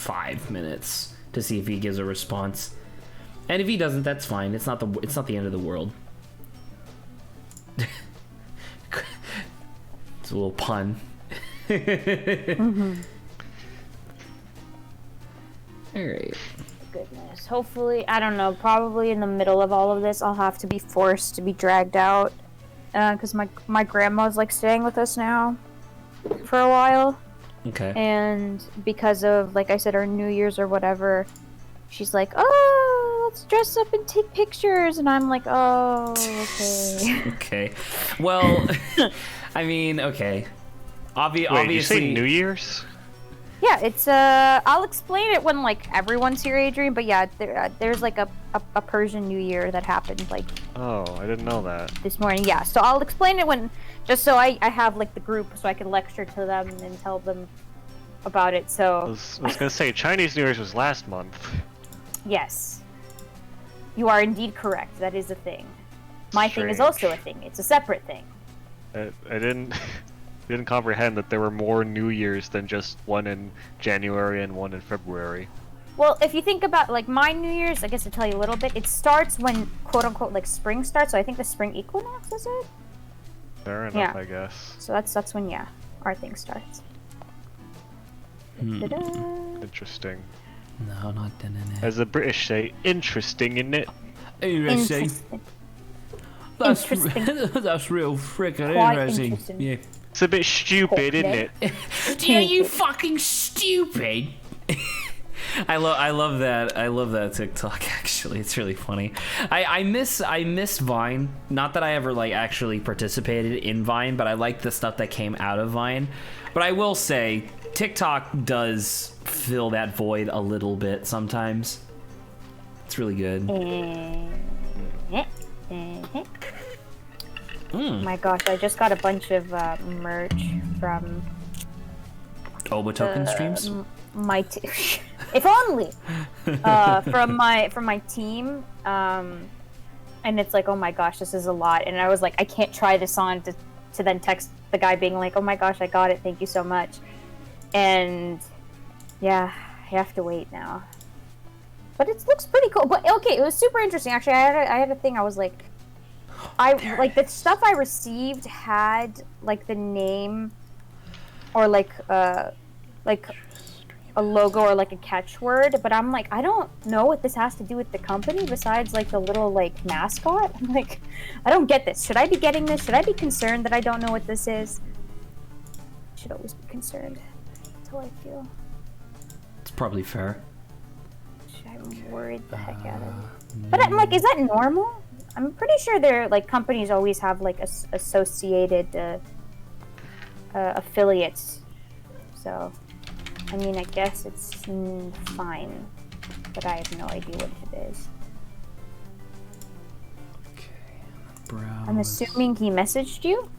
5 minutes to see if he gives a response. And if he doesn't, that's fine. It's not the end of the world. It's a little pun. Alright. Goodness. Hopefully, I don't know, probably in the middle of all of this, I'll have to be forced to be dragged out. Because my grandma's, like, staying with us now for a while. Okay. And because of, like I said, our New Year's or whatever, she's like, oh, let's dress up and take pictures. And I'm like, oh, okay. Okay. Well, I mean, okay. Wait, Obviously. you say New Year's? Yeah, it's, I'll explain it when, like, everyone's here, Adrian, but yeah, there's, like, a Persian New Year that happened, like... Oh, I didn't know that. This morning, yeah. So I'll explain it when, just so I have, like, the group, so I can lecture to them and tell them about it, so... I was gonna say, Chinese New Year's was last month. Yes. You are indeed correct, that is a thing. My thing is Strange. also a thing, it's a separate thing. I didn't comprehend that there were more New Year's than just one in January and one in February. Well, if you think about, like, my New Year's, I guess to tell you a little bit, it starts when, quote-unquote, like, spring starts, so I think the spring equinox, is it? Fair enough, Yeah. I guess. So that's when, yeah, our thing starts. Ta-da. Interesting. No, not done. As the British say, interesting, isn't it? Interesting. That's Interesting. that's real freaking Quite interesting. interesting. Yeah. It's a bit stupid, isn't it? Yeah, you fucking stupid. I love that. I love that TikTok. Actually, it's really funny. I miss Vine. Not that I ever like actually participated in Vine, but I like the stuff that came out of Vine. But I will say, TikTok does fill that void a little bit sometimes. It's really good. My gosh, I just got a bunch of merch from Oba token streams. my if only from my team, and it's like, oh my gosh, this is a lot, and I was like, I can't try this on to then text the guy being like, oh my gosh, I got it, thank you so much. And yeah, I have to wait now, but it looks pretty cool. But okay, it was super interesting actually. I had a thing. I was like, like the stuff I received had like the name or like a logo or like a catchword, but I'm like, I don't know what this has to do with the company besides like the little like mascot. I'm like, I don't get this. Should I be getting this? Should I be concerned that I don't know what this is? I should always be concerned. That's how I feel. It's probably fair. I'm worried the heck out of it. But I'm like, is that normal? I'm pretty sure they're like, companies always have like associated affiliates. So, I mean, I guess it's fine, but I have no idea what it is. Okay. Browse. I'm assuming he messaged you?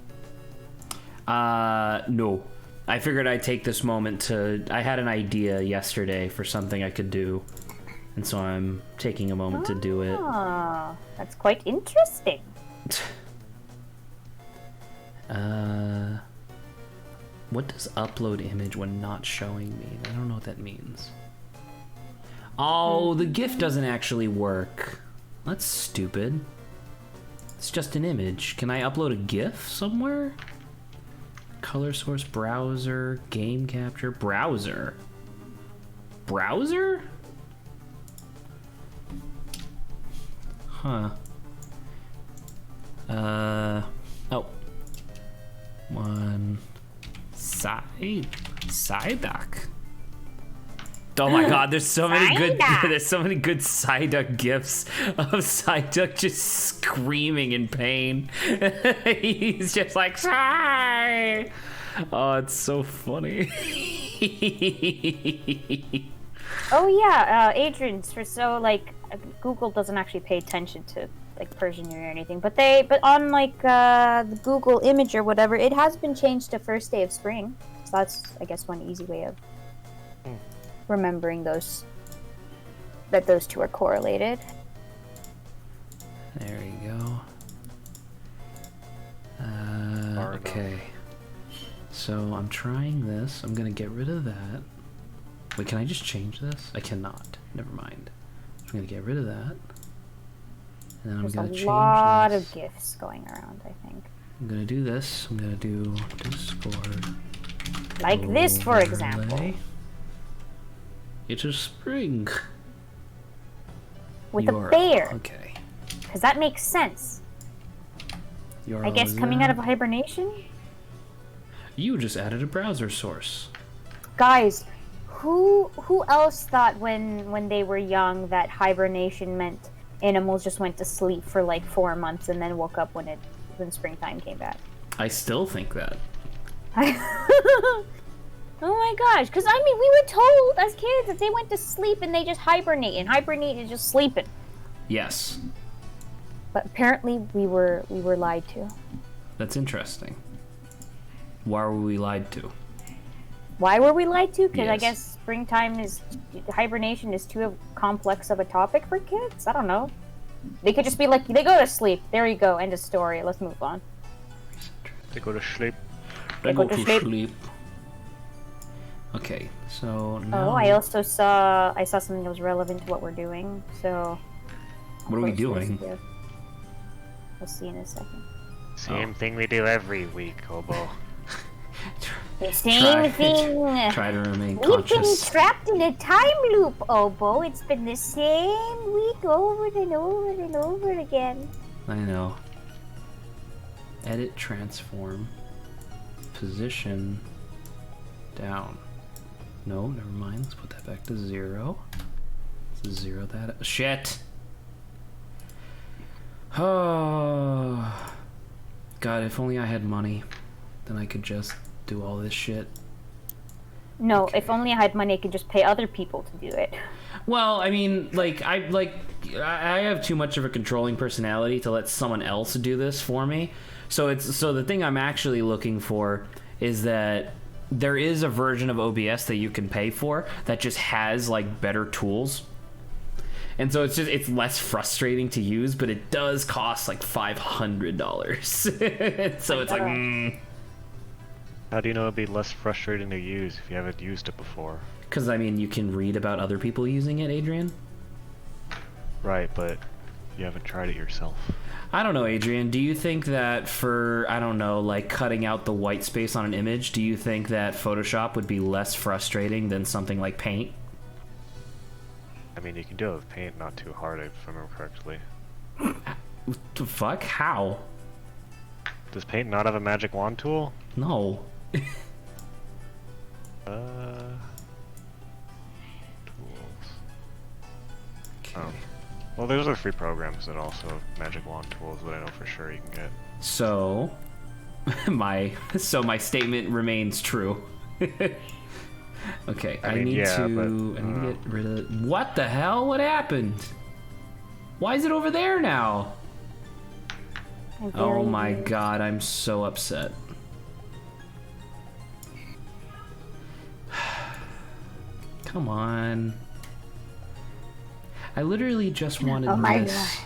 No. I figured I'd take this moment to... I had an idea yesterday for something I could do, and so I'm taking a moment to do it. Oh, that's quite interesting. What does upload image when not showing mean? I don't know what that means. Oh, the GIF doesn't actually work. That's stupid. It's just an image. Can I upload a GIF somewhere? Color source, browser, game capture, browser. Browser? Huh. Oh. One. Psyduck. Oh my god, there's so many good Psyduck gifs of Psyduck just screaming in pain. He's just like, Psy! Oh, it's so funny. Oh yeah, Adrian, so like, Google doesn't actually pay attention to like Persian or anything, but on like the Google image or whatever, it has been changed to first day of spring. So that's, I guess, one easy way of remembering those two are correlated. There you go. Okay. So I'm trying this. I'm gonna get rid of that. Wait, can I just change this? I cannot. Never mind. I'm gonna get rid of that. And then I'm gonna change There's a lot this. of gifts going around, I think. I'm gonna do this. I'm gonna do Discord. Like this, for example. overlay. It's a spring. With a URL. bear. Okay. Because that makes sense. URL I guess is coming that. out of hibernation? You just added a browser source. Guys, who else thought when they were young that hibernation meant animals just went to sleep for like 4 months and then woke up when springtime came back? I still think that. Oh my gosh, because I mean, we were told as kids that they went to sleep and they just hibernate, and hibernate is just sleeping. Yes. But apparently we were lied to. That's interesting. Why were we lied to? Why were we lied to? Because I Yes. guess springtime hibernation is too complex of a topic for kids? I don't know. They could just be like, they go to sleep. There you go, end of story. Let's move on. They go to sleep. They go go to to sleep. sleep. Okay, so now... Oh, I also saw something that was relevant to what we're doing, so... What are we Post this doing? here. We'll see in a second. Same thing we do every week, Hobo. The same thing! Try to remain We've been conscious. trapped in a time loop, Obo. It's been the same week over and over and over again. I know. Edit, transform, position, down. No, never mind. Let's put that back to 0. Let's 0 that. Shit! Oh, God, if only I had money, then I could just do all this shit. No, Okay. if only I had money, I could just pay other people to do it. Well, I mean, I have too much of a controlling personality to let someone else do this for me. So the thing I'm actually looking for is that there is a version of OBS that you can pay for that just has like better tools. And so it's less frustrating to use, but it does cost like $500. So it's like, How do you know it'd be less frustrating to use if you haven't used it before? because I mean, you can read about other people using it, Adrian. Right, but you haven't tried it yourself. I don't know, Adrian. Do you think that for, I don't know, like cutting out the white space on an image, do you think that Photoshop would be less frustrating than something like Paint? I mean, you can do it with Paint, not too hard if I remember correctly. What the fuck? How? Does Paint not have a magic wand tool? No. Tools. Okay. Oh. Well, there's other free programs that also have magic wand tools that I know for sure you can get. So, my statement remains true. Okay, I need to get rid of. What the hell? What happened? Why is it over there now? Oh my god, I'm so upset. Come on. I literally just wanted this.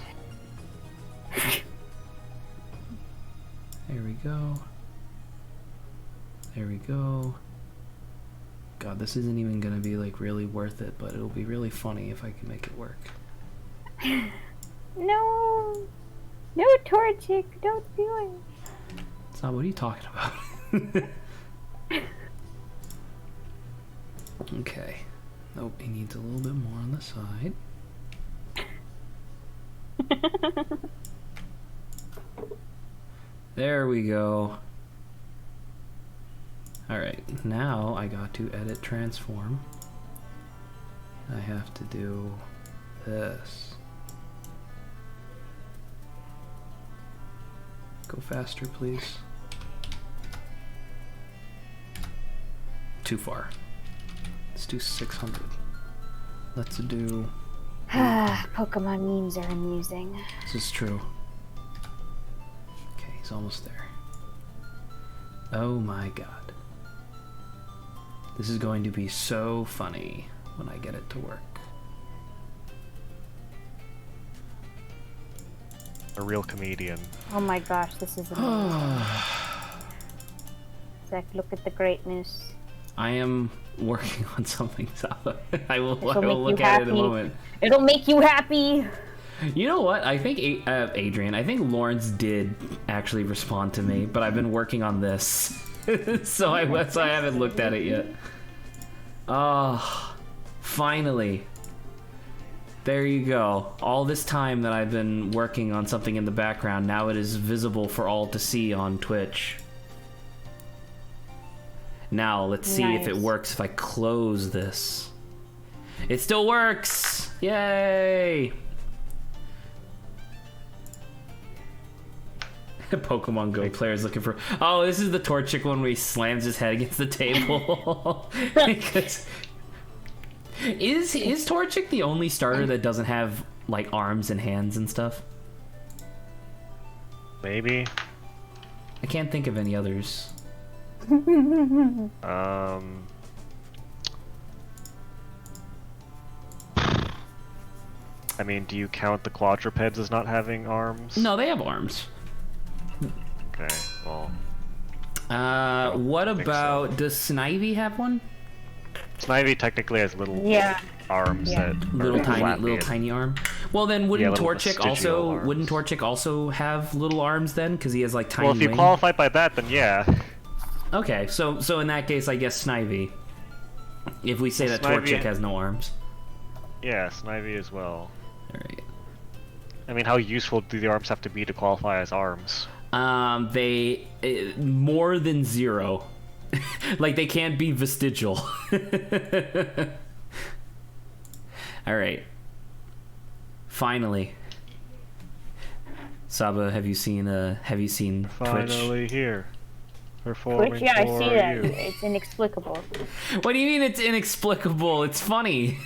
There we go. There we go. God, this isn't even gonna be like really worth it, but it'll be really funny if I can make it work. No! No, Torchic, don't do it. It's not what are you talking about? Okay. Nope, he needs a little bit more on the side. There we go. Alright, now I got to edit transform. I have to do this. Go faster, please. Too far. Let's do 600. Let's do... Pokemon memes are amusing. This is true. Okay, he's almost there. Oh my god. This is going to be so funny when I get it to work. A real comedian. Oh my gosh, this is amazing. Zach, look at the greatness. I am working on something, Saba. I will It'll make you look at it in a happy. moment. It'll make you happy. You know what? I think Adrian. I think Lawrence did actually respond to me, but I've been working on this, so I haven't looked at it yet. Oh, finally. There you go. All this time that I've been working on something in the background, now it is visible for all to see on Twitch. Now, let's see if it works if I close this. It still works! Yay! Pokemon Go players looking for... Oh, this is the Torchic one where he slams his head against the table. Because... Is Torchic the only starter that doesn't have, like, arms and hands and stuff? Maybe. I can't think of any others. I mean, do you count the quadrupeds as not having arms? No, they have arms. Okay, well... What about... Does Snivy have one? Snivy technically has little arms that Little are tiny arm. Well, then wouldn't little Torchic vestigial also have little arms then? Because he has like tiny. Well, if you wings? qualify by that, then yeah. Okay, so in that case, I guess Snivy. If we say that Snivy- Torchic has no arms. Yeah, Snivy as well. All right. I mean, how useful do the arms have to be to qualify as arms? They more than 0. Like they can't be vestigial. All right. Finally. Saba, have you seen Twitch? Finally here. Performing Twitch? Yeah, I see that. you. It's inexplicable. What do you mean it's inexplicable? It's funny.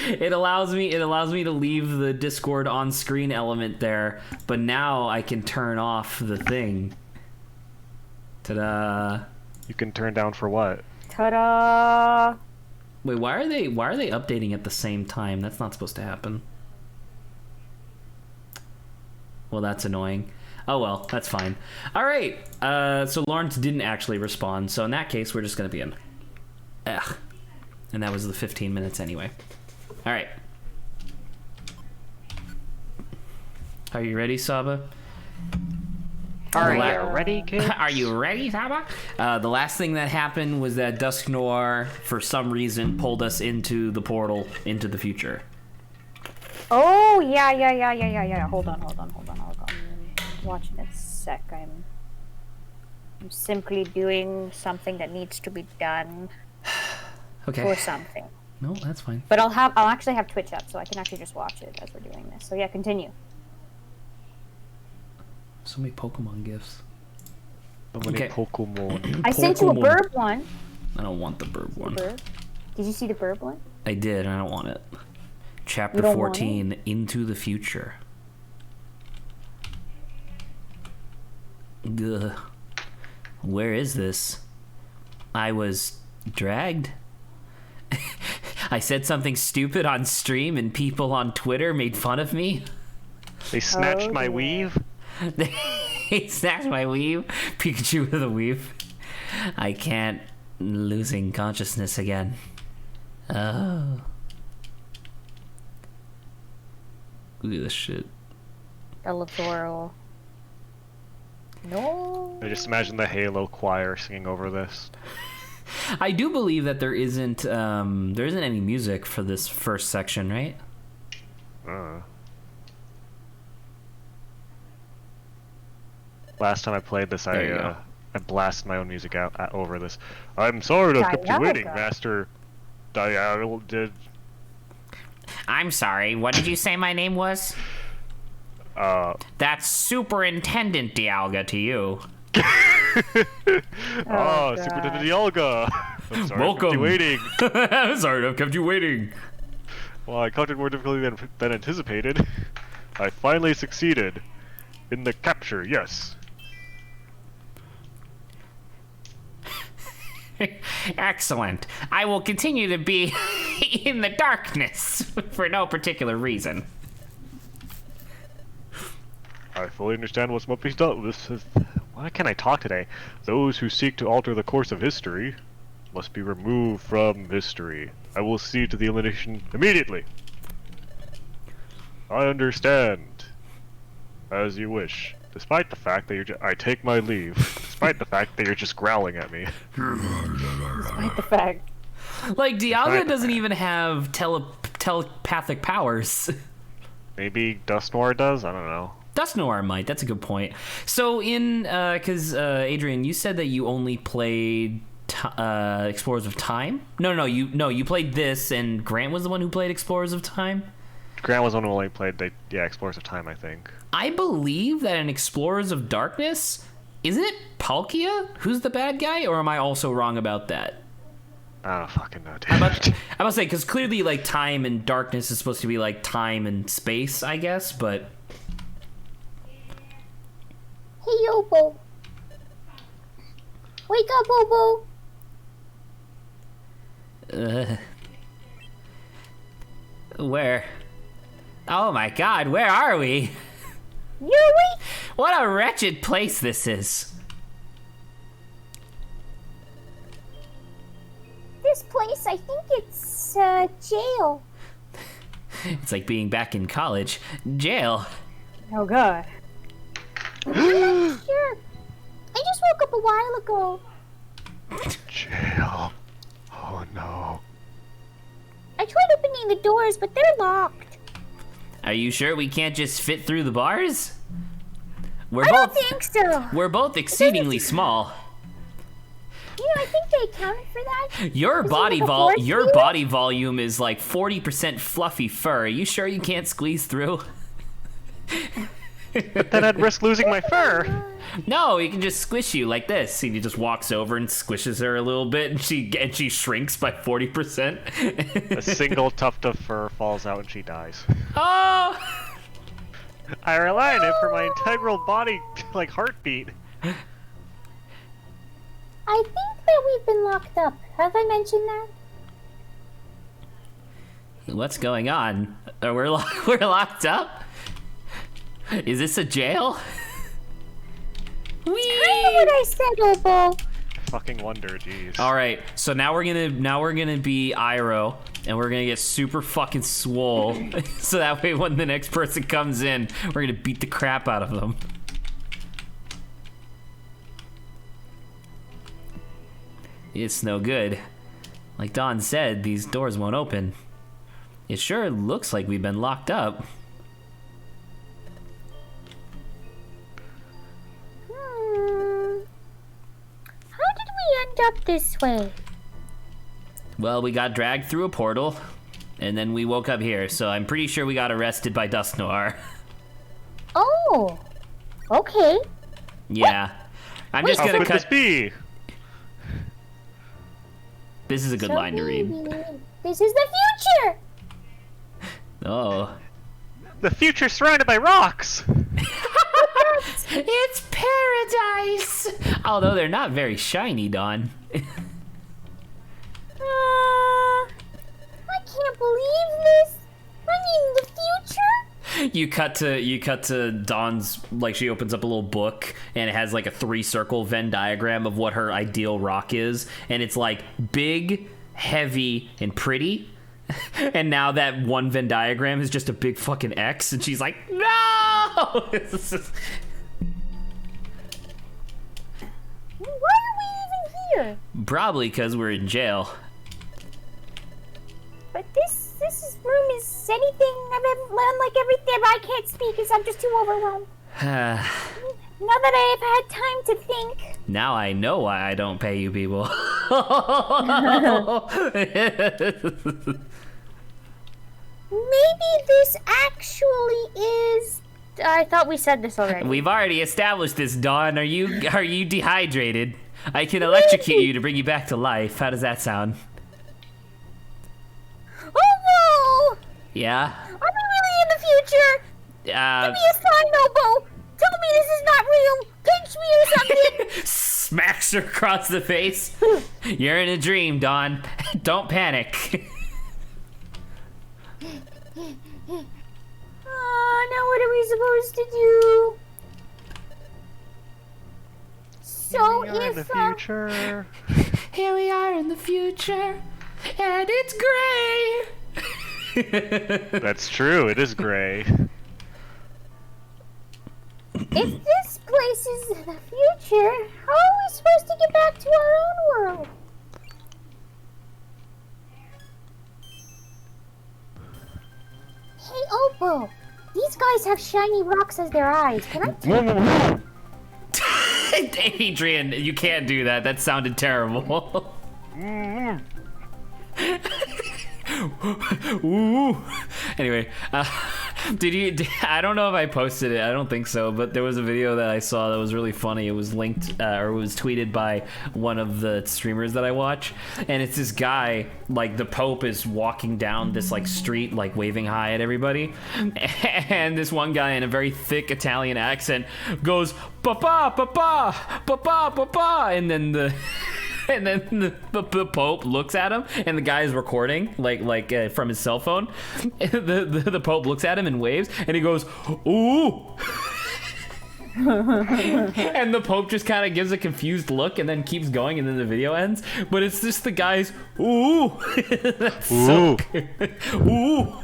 It allows me to leave the Discord on screen element there, but now I can turn off the thing. Ta-da. You can turn down for what? Ta-da! Wait, why are they updating at the same time? That's not supposed to happen. Well, that's annoying. Oh well, that's fine. All right. So Lawrence didn't actually respond. So in that case, we're just gonna be in. Ugh. And that was the 15 minutes anyway. All right. Are you ready, Saba? Are you ready, kids? Are you ready, Saba? The last thing that happened was that Dusk Noir, for some reason, pulled us into the portal into the future. Oh, yeah. Hold on. Watch in a sec. I'm simply doing something that needs to be done. Okay. Or something. No, that's fine. But I'll actually have Twitch up, so I can actually just watch it as we're doing this. So yeah, continue. So many Pokemon gifts. So many Pokemon. I sent you a burb one. I don't want the burb one. Burb? Did you see the burb one? I did. I don't want it. Chapter You don't 14, Into the Future. Ugh. Where is this? I was dragged. I said something stupid on stream and people on Twitter made fun of me. They snatched my weave? They snatched my weave. Pikachu with a weave. I can't. Losing consciousness again. Oh. Look at this shit. Bellator. No. I just imagine the Halo choir singing over this. I do believe that there isn't any music for this first section, right? Last time I played this, I blasted my own music out over this. I'm sorry to have kept you waiting, Master Dial did. I'm sorry. What did you say my name was? That's Superintendent Dialga to you. Superintendent Dialga. I'm sorry Welcome. to have kept you waiting. I'm sorry to have kept you waiting. Well, I caught it more difficultly than anticipated. I finally succeeded in the capture, yes. Excellent. I will continue to be in the darkness for no particular reason. I fully understand what's must be done. Why can't I talk today? Those who seek to alter the course of history. must be removed from history. I will see to the elimination immediately. I understand. As you wish. Despite the fact that I take my leave. Despite the fact that you're just growling at me. Despite the fact. Like, Dialga doesn't even have telepathic powers. Maybe Dust Noir does? I don't know. Dust Noir might. That's a good point. So because Adrian, you said that you only played Explorers of Time. No, you played this, and Grant was the one who played Explorers of Time. Grant was the one who only played Explorers of Time, I think. I believe that in Explorers of Darkness, isn't it Palkia who's the bad guy, or am I also wrong about that? I don't fucking know, dude. I'm about to say, because clearly, like, time and darkness is supposed to be like time and space, I guess, but. Hey, Yobo. Wake up, Bobo. Where? Oh my god, where are we? You're awake. What a wretched place this is. This place, I think it's jail. It's like being back in college. Jail. Oh god. I'm not sure. I just woke up a while ago. Jail. Oh no. I tried opening the doors, but they're locked. Are you sure we can't just fit through the bars? I don't think so. We're both exceedingly small. You know, I think they accounted for that. Your Is it body volume is like 40% fluffy fur. Are you sure you can't squeeze through? But then I'd risk losing my fur. No, he can just squish you like this. He just walks over and squishes her a little bit, and she shrinks by 40%. A single tuft of fur falls out and she dies. Oh! I rely on it for my integral body, like, heartbeat. I think that we've been locked up. Have I mentioned that? What's going on? We're locked up? Is this a jail? Kind of what I said, Obo. Fucking wonder, jeez. All right, so now we're gonna be Iroh, and we're gonna get super fucking swole, so that way when the next person comes in, we're gonna beat the crap out of them. It's no good. Like Don said, these doors won't open. It sure looks like we've been locked up. How did we end up this way? Well, we got dragged through a portal, and then we woke up here, so I'm pretty sure we got arrested by Dust Noir. Oh, okay. Yeah. I'm just How gonna could cut. this be? This is a good So line to read. maybe this is the future. Oh. The future's surrounded by rocks! It's paradise! Although they're not very shiny, Dawn. I can't believe this. I'm in the future. You cut to Dawn's, like, she opens up a little book and it has like a 3-circle Venn diagram of what her ideal rock is, and it's like big, heavy, and pretty. And now that one Venn diagram is just a big fucking X, and she's like, no! Why are we even here? Probably because we're in jail. But this room is anything I've ever unlike everything. I can't speak because I'm just too overwhelmed. Now that I have had time to think. Now I know why I don't pay you people. Maybe this actually is. I thought we said this already. We've already established this, Dawn. Are you dehydrated? I can electrocute you to bring you back to life. How does that sound? Oh no! Yeah? Are we really in the future? Give me a sign, Obo. Tell me this is not real. Pinch me or something. Smacks her across the face. You're in a dream, Dawn. Don't panic. Now what are we supposed to do? So You're in the if future. Here we are in the future, and it's gray. That's true. It is gray. If this place is the future, how are we supposed to get back to our own world? Hey, Oppo, these guys have shiny rocks as their eyes. Can I take Adrian, you can't do that. That sounded terrible. Ooh. Anyway, I don't know if I posted it. I don't think so, but there was a video that I saw that was really funny. It was linked or it was tweeted by one of the streamers that I watch, and it's this guy, like the Pope is walking down this like street, like waving hi at everybody, and this one guy in a very thick Italian accent goes "Papa, papa, papa, papa," and then the Pope looks at him, and the guy is recording like from his cell phone. The Pope looks at him and waves, and he goes, "Ooh." And the Pope just kind of gives a confused look and then keeps going, and then the video ends. But it's just the guy's "Ooh." That's so good. Ooh.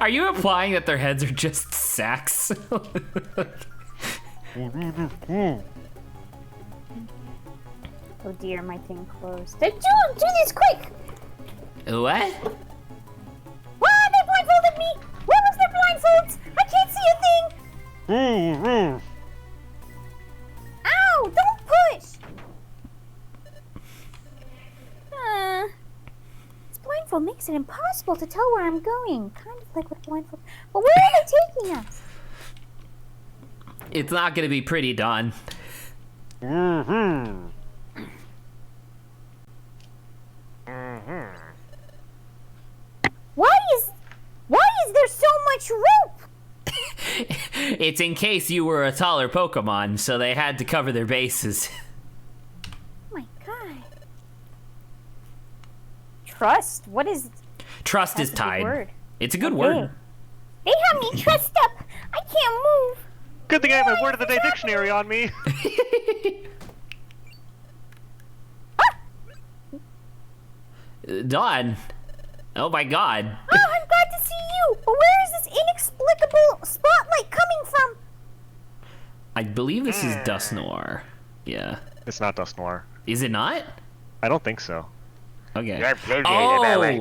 Are you implying that their heads are just sacks? Oh dear, my thing closed. Do this quick! What? Why they blindfolded me? Where was their blindfolds? I can't see a thing! Ow! Don't push! This blindfold makes it impossible to tell where I'm going. Kind of like with blindfold. But where are they taking us? It's not gonna be pretty, Dawn. Why is there so much rope? It's in case you were a taller Pokemon, so they had to cover their bases. Oh my god. Trust? What is... Trust is That's a good tied. word. It's a good Okay. word. They have me trussed up. I can't move. Good thing I have my word of the day dictionary on me. Dawn. Oh my god. Oh, I'm glad to see you. But where is this inexplicable spotlight coming from? I believe this is Dust Noir. Yeah. It's not Dust Noir. Is it not? I don't think so. Okay. Oh,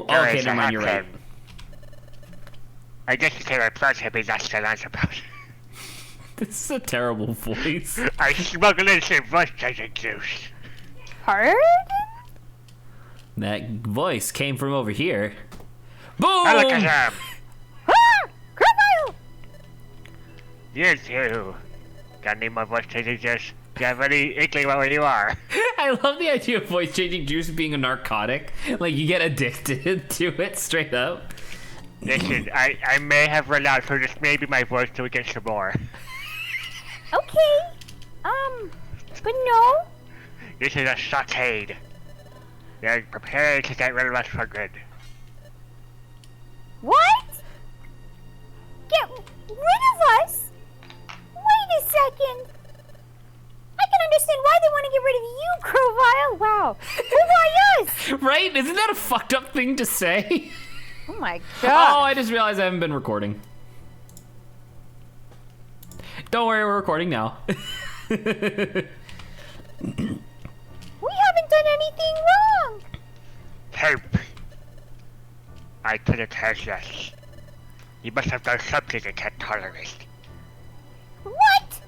okay, never mind, you're right. I guess you say I possibly that's the answer about. This is a terrible voice. I smuggled in some moisturizing juice. Pardon? That voice came from over here. Boom! Oh, look at him. Ah! Crocodile! You too. Got any more moisturizing juice? Do you have any inkling about where you are? I love the idea of voice changing juice being a narcotic. Like, you get addicted to it straight up. Listen, I may have run out, so just maybe my voice till we get some more. Okay. But no. This is a sauteed. They're prepared to get rid of us for good. What? Get rid of us? Wait a second. I can understand why they want to get rid of you, Crowvile. Wow. But why us? Right? Isn't that a fucked up thing to say? Oh my Oh, god. I just realized I haven't been recording. Don't worry, we're recording now. We haven't done anything wrong. Help! I couldn't hurt us. You must have done something I can't tolerate. What?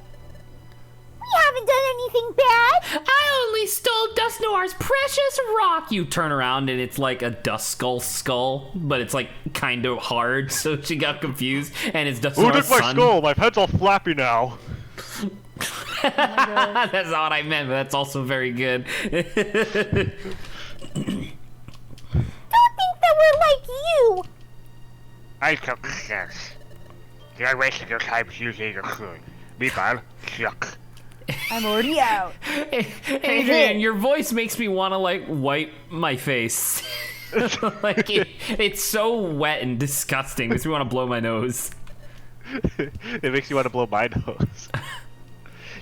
We haven't done anything bad. I only stole Dust Noir's precious rock. You turn around and it's like a Duskull skull, but it's like kind of hard, so she got confused, and it's Dust Who Noir's took my son. skull? My head's all flappy now. That's not what I meant, but that's also very good. Don't think that we're like you. I took sense. You're wasting your time using your food. Meanwhile, suck. I'm already out. Adrian, your voice makes me want to like wipe my face. Like it's so wet and disgusting. Makes me want to blow my nose. It makes you want to blow my nose.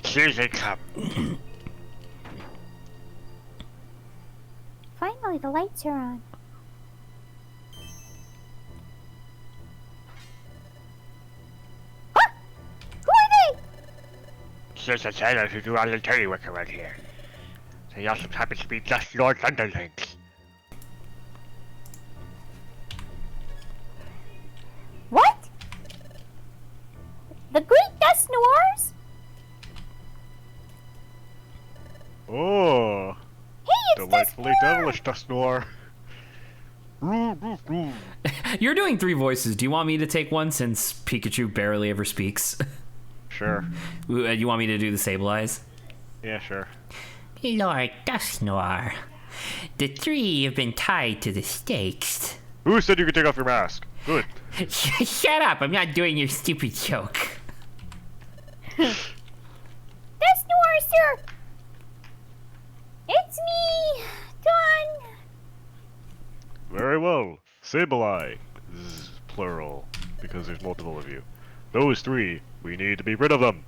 Here they come. Finally, the lights are on. Ah! Who are they? There's a sailors who do all the dirty work around here. They also happen to be just Lord's underlings. What? The Great Dust Noirs? Oh, Hey, it's delightfully Dust Noir! devilish, Dust Noir. You're doing 3 voices. Do you want me to take one since Pikachu barely ever speaks? Sure. You want me to do the Sableye? Yeah, sure. Lord Dust Noir, the 3 have been tied to the stakes. Who said you could take off your mask? Good. Shut up! I'm not doing your stupid joke. Dust Noir, sir! It's me, Dawn! Very well. Sableye. Plural. Because there's multiple of you. Those 3, we need to be rid of them.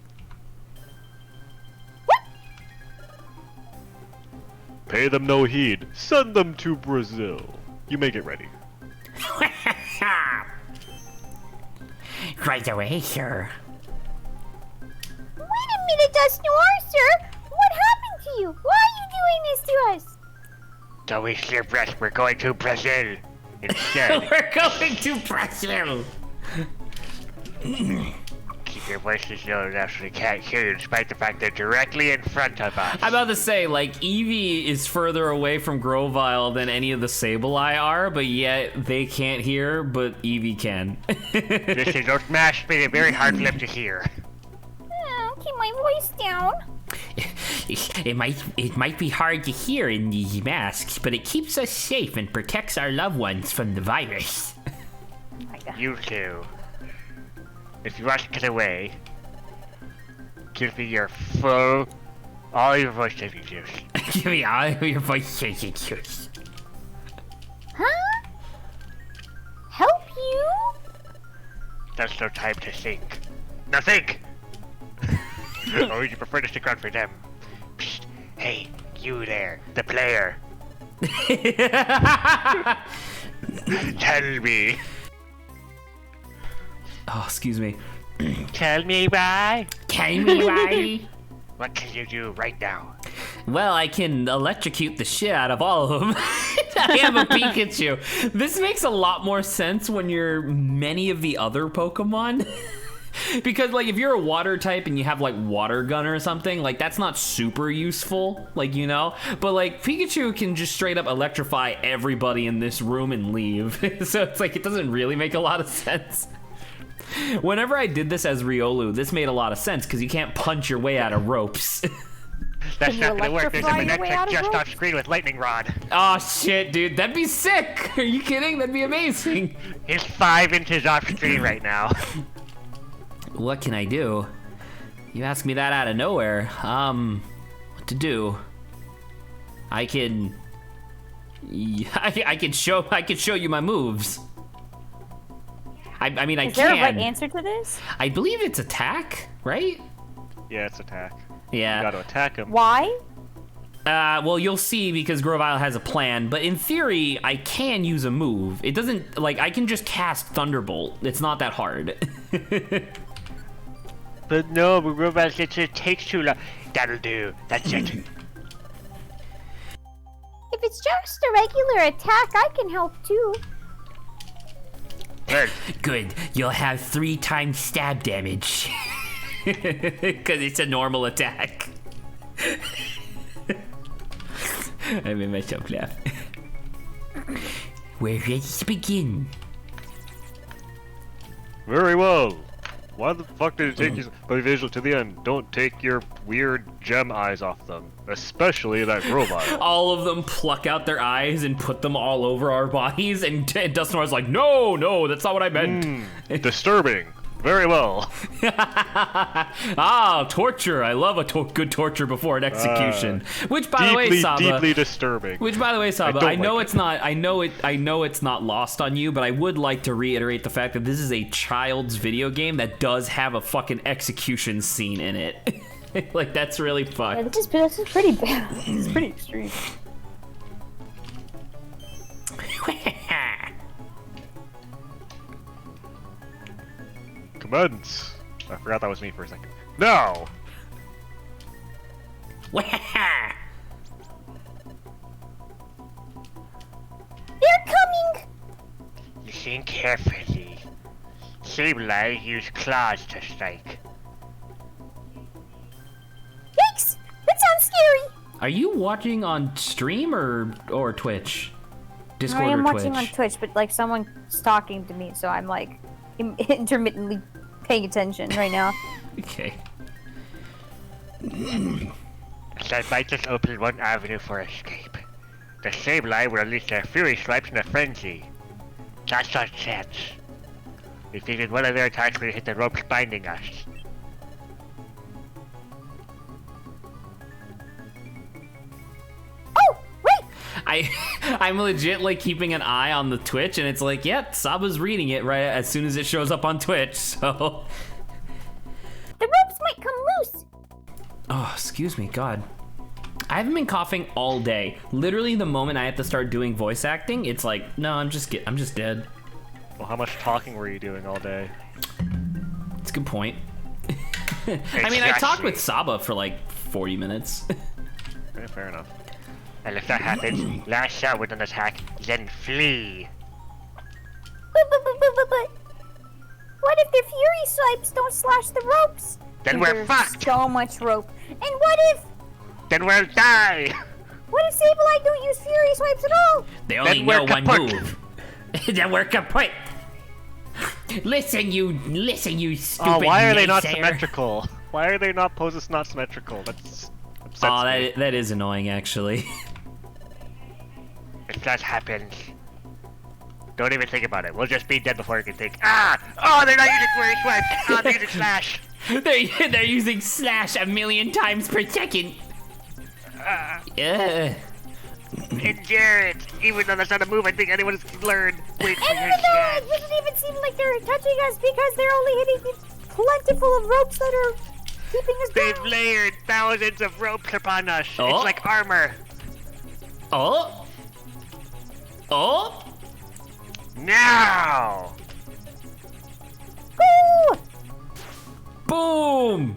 Pay them no heed. Send them to Brazil. You may get ready. Right away, sir. Wait a minute, Dust Noir, sir! What happened to you? Why are you doing this to us? Don't waste your breath, we're going to Brazil. Instead, We're going to Brazil. keep your voices low enough so we can't hear you despite the fact they're directly in front of us. I'm about to say, like, Eevee is further away from Grovyle than any of the Sableye are, but yet they can't hear, but Eevee can. Listen, don't mash me, they're very hard for them to hear. Keep my voice down. It might be hard to hear in these masks, but it keeps us safe and protects our loved ones from the virus. Oh my god. You two, if you want to get away, give me your all your voice saving juice. Give me all of your voice changing juice. Huh? Help you? There's no time to think. Now think! Or would you prefer to stick around for them? Psst, hey, you there, the player. Tell me. Oh, excuse me. Tell me why. Tell me why. What can you do right now? Well, I can electrocute the shit out of all of them. I am a Pikachu. This makes a lot more sense when you're many of the other Pokemon. Because, like, if you're a water type and you have, like, water gun or something, like, that's not super useful, like, you know? But, like, Pikachu can just straight up electrify everybody in this room and leave. So it's like, it doesn't really make a lot of sense. Whenever I did this as Riolu, this made a lot of sense, because you can't punch your way out of ropes. That's Can not you gonna work. There's a electrify your way out magnetic of just off ropes? screen with lightning rod. Oh, shit, dude. That'd be sick. Are you kidding? That'd be amazing. He's 5 inches off screen right now. What can I do? You ask me that out of nowhere. What to do? I can show you my moves. I mean, I Is there can. a right answer to this? I believe it's attack, right? Yeah, it's attack. Yeah. You gotta attack him. Why? Well, you'll see because Grovyle has a plan, but in theory, I can use a move. It doesn't, like, I can just cast Thunderbolt. It's not that hard. But no, but robots, it takes too long. That'll do. That's it. If it's just a regular attack, I can help too. Good. Good. You'll have 3 times stab damage. Because it's a normal attack. I made myself laugh. We're ready to begin. Very well. Why the fuck did it take you by visual to the end? Don't take your weird gem eyes off them. Especially that Grovyle. All of them pluck out their eyes and put them all over our bodies, and Dust Noir's like, no, that's not what I meant. Disturbing. Very well. Ah, torture. I love a good torture before an execution. Which, by the way, Saba. Deeply disturbing. Which, by the way, Saba, don't I know like it's not. I know it's not lost on you, but I would like to reiterate the fact that this is a child's video game that does have a fucking execution scene in it. Like, that's really fucked. Yeah, this is pretty bad. It's pretty extreme. Commence. I forgot that was me for a second. No! They're coming! Listen carefully. Sableye use claws to strike. Yikes! That sounds scary! Are you watching on stream or Twitch? Discord I am or Twitch? watching on Twitch, but like someone's talking to me, so I'm like intermittently paying attention right now. Okay. So I might just open one avenue for escape. The Sableye will unleash their Fury Swipes in a frenzy. That's our chance. We figured one of their attacks would hit the ropes binding us. Oh, wait! I'm legit like keeping an eye on the Twitch, and it's like, yep, Saba's reading it right as soon as it shows up on Twitch. So. The ropes might come loose. Oh, excuse me, God. I haven't been coughing all day. Literally, the moment I have to start doing voice acting, it's like, no, I'm just dead. Well, how much talking were you doing all day? It's a good point. I mean, I talked with Saba for like 40 minutes. Okay, fair enough. And if that happens, lash out with an attack, then flee. But what if the Fury Swipes don't slash the ropes? Then we're There's fucked. so much rope. And what if Then we'll die. Sableye don't use Fury Swipes at all? They only Then we're know one kaput. move. Then we're kaput. Listen, you stupid Oh, why are they not naysayer. symmetrical? Why are they not poses not symmetrical? That's upsets Oh, me. that is annoying, actually. If that happens, don't even think about it. We'll just be dead before you can think. Ah! Oh, they're not using Fury Swipes. Oh, they're using Slash. they're using slash 1,000,000 times per second. Yeah. Endure it. Even though that's not a move I think anyone has learned. Wait for And your even though chance. it doesn't even seem like they're touching us because they're only hitting plentiful of ropes that are keeping us They've down. layered thousands of ropes upon us. Oh. It's like armor. Oh. Oh. Now! Ooh! Boom.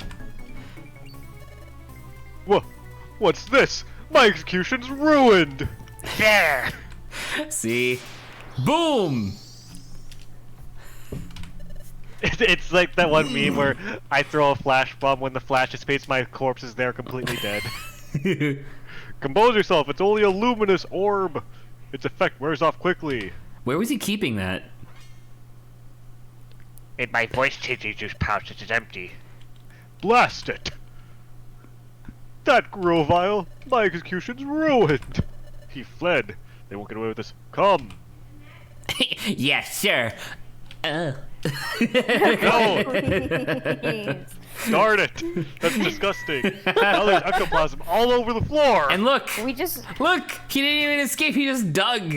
What's this? My execution's ruined! There! See? Boom. It's like that one meme where I throw a flash bomb when the flash dissipates, my corpse is there completely dead. Compose yourself, it's only a luminous orb! Its effect wears off quickly. Where was he keeping that? In my voice changing juice pouch, it is empty. Blast it! That Grovile! My execution's ruined! He fled. They won't get away with this. Come! Yes, sir. No! Please. Darn it! That's disgusting. Now there's ectoplasm all over the floor! And look, We just... look, he didn't even escape. He just dug.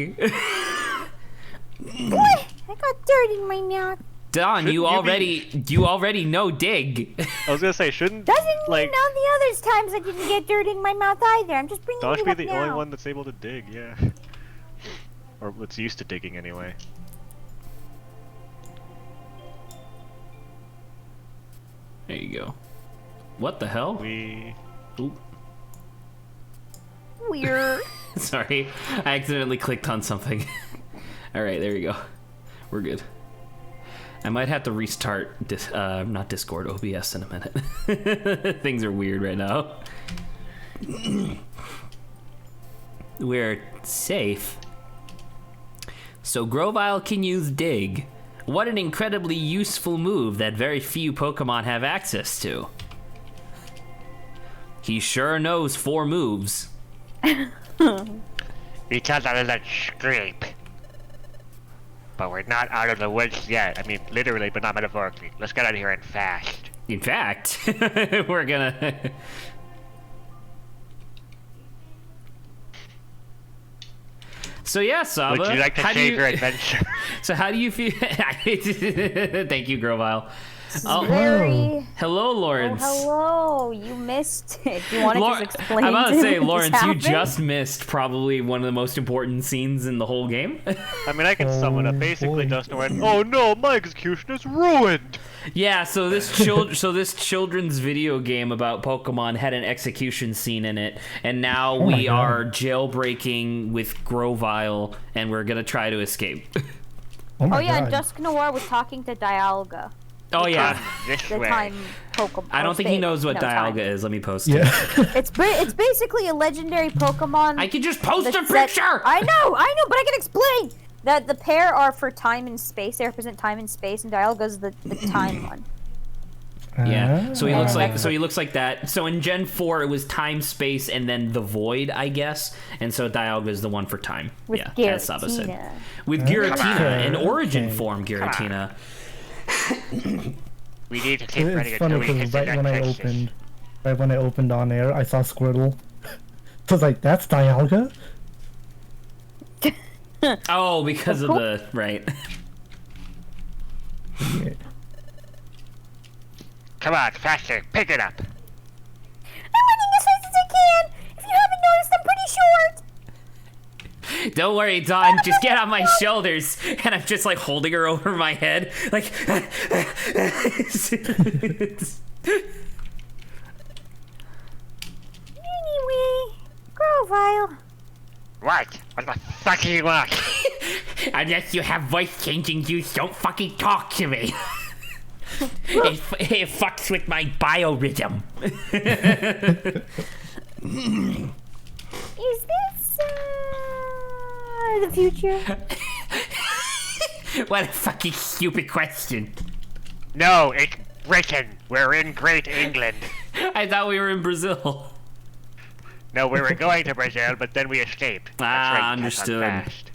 What? I got dirt in my mouth. Don, Shouldn't you you already know dig. I was gonna say, shouldn't Doesn't like mean all the others times I didn't get dirt in my mouth either. I'm just bringing Don you should be up the now. only one that's able to dig, yeah. Or that's used to digging anyway. There you go. What the hell? We Oop. Weird. Sorry, I accidentally clicked on something. All right, there you go. We're good. I might have to restart not Discord, OBS in a minute. Things are weird right now. We're safe. So Grovile can use Dig. What an incredibly useful move that very few Pokemon have access to. He sure knows 4 moves. Because I let scrape. But we're not out of the woods yet. I mean, literally, but not metaphorically. Let's get out of here and fast. In fact, we're gonna... So yeah, Saba. Would you like to save your adventure? So how do you feel? Thank you, Grovile. Oh, Very. hello, Lawrence. Oh, hello. You missed it. Do you want to just explain? I'm about to say, what Lawrence, just you happened? just missed probably one of the most important scenes in the whole game. I mean, I can sum it up. Basically, Dustin went, "Oh no, my execution is ruined." Yeah, so this children's video game about Pokemon had an execution scene in it, and now we are jailbreaking with Grovile, and we're gonna try to escape. Oh yeah, and Dusk Noir was talking to Dialga, Oh yeah, This the way. time Pokemon. I don't think he knows what time. Dialga is. Let me post it. Yeah. It's basically a legendary Pokemon. I can just post a that- picture. I know, but I can explain that the pair are for time and space. They represent time and space, and Dialga's the time one. Yeah. So he looks Ah. like that. So in Gen 4 it was time, space, and then the void, I guess. And so Dialga is the one for time. With yeah, as Saba said. Giratina. With Giratina, an origin Okay. form Giratina. We need to keep running It's until funny we hit because the right when I opened on air, I saw Squirtle. I was like, "That's Dialga." Oh, because of the right. Yeah. Come on, faster, pick it up. I'm running as fast as I can. If you haven't noticed, I'm pretty short. Don't worry, Dawn. Just get on my shoulders, and I'm just like holding her over my head, like. Anyway, Grovile. What? What the fuck do you want? Unless you have voice changing juice, don't fucking talk to me. it fucks with my biorhythm. Is this the future? What a fucking stupid question. No, it's Britain. We're in Great England. I thought we were in Brazil. No, we were going to Brazil, but then we escaped. That's Ah, right, understood. fast.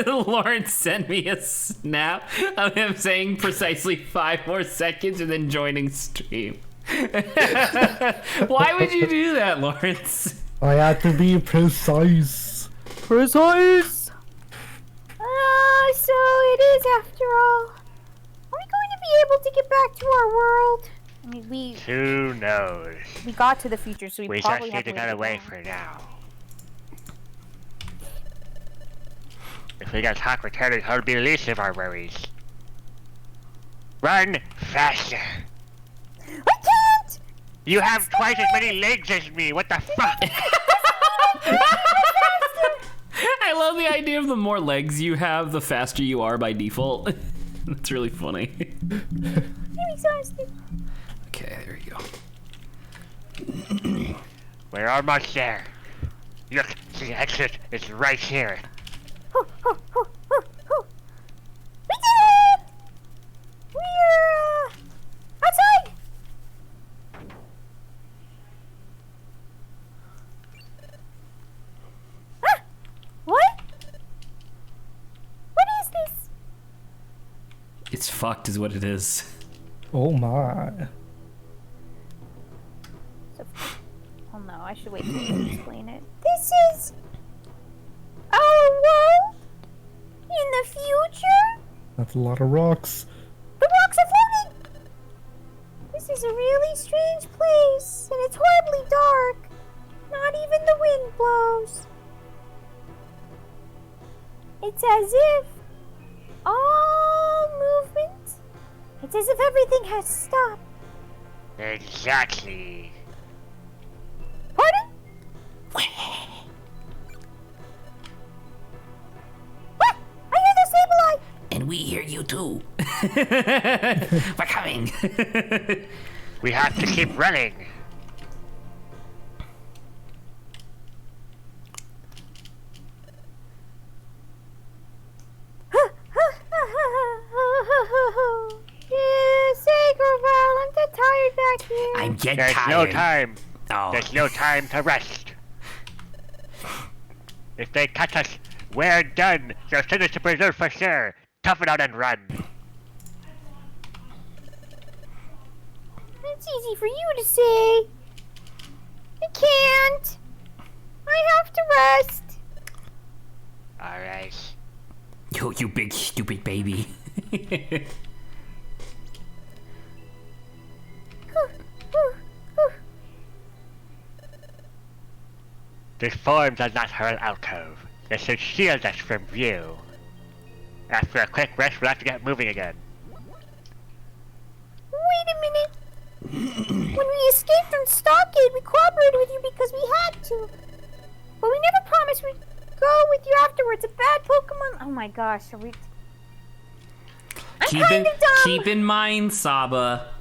Lawrence sent me a snap of him saying precisely 5 more seconds and then joining stream. Why would you do that, Lawrence? I had to be precise. Precise. So it is after all. Are we going to be able to get back to our world? I mean, Who knows? we got to the future, so we We probably just have need to to get away now. for now. If we get caught returning, it'll be the least of our worries. Run faster! I can't. You have twice as many legs as me. What the fuck? I love the idea of the more legs you have, the faster you are by default. That's really funny. I'm exhausted. Okay, there you go. We're almost there. Look, the exit is right here. We did it! We're outside. Ah! What? What is this? It's fucked is what it is. Oh my. Oh no, I should wait till you explain it. This is our world in the future. That's a lot of rocks. The rocks are floating. This is a really strange place, and it's horribly dark. Not even the wind blows. It's as if all movement. It's as if everything has stopped. Exactly. Pardon? What? I hear the Sableye! And we hear you too. We're coming. We have to keep running. Yes, hey, Grovile, I'm dead tired back here. I'm dead There's tired. no time. Oh. There's no time to rest. If they catch us, we're done. They'll send us to preserve for sure. Tough it out and run. It's easy for you to say. I can't. I have to rest. Alright. You big stupid baby. This form does not hurt an alcove. This should shield us from view. After a quick rest, we'll have to get moving again. Wait a minute. When we escaped from Stockade, we cooperated with you because we had to. But we never promised we'd go with you afterwards. A bad Pokemon. Oh my gosh, are we? I'm kind of dumb. Keep in mind, Saba.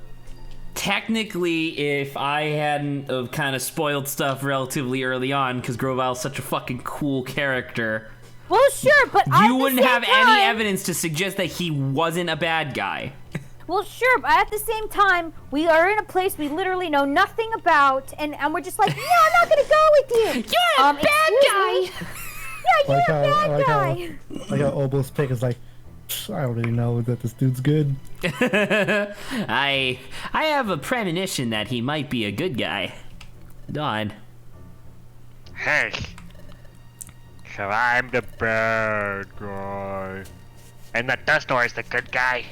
Technically, if I hadn't have kind of spoiled stuff relatively early on, because Grovyle's such a fucking cool character, Well, sure, but you wouldn't have any evidence to suggest that he wasn't a bad guy. Well, sure, but at the same time, we are in a place we literally know nothing about, and we're just like, yeah, I'm not gonna go with you. You're a bad guy. Yeah, you're a bad guy. Like how Obo's pick is like, I already know that this dude's good. I have a premonition that he might be a good guy. Dawn. Hey. So I'm the bad guy. And the Dustor is the good guy.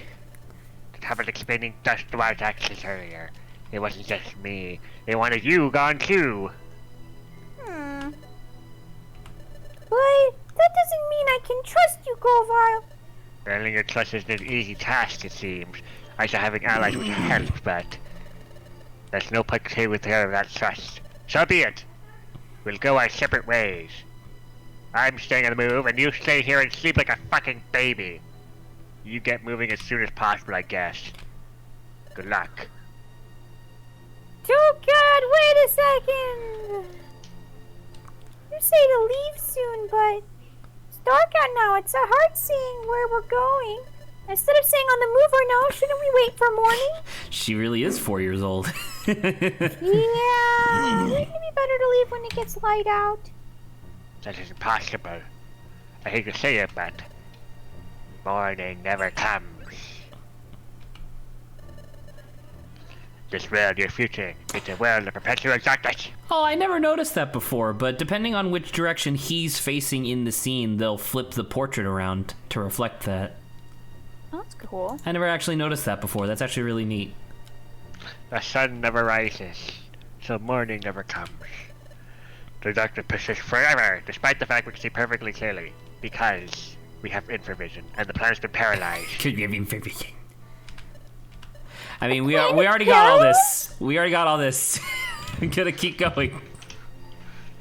I was explaining Dustor's actions earlier. It wasn't just me. They wanted you gone too. But that doesn't mean I can trust you, Grovyle. Earning your trust isn't an easy task, it seems. I shall having allies would help, but there's no point to with her of that trust. So be it. We'll go our separate ways. I'm staying on the move, and you stay here and sleep like a fucking baby. You get moving as soon as possible, I guess. Good luck. Too good. Wait a second. You say to leave soon, but it's dark out now. It's hard seeing where we're going. Instead of saying on the move right now, shouldn't we wait for morning? She really is 4 years old. Yeah, wouldn't it be better to leave when it gets light out? That is impossible. I hate to say it, but morning never comes. This world, your future, it's a world of perpetual darkness. Oh, I never noticed that before, but depending on which direction he's facing in the scene, they'll flip the portrait around to reflect that. Oh, that's cool. I never actually noticed that before. That's actually really neat. The sun never rises, so morning never comes. The darkness persists forever, despite the fact we can see perfectly clearly, because we have infravision, and the planet's been paralyzed. Could be infravision. I mean, we already got all this. We already got all this. We gotta keep going.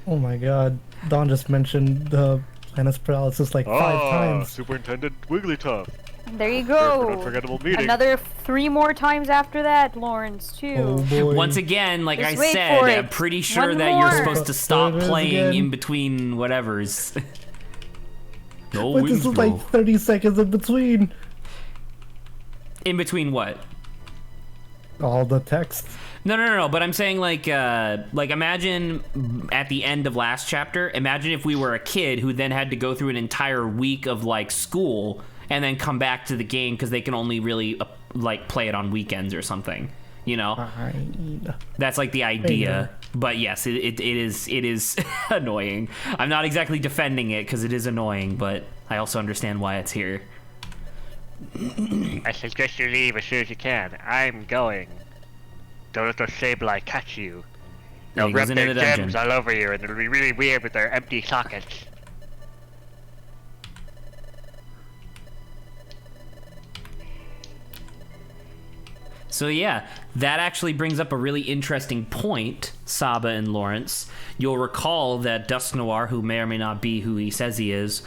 Oh my god. Dawn just mentioned the planet's paralysis like 5 times. Superintendent Wigglytuff. There you For an go. unforgettable meeting. Another 3 more times after that, Lawrence, too. Oh boy. Once again, like Just I wait said, for I'm it. pretty sure One that more. you're supposed to stop There it is playing again. in between whatevers. No But this is like 30 seconds in between. In between what? All the text. No. But I'm saying like imagine at the end of last chapter. Imagine if we were a kid who then had to go through an entire week of like school and then come back to the game because they can only really like play it on weekends or something. You know, Fine. that's like the idea. But yes, it is annoying. I'm not exactly defending it because it is annoying, but I also understand why it's here. I suggest you leave as soon as you can. I'm going. Don't let those Sableye catch you. Yeah, They'll he rub goes into their the gems dungeon. all over you, and it'll be really weird with their empty sockets. So yeah, that actually brings up a really interesting point, Saba and Lawrence. You'll recall that Dusknoir, who may or may not be who he says he is,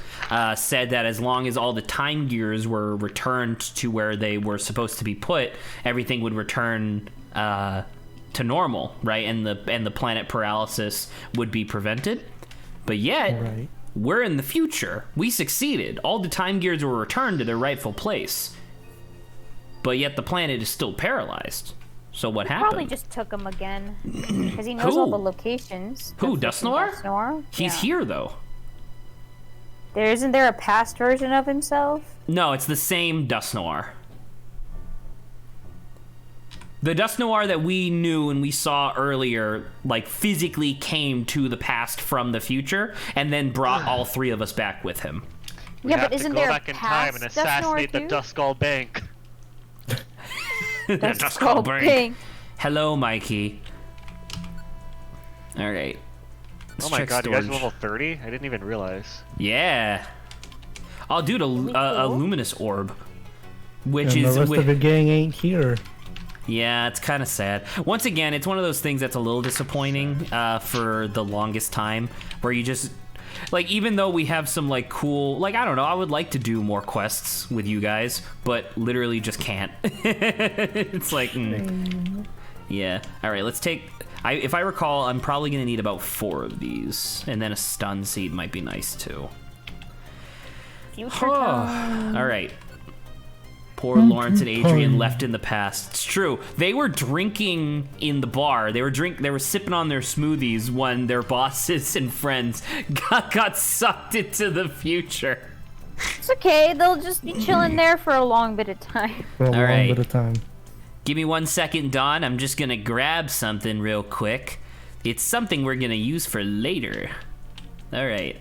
said that as long as all the time gears were returned to where they were supposed to be put, everything would return to normal, right? And the planet paralysis would be prevented. But yet, Right. we're in the future. We succeeded. All the time gears were returned to their rightful place. But yet the planet is still paralyzed. So what happened? Probably just took him again. Because he knows all Who? the locations. Who, The freaking Dusknoir? Dusknoir? He's Yeah. here though. Isn't there a past version of himself? No, it's the same Dust Noir. The Dust Noir that we knew and we saw earlier, like, physically came to the past from the future and then brought all three of us back with him. We Yeah, have but to isn't go there back a in time and past Dust Noir assassinate the too? Duskull Bank. Dust Skull Bank. Hello, Mikey. All right. Oh my god, you guys are level 30? I didn't even realize. Yeah. Oh, dude, a luminous orb, which And is the rest of the gang ain't here. Yeah, it's kind of sad. Once again, it's one of those things that's a little disappointing for the longest time, where you just, like, even though we have some, like, cool, like, I don't know, I would like to do more quests with you guys, but literally just can't. It's like, yeah. All right, let's take, if I recall, I'm probably going to need about 4 of these, and then a stun seed might be nice, too. Future time. All right. Poor Lawrence and Adrian left in the past. It's true. They were drinking in the bar. They were sipping on their smoothies when their bosses and friends got sucked into the future. It's okay. They'll just be chilling there for a long bit of time. For a long right. bit of time. Give me 1 second, Don. I'm just gonna grab something real quick. It's something we're gonna use for later. All right.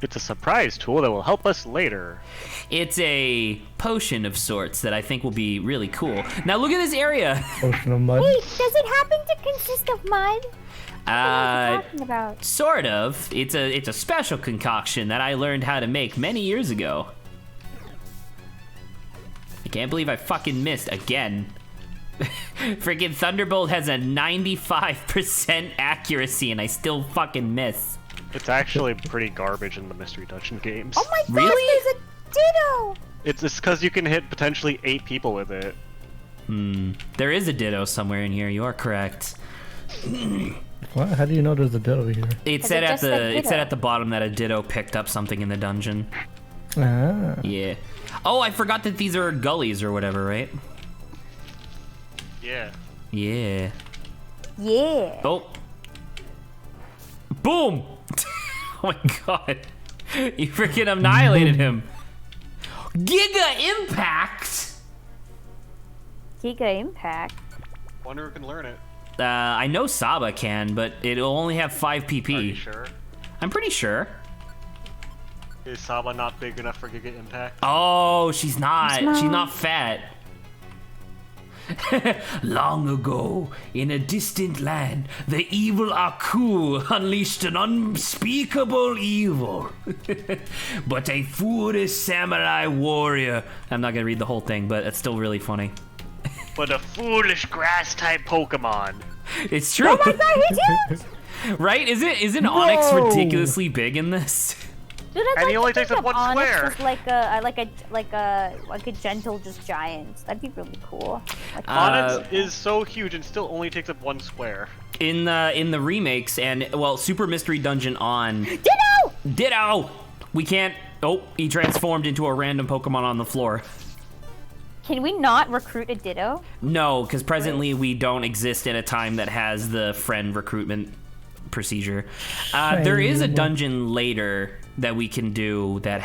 It's a surprise tool that will help us later. It's a potion of sorts that I think will be really cool. Now look at this area. Ocean of mud. Wait, does it happen to consist of mud? What are you talking about? Sort of. It's a special concoction that I learned how to make many years ago. I can't believe I fucking missed again. Freaking Thunderbolt has a 95% accuracy and I still fucking miss. It's actually pretty garbage in the Mystery Dungeon games. Oh my gosh, Really? there's a Ditto! It's because you can hit potentially 8 people with it. There is a Ditto somewhere in here. You are correct. What? How do you know there's a Ditto here? It said at the bottom that a Ditto picked up something in the dungeon. Ah. Yeah. Oh, I forgot that these are gullies or whatever, right? Yeah. Yeah. Yeah. Oh. Boom! Oh my god. You freaking annihilated him. Giga Impact! Giga Impact. Wonder who can learn it. I know Saba can, but it'll only have 5 PP. Are you sure? I'm pretty sure. Is Saba not big enough for Giga Impact? Oh, she's not. She's not fat. Long ago, in a distant land, the evil Aku unleashed an unspeakable evil. But a foolish samurai warrior. I'm not gonna read the whole thing, but it's still really funny. But a foolish grass-type Pokemon. It's true. Oh my god, he did! Right? Isn't Onyx ridiculously big in this? Dude, And he only takes up 1 square. Was like a gentle just giant. That'd be really cool. Like, Onyx is so huge and still only takes up 1 square. In the remakes and well, Super Mystery Dungeon on Ditto! We can't. Oh, he transformed into a random Pokemon on the floor. Can we not recruit a Ditto? No, because presently we don't exist in a time that has the friend recruitment procedure. There is a dungeon later that we can do that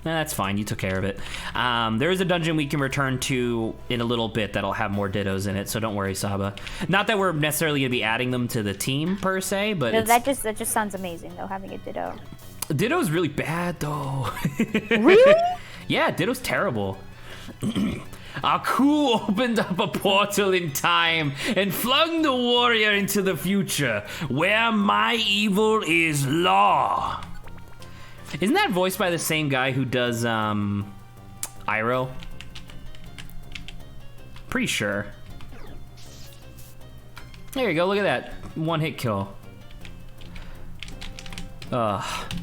that's fine, you took care of it. There is a dungeon we can return to in a little bit that'll have more Dittos in it, so don't worry, Saba. Not that we're necessarily going to be adding them to the team, per se, but No, that just sounds amazing, though, having a Ditto. Ditto's really bad, though. Really? Yeah, Ditto's terrible. Aku opened up a portal in time and flung the warrior into the future, where my evil is law. Isn't that voiced by the same guy who does, Iroh? Pretty sure. There you go, look at that. 1-hit kill. Ugh.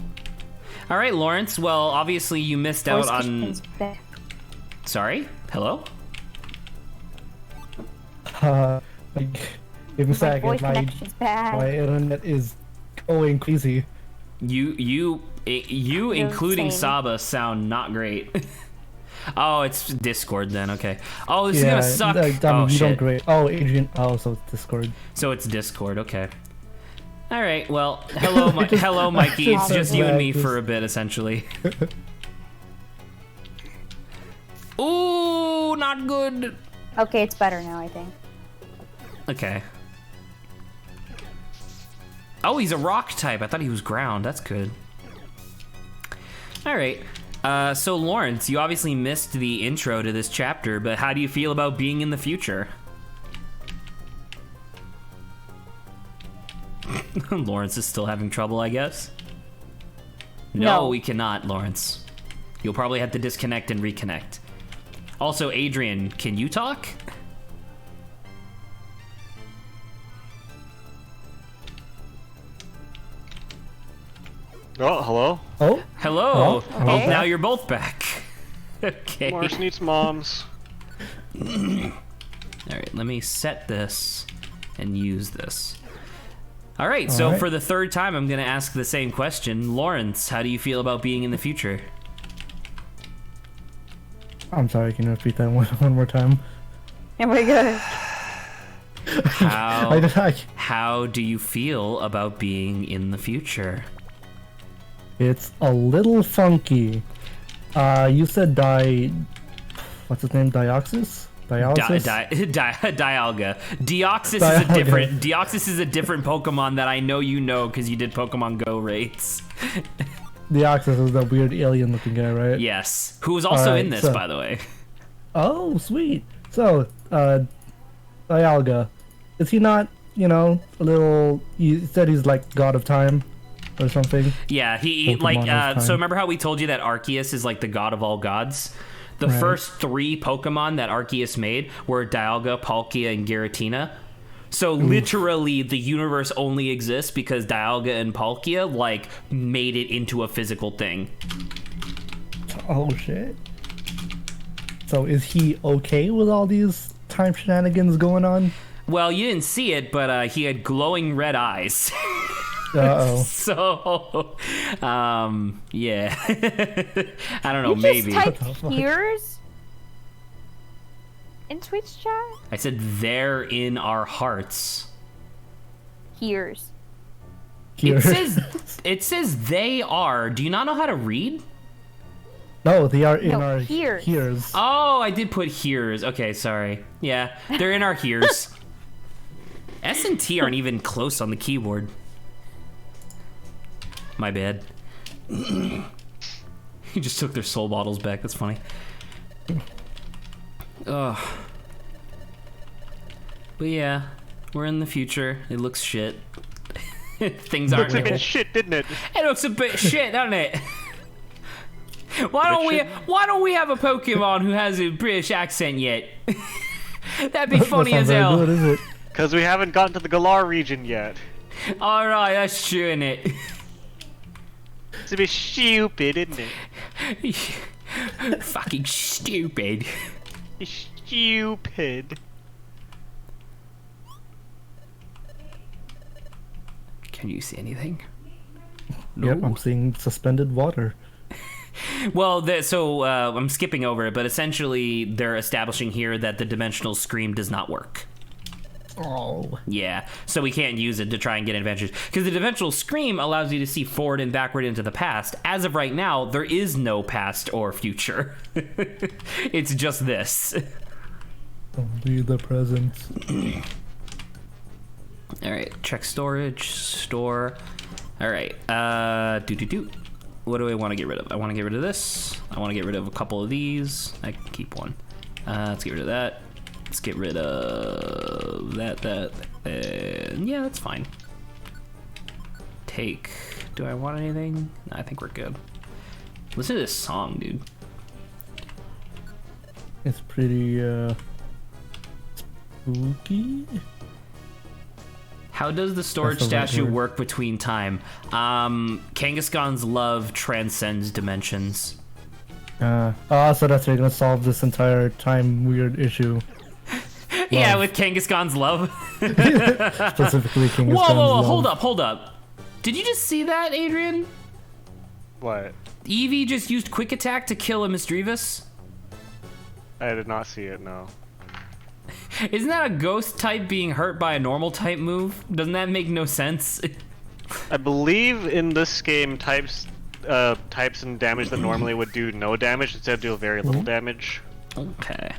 Alright, Lawrence, well, obviously you missed out on... Sorry? Hello? Give me a second. voice connection's bad. My internet is going crazy. You including insane. Saba, sound not great. Oh, it's Discord then, okay. Oh, this is gonna suck. Oh, you shit. don't great. Oh, Adrian. Oh, so it's Discord. So it's Discord, okay. All right. Well, hello, hello, Mikey. It's just you and me Just- for a bit, essentially. Ooh, not good. Okay, it's better now, I think. Okay. Oh, he's a rock type. I thought he was ground. That's good. All right. So Lawrence, you obviously missed the intro to this chapter, but how do you feel about being in the future? Lawrence is still having trouble, I guess. No, No. we cannot, Lawrence. You'll probably have to disconnect and reconnect. Also, Adrian, can you talk? Oh, hello. Oh, Hello. Oh, Oh, okay. now you're both back. Okay. Mars needs moms. All right, let me set this and use this. All right, so All right. for the third time, I'm going to ask the same question. Lawrence, how do you feel about being in the future? I'm sorry. Can you repeat that one more time? Oh my god. How, how do you feel about being in the future? It's a little funky. You said what's his name? Dioxys? Dialysis? Dialga. Deoxys is a Dialga. different. Deoxys is a different Pokemon that I know you know because you did Pokemon Go raids. Deoxys is the weird alien-looking guy, right? Yes, who was also Alright, in this, so- by the way. Oh, sweet. So, Dialga, is he not, a little? You said he's like god of time, or something. Yeah, he Pokemon like. of time. So remember how we told you that Arceus is like the god of all gods? The Right. first 3 Pokemon that Arceus made were Dialga, Palkia, and Giratina. So literally, the universe only exists because Dialga and Palkia like made it into a physical thing. Oh shit. So is he okay with all these time shenanigans going on? Well, you didn't see it, but he had glowing red eyes. Uh-oh. So, yeah. I don't know, You maybe. just typed here's in Twitch chat? I said they're in our hearts. Here's. Here. It says they are. Do you not know how to read? No, they are in No, our here's. here's. Oh, I did put here's. Okay, sorry. Yeah, they're in our here's. S and T aren't even close on the keyboard. My bad. He just took their soul bottles back. That's funny. Ugh. But yeah, we're in the future. It looks shit. Things aren't. Looks a bit shit, didn't it? It looks a bit shit, doesn't it? Why don't we have a Pokemon who has a British accent yet? That'd be funny That's as not very hell. good, is it? Because we haven't gotten to the Galar region yet. All right, that's true, isn't it? It's a bit stupid, isn't it? Fucking stupid. It's stupid. Can you see anything? Yep, I'm seeing suspended water. Well, I'm skipping over it, but essentially they're establishing here that the dimensional scream does not work. Oh. Yeah, so we can't use it to try and get adventures. Because the dimensional scream allows you to see forward and backward into the past. As of right now, there is no past or future. It's just this. Only the present. All right, check storage, store. All right, What do I want to get rid of? I want to get rid of this. I want to get rid of a couple of these. I can keep one. Let's get rid of that. Let's get rid of that, and yeah, that's fine. Take. Do I want anything? No, I think we're good. Listen to this song, dude. It's pretty, spooky. How does the storage That's the right statue word. work between time? Kangaskhan's love transcends dimensions. So that's how you're gonna solve this entire time weird issue. Yeah, with Kangaskhan's love. Specifically King Whoa, hold up. Did you just see that, Adrian? What? Eevee just used quick attack to kill a Misdreavus? I did not see it, no. Isn't that a ghost type being hurt by a normal type move? Doesn't that make no sense? I believe in this game types and damage that normally would do no damage instead do very little damage. Okay.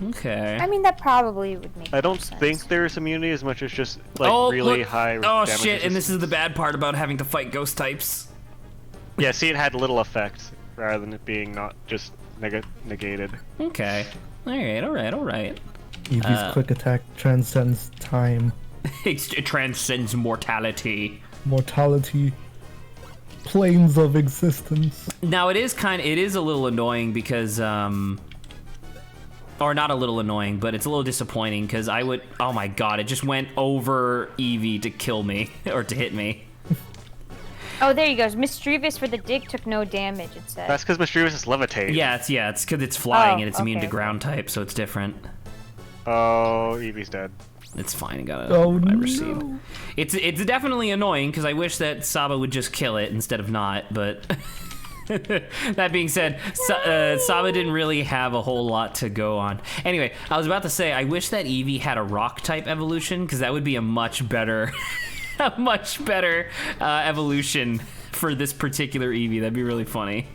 Okay. I mean, that probably would make. I don't sense. think there's immunity as much as just like really look. high. Oh damage shit! And this is resistance. the bad part about having to fight ghost types. Yeah, see, it had little effect rather than it being not just negated. Okay. All right. Eevee's quick attack transcends time, It transcends mortality. mortality, planes of existence. Now it is a little annoying because or not a little annoying, but it's a little disappointing because oh my god, it just went over Eevee to kill me or to hit me. Oh, there you go. Mischievous for the dig took no damage. It said. That's because Mischievous is levitate. Yeah, it's because it's flying and it's immune to okay. ground type, so it's different. Oh, Eevee's dead. It's fine. I got Oh, my no. receipt. It's definitely annoying because I wish that Saba would just kill it instead of not. But that being said, Saba didn't really have a whole lot to go on. Anyway, I was about to say I wish that Eevee had a rock type evolution because that would be a much better, evolution for this particular Eevee. That'd be really funny.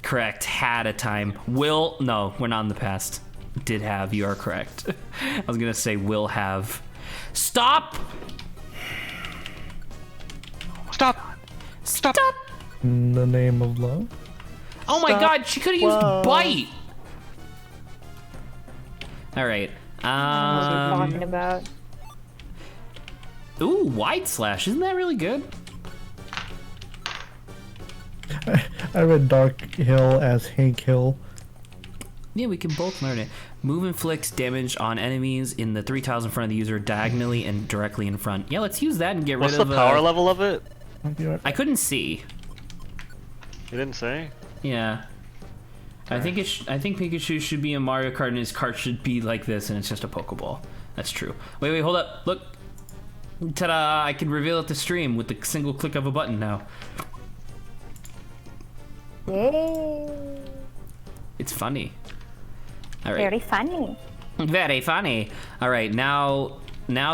Correct. Had a time. No, we're not in the past. Did have. You are correct. I was gonna say will have. Stop! Stop! In the name of love. Oh my god, she could have used bite! Alright. What are you talking about? Ooh, wide slash. Isn't that really good? I read Dark Hill as Hank Hill. Yeah, we can both learn it. Move inflicts damage on enemies in the 3 tiles in front of the user diagonally and directly in front. Yeah, let's use that and get What's rid the of power level of it? I couldn't see. You didn't say? Yeah. I think Pikachu should be a Mario Kart and his cart should be like this and it's just a Pokeball. That's true. Wait, hold up. Look. Ta-da! I can reveal it to stream with the single click of a button now. Yay! It's funny. All right. Very funny. Very funny. All right, now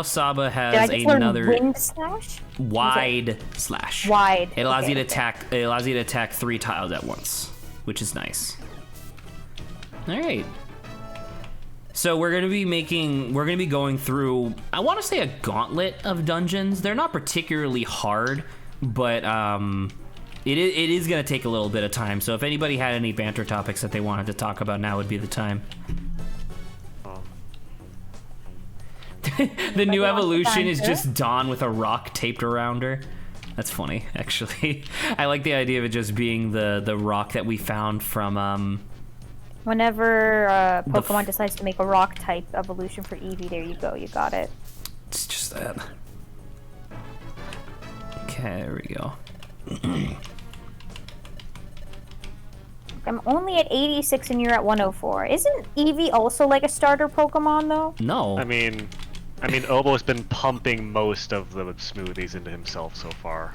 Saba Did I has just learn another wind slash? wide slash. Wide. It allows Okay, you to okay. attack. It allows you to attack 3 tiles at once, which is nice. All right. So we're gonna be going through. I want to say a gauntlet of dungeons. They're not particularly hard, but it is gonna take a little bit of time. So if anybody had any banter topics that they wanted to talk about, now would be the time. The new evolution is just Dawn with a rock taped around her. That's funny, actually. I like the idea of it just being the rock that we found from Whenever Pokemon decides to make a rock type evolution for Eevee, there you go. You got it. It's just that. Okay, there we go. I'm only at 86 and you're at 104. Isn't Eevee also like a starter Pokemon though? No. I mean, Obo's been pumping most of the smoothies into himself so far.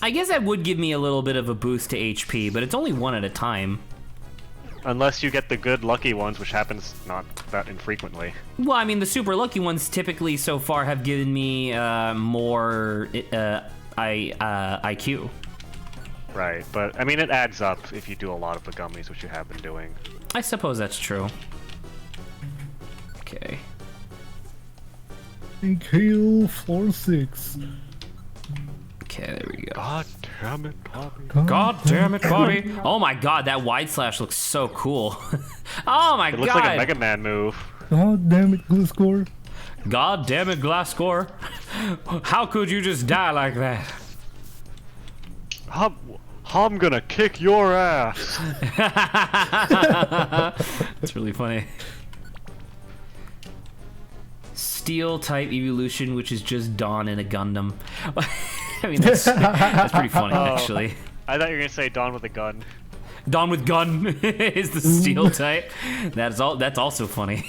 I guess that would give me a little bit of a boost to HP, but it's only one at a time. Unless you get the good lucky ones, which happens not that infrequently. Well, I mean, the super lucky ones typically so far have given me more IQ. Right, but I mean, it adds up if you do a lot of the gummies, which you have been doing. I suppose that's true. Okay. Hank Hill, floor 6. Okay, there we go. God damn it, Bobby. God damn it, Bobby! Oh my god, that wide slash looks so cool. Oh my It looks god! like a Mega Man move. God damn it, Gliscor. God damn it, Glasscore! How could you just die like that? I'm gonna kick your ass. That's really funny. Steel type evolution, which is just Dawn in a Gundam. I mean, that's pretty funny, actually. I thought you were gonna say Dawn with a gun. Dawn with gun is the steel type. That's also funny.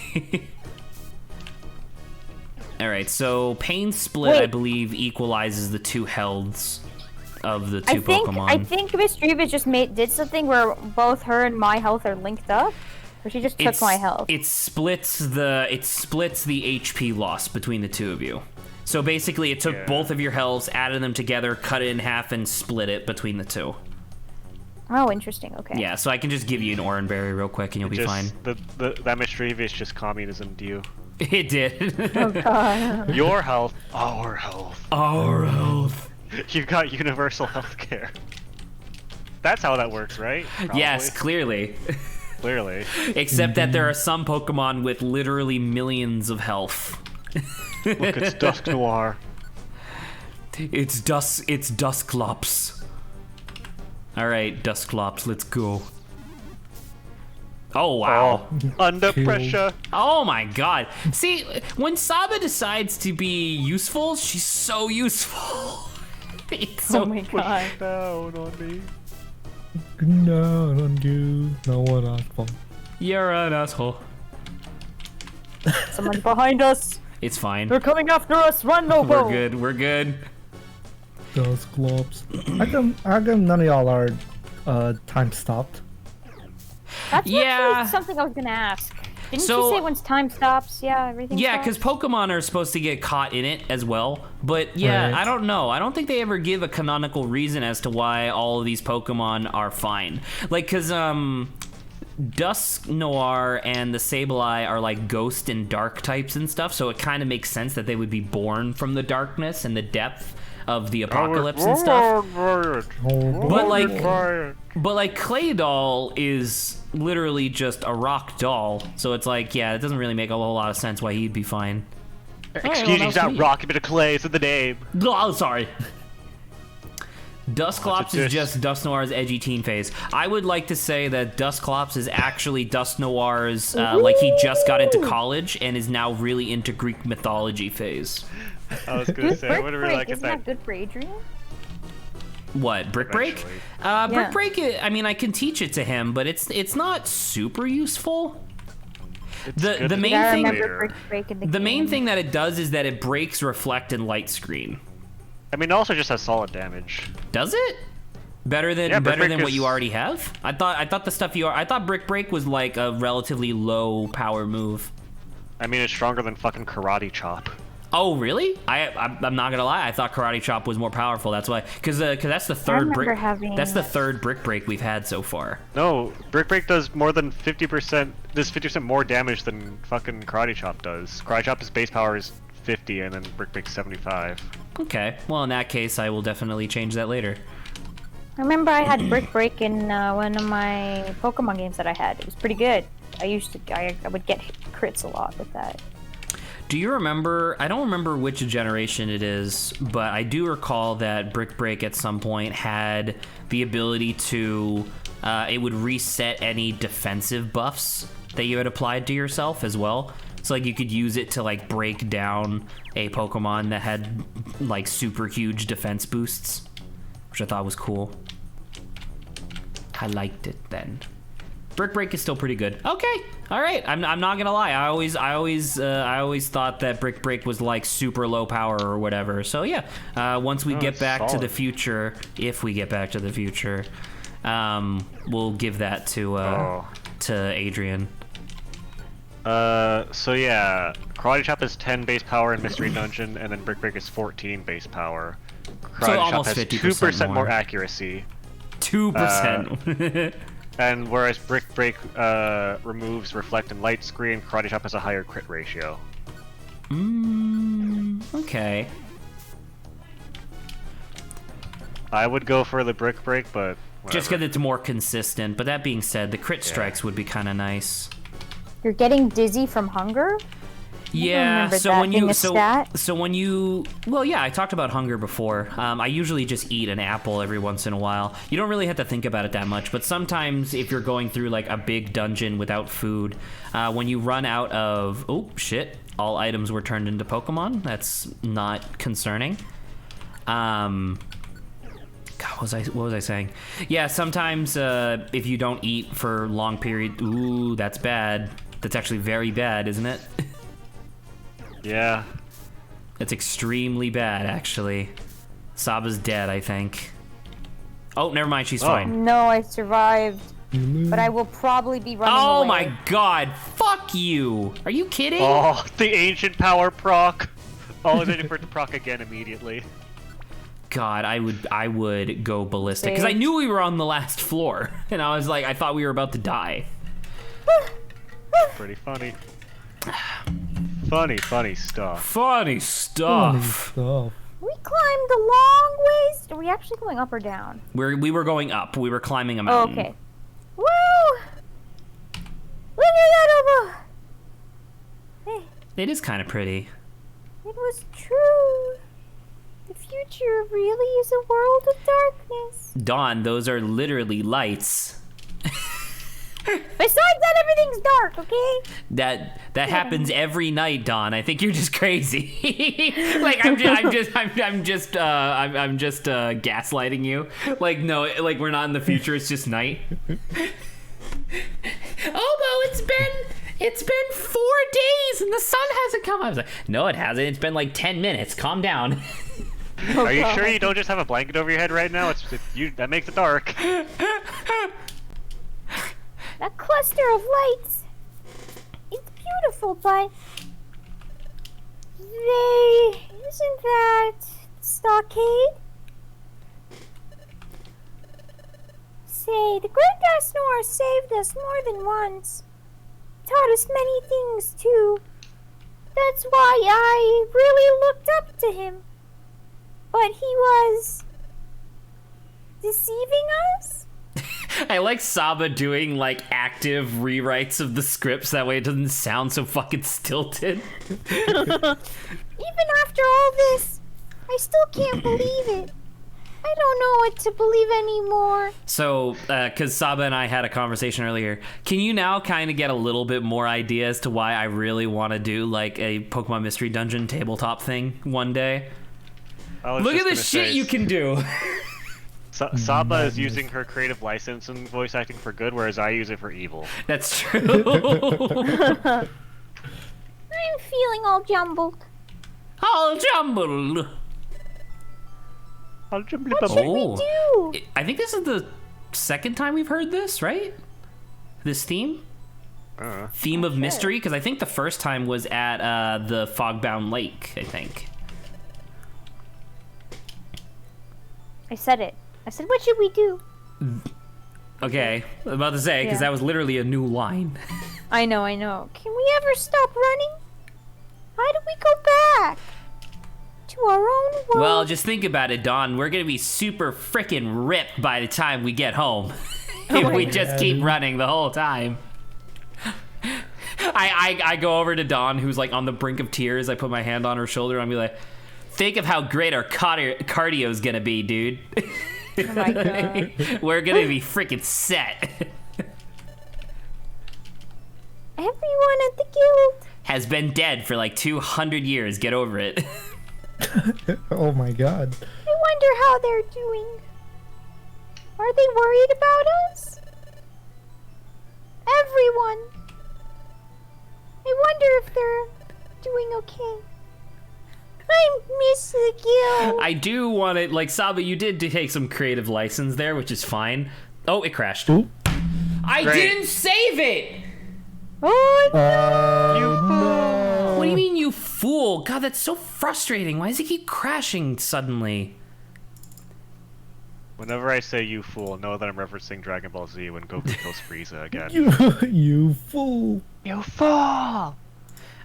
All right, so Pain Split, I Wait. believe, equalizes the 2 healths of the 2 Pokemon. I think Mischievous just did something where both her and my health are linked up. Or she just took my health. It splits the HP loss between the two of you. So basically, it took both of your healths, added them together, cut it in half, and split it between the two. Oh, interesting. Okay. Yeah, so I can just give you an orange berry real quick, and you'll be fine. That mischievous just communism to you. It did. Oh god. Your health, our health. Our health. You got universal health care. That's how that works, right? Probably. Yes, clearly. Clearly. Except that there are some Pokemon with literally millions of health. Look, it's Dusk Noir. It's Dusclops. Alright, Dusclops, let's go. Oh, wow. Under pressure. Oh my god. See, when Saba decides to be useful, she's so useful. It's so Oh my god. Down on me. No, on you. No one asshole. You're an asshole. Someone's behind us. It's fine. They're coming after us. Run, Nobo. We're good. Those globs. How come none of y'all are time stopped? That's Yeah. actually something I was gonna ask. Didn't So- you say once time stops, everything Yeah, stops? because Pokemon are supposed to get caught in it as well. But yeah, Right. I don't know. I don't think they ever give a canonical reason as to why all of these Pokemon are fine. Like, because Dusk Noir and the Sableye are like ghost and dark types and stuff, so it kind of makes sense that they would be born from the darkness and the depth of the apocalypse and stuff. But like Clay Doll is literally just a rock doll, so it's like, yeah, it doesn't really make a whole lot of sense why he'd be fine. Excuse well, me, he's that's not me. rock, a bit of clay, it's in the name. Oh, sorry. Dusclops is just- just Dusk Noir's edgy teen phase. I would like to say that Dusclops is actually Dusk Noir's, like he just got into college and is now really into Greek mythology phase. I was gonna say, I Brick would Break, really like isn't that good for Adrian? What, Brick Break? Eventually. Brick Break, I mean, I can teach it to him, but it's not super useful. The good main I thing remember Brick Break in the the main game. thing that it does is that it breaks reflect and light screen. I mean, it also just has solid damage. Does it? Better than Yeah, Brick better than Break what you is- already have? I thought the stuff I thought Brick Break was like a relatively low power move. I mean, it's stronger than fucking Karate Chop. Oh really? I'm not gonna lie. I thought Karate Chop was more powerful. That's why, because that's the third remember brick. having- That's the third Brick Break we've had so far. No, Brick Break does more than 50%. Does 50% more damage than fucking Karate Chop does. Karate Chop's base power is 50, and then Brick Break's 75. Okay. Well, in that case, I will definitely change that later. I remember I had Brick Break in one of my Pokemon games that I had. It was pretty good. I would get crits a lot with that. Do you remember? I don't remember which generation it is, but I do recall that Brick Break at some point had the ability to. It would reset any defensive buffs that you had applied to yourself as well. So like you could use it to like break down a Pokemon that had like super huge defense boosts, which I thought was cool. I liked it then. Brick Break is still pretty good. Okay, all right. I'm not gonna lie. I always thought that Brick Break was like super low power or whatever. So yeah, once we get it's back to the solid. future, if we get back to the future, we'll give that to Adrian. So yeah, Karate Chop is 10 base power in Mystery Dungeon, and then Brick Break is 14 base power. Karate Chop almost has 50% 2% more more. accuracy. 2%. And whereas Brick Break removes Reflect and Light Screen, Karate Chop has a higher crit ratio. Okay. I would go for the Brick Break, but whatever. Just because it's more consistent. But that being said, the crit strikes would be kind of nice. You're getting dizzy from hunger? Yeah, remember so that when being you a stat. so when you well, yeah, I talked about hunger before. I usually just eat an apple every once in a while. You don't really have to think about it that much, but sometimes if you're going through like a big dungeon without food, when you run out of all items were turned into Pokemon. That's not concerning. God, what was I saying? Yeah, sometimes if you don't eat for long period, ooh, that's bad. That's actually very bad, isn't it? Yeah. It's extremely bad, actually. Saba's dead, I think. Oh, never mind, she's fine. No, I survived. but I will probably be running Oh away. my god, fuck you! Are you kidding? Oh, the ancient power proc. Oh, I was waiting for it to proc again immediately. God, I would go ballistic because I knew we were on the last floor, and I was like, I thought we were about to die. Pretty funny. Funny stuff. Funny stuff. Funny stuff. We climbed a long ways. Are we actually going up or down? We were going up. We were climbing a Oh, mountain. okay. Woo! Look at that over. Hey, It is kind of pretty. it was true. The future really is a world of darkness. Dawn, those are literally lights. Besides that, everything's dark. Okay. That happens every night, Dawn. I think you're just crazy. Like I'm just gaslighting you. Like no, like we're not in the future. It's just night. Oh, Bo, it's been 4 days and the sun hasn't come. I was like, no, it hasn't. It's been like 10 minutes. Calm down. Are you sure you don't just have a blanket over your head right now? That makes it dark. That cluster of lights. It's beautiful, but isn't that stockade? Say, the Great Gasnor saved us more than once. Taught us many things, too. That's why I really looked up to him. But he was deceiving us? I like Saba doing like active rewrites of the scripts. That way it doesn't sound so fucking stilted. Even after all this, I still can't believe it. I don't know what to believe anymore. So, because Saba and I had a conversation earlier, can you now kind of get a little bit more idea as to why I really want to do like a Pokemon Mystery Dungeon tabletop thing one day? Look at the shit you can do. Saba is using her creative license and voice acting for good, whereas I use it for evil. That's true. I'm feeling all jumbled. All jumbled. What should we do? I think this is the second time we've heard this, right? This theme? Theme of mystery? Because I think the first time was at the Fogbound Lake, I think. I said it. I said, what should we do? Okay, I was about to say, because that was literally a new line. I know. Can we ever stop running? How do we go back? To our own world? Well, just think about it, Dawn. We're going to be super frickin' ripped by the time we get home. If we just keep running the whole time. I go over to Dawn, who's like on the brink of tears. I put my hand on her shoulder and I'll be like, think of how great our cardio's gonna be, dude. Oh my god. We're gonna be freaking set. Everyone at the guild Has been dead for like 200 years. Get over it. Oh my god. I wonder how they're doing. Are they worried about us? Everyone. I wonder if they're doing okay. I miss the guild. I do want to, like, Saba, you did take some creative license there, which is fine. Oh, it crashed. Oop. I didn't save it! Oh, No. What do you mean, you fool? God, that's so frustrating. Why does it keep crashing suddenly? Whenever I say you fool, know that I'm referencing Dragon Ball Z when Goku kills Frieza again. You fool. You fool!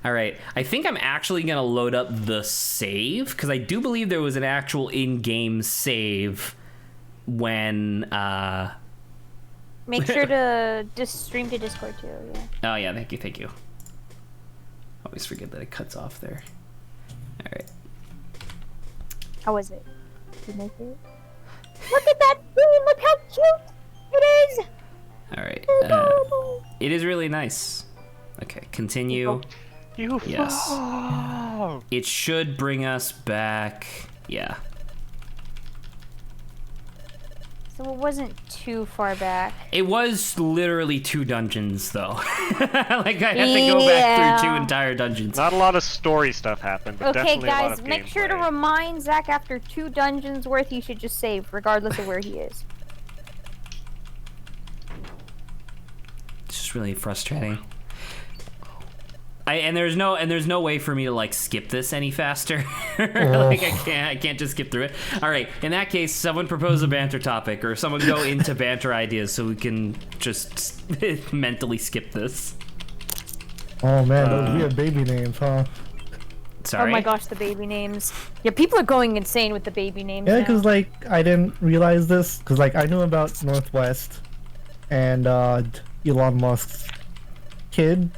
All right, I think I'm actually going to load up the save, because I do believe there was an actual in-game save when, make sure to just stream to Discord too, yeah. Oh, yeah, thank you. Always forget that it cuts off there. All right. How was it? Did you make it? Look at that scene! Look how cute it is! All right. Adorable. It is really nice. Okay, continue. You fool! Yes. It should bring us back. Yeah. So it wasn't too far back. It was literally 2 dungeons, though. Like, I had to go back through 2 entire dungeons. Not a lot of story stuff happened, but Okay, definitely a lot guys, of make sure to gameplay. remind Zach after 2 dungeons worth he should just save, regardless of where he is. It's just really frustrating. There's no way for me to like skip this any faster. Like I can't just skip through it. All right, in that case, someone propose a banter topic, or someone go into banter ideas so we can just mentally skip this. Oh man, those weird baby names, huh? Sorry. Oh my gosh, the baby names. Yeah, people are going insane with the baby names. Yeah, now. because like I didn't realize this, because like I knew about Northwest and Elon Musk's kid,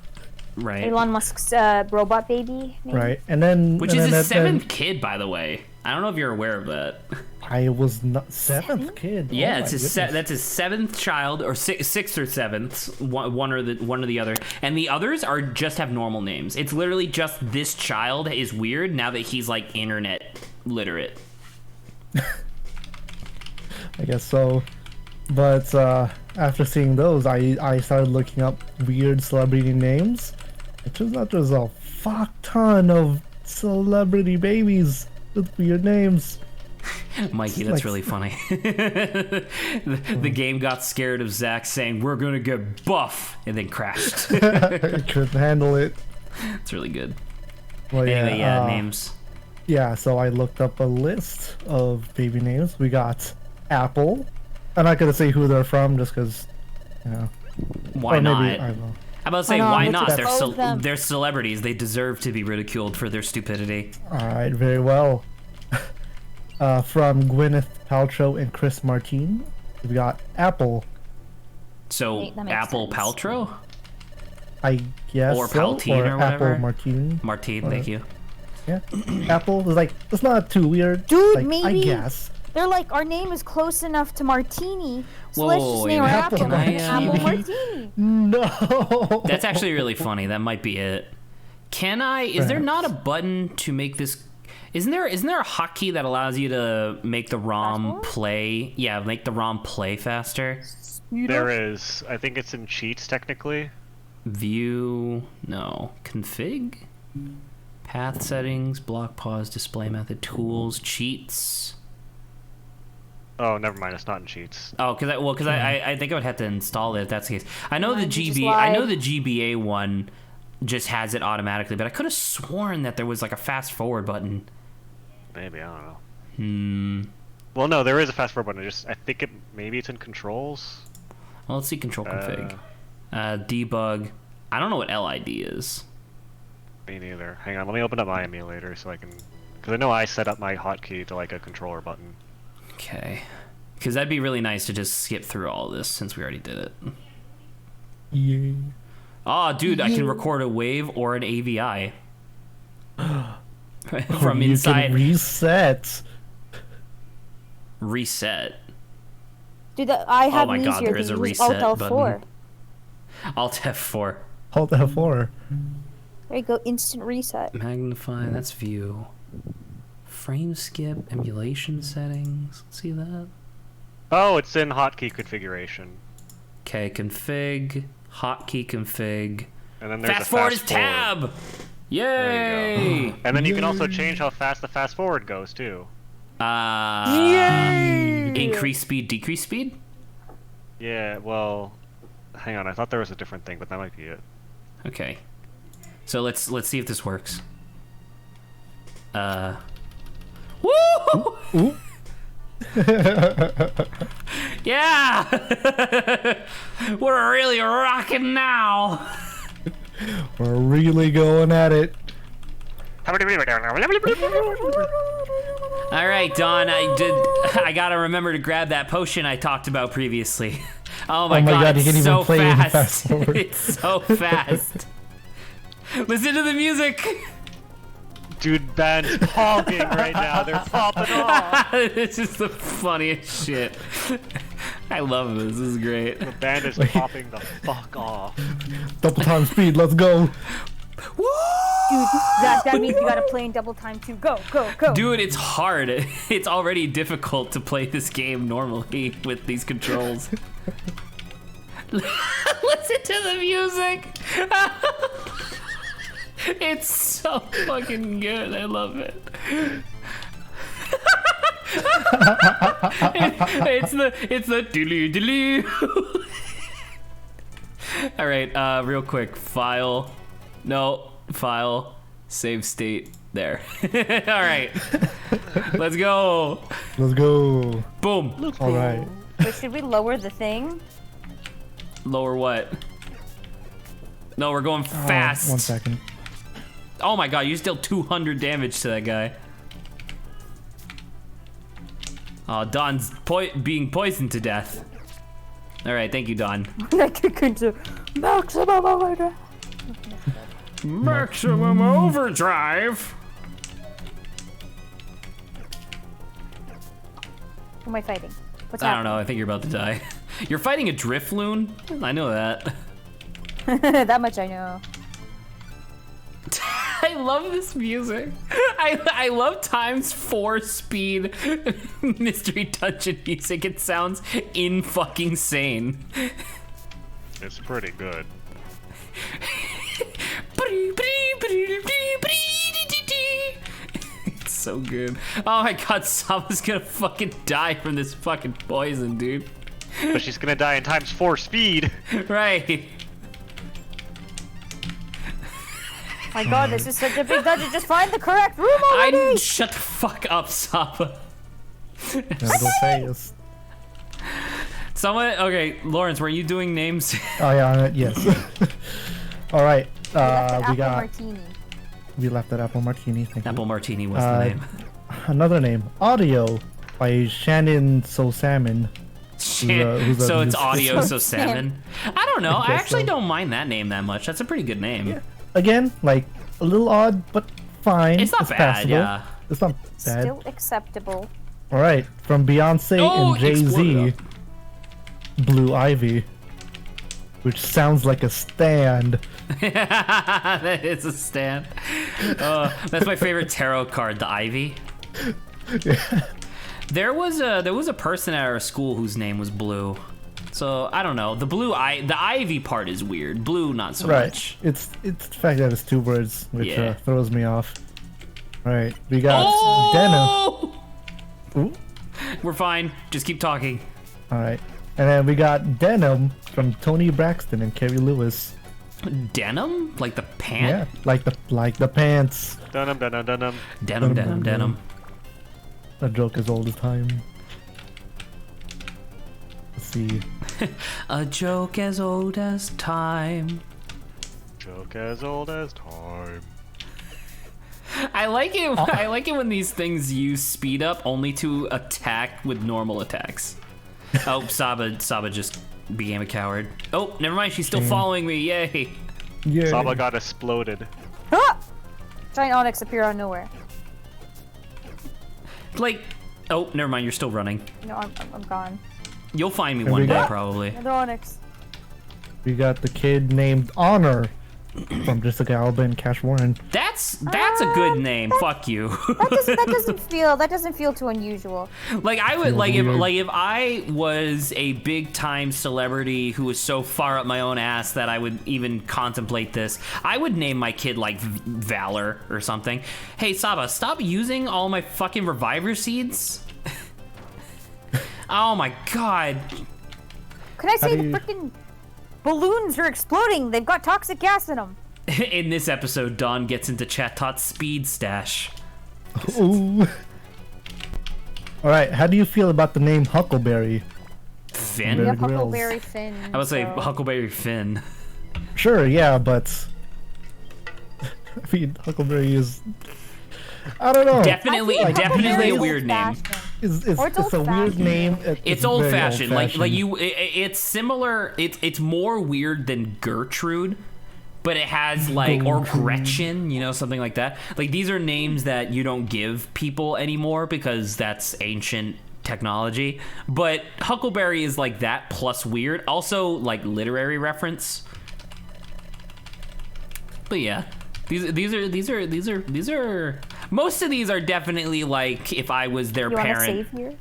Right. Elon Musk's robot baby name. right? And then Which and is then his seventh kid, by the way. I don't know if you're aware of that. I was not seventh kid. Yeah, Oh it's my his goodness. that's his seventh child, or sixth or seventh, one or the other, and the others are just have normal names. It's literally just this child is weird now that he's like internet literate. I guess so. But after seeing those, I started looking up weird celebrity names. It turns out there's a fuck ton of celebrity babies with weird names. Mikey, that's like- really funny. The game got scared of Zach saying we're gonna get buff, and then crashed. I couldn't handle it. It's really good. Well, Anyway, yeah, names. Yeah, so I looked up a list of baby names. We got Apple. I'm not gonna say who they're from, just because, you know. Why or not? maybe, I don't know. I'm about to say, Why not? why Let's not? They're expose them. they're celebrities. They deserve to be ridiculed for their stupidity. All right, very well. From Gwyneth Paltrow and Chris Martin, we got Apple. So Wait, that makes Apple sense. Paltrow, I guess. Or so, Paltine or whatever. Apple Martin. Martine, thank you. Yeah. Apple is like, it's not too weird. Dude, like, I maybe- guess. They're like, our name is close enough to Martini, so Whoa, let's whoa, just wait, name our wait. apple Can I, Apple Martini. No. That's actually really funny. That might be it. Can I? Is there not a button to make this? Isn't there a hotkey that allows you to make the ROM forward? play? Yeah, make the ROM play faster. There is. I think it's in cheats technically. View, no. Config, path settings, block pause, display method, tools, cheats. Oh, never mind. It's not in cheats. Oh, because I think I would have to install it if that's the case. I know the Mine just I know lied. the GBA one just has it automatically, but I could have sworn that there was like a fast forward button. Maybe, I don't know. Hmm. Well, no, there is a fast forward button. I think maybe it's in controls. Well, let's see control config. Debug. I don't know what LID is. Me neither. Hang on, let me open up my emulator so I can, because I know I set up my hotkey to like a controller button. Okay. Because that'd be really nice to just skip through all this since we already did it. Yeah. Oh, dude, I can record a wave or an AVI. From You inside. can reset. Reset. Dude, I have Oh my an God, easier there is to a use reset Alt L4. Alt F4. Hold F4. There you go, instant reset. Magnify, that's view. Frame skip, emulation settings. Let's see that. Oh, it's in hotkey configuration. Okay, config, hotkey config. And then there's Fast a forward fast is tab! There Yay! you go. And then you can also change how fast the fast forward goes too. Increase speed, decrease speed? Yeah, well, hang on. I thought there was a different thing, but that might be it. Okay. So let's see if this works. Woo! Ooh. Yeah! We're really rocking now. We're really going at it. All right, Don. I gotta remember to grab that potion I talked about previously. Oh my god, you it's can't so even play in fast. fast forward. It's so fast. Listen to the music. Dude, band's popping right now. They're popping off. This is the funniest shit. I love this. This is great. The band is popping the fuck off. Double time speed, let's go. Woo! Dude, that means you gotta play in double time too. Go, go, go. Dude, it's hard. It's already difficult to play this game normally with these controls. Listen to the music. It's so fucking good. I love it. It's the doodly doodly. All right, real quick. File. No, file. Save state. There. All right. Let's go. Let's go. Boom. All right. But should we lower the thing? Lower what? No, we're going fast. 1 second. Oh my god, you just dealt 200 damage to that guy. Oh, Don's being poisoned to death. Alright, thank you, Don. I kick into maximum overdrive. Maximum overdrive? Who am I fighting? What's I don't know, I think you're about to die. You're fighting a Drifloon? I know that. happening? That much I know. I love this music. I love ×4 speed mystery dungeon music. It sounds in-fucking sane. It's pretty good. It's so good. Oh my god, Sama's gonna fucking die from this fucking poison, dude. But she's gonna die in ×4 speed. Right. My god, this is such a big dungeon. Just find the correct room already! Shut the fuck up, Sama. Let's go fast. Someone, okay, Lawrence, were you doing names? Oh yeah, yes. All right. Apple got martini. we left that apple martini. Thank Apple you. Martini was the name. Another name, Audio by Shannon So Salmon. who's a So it's music- audio, so salmon. I don't know. I guess actually so. don't mind that name that much. That's a pretty good name. Yeah. Again, like a little odd, but fine. It's not bad, passable. yeah. It's not bad. Still acceptable. All right, from Beyonce Oh, and Jay exploded Z, Blue Ivy, which sounds like a stand. That is a stand. That's my favorite tarot card, the Ivy. There was a person at our school whose name was Blue. So I don't know. The Ivy part is weird. Blue, not so Right. much. It's the fact that it's two words, which Yeah. throws me off. All right, we got Oh! Denim. Ooh. We're fine. Just keep talking. All right, and then we got Denim from Tony Braxton and Kerry Lewis. Denim? Like the pant? Yeah, like the pants. Dunum, dunum, dunum. Denim. A joke as old as time. Let's see. A joke as old as time. Joke as old as time. I like it. I like it when these things use speed up only to attack with normal attacks. Oh, Saba just became a coward. Oh, never mind. She's still following me. Yay! Yeah. Saba got exploded. Ah! Giant onyx appear out of nowhere. Like, oh, never mind. You're still running. No, I'm gone. You'll find me And one we day, got- probably. Another onyx. We got the kid named Honor from Jessica Alba and Cash Warren. That's a good name. Fuck you. That doesn't feel too unusual. Like I would Feels like weird. if I was a big time celebrity who was so far up my own ass that I would even contemplate this, I would name my kid like Valor or something. Hey Saba, stop using all my fucking reviver seeds. Oh my god. Can I say do the you- freaking balloons are exploding? They've got toxic gas in them. In this episode, Dawn gets into Chatot's speed stash. Ooh. All right, how do you feel about the name Huckleberry? Finn? We Bear have Grylls. Huckleberry Finn. I would say so- Huckleberry Finn. Sure, yeah, but I mean, Huckleberry is. I don't know. Definitely, I feel like definitely Huckleberry a is weird name. old-fashioned. It's Or it's a weird old-fashioned. name. It's very old fashioned. Like old-fashioned. you, it's similar. It's more weird than Gertrude, but it has like or Gretchen, you know, something like that. Like these are names that you don't give people anymore because that's ancient technology. But Huckleberry is like that plus weird. Also like literary reference. But yeah. These are most of these are definitely like if I was their You want to parent. save here?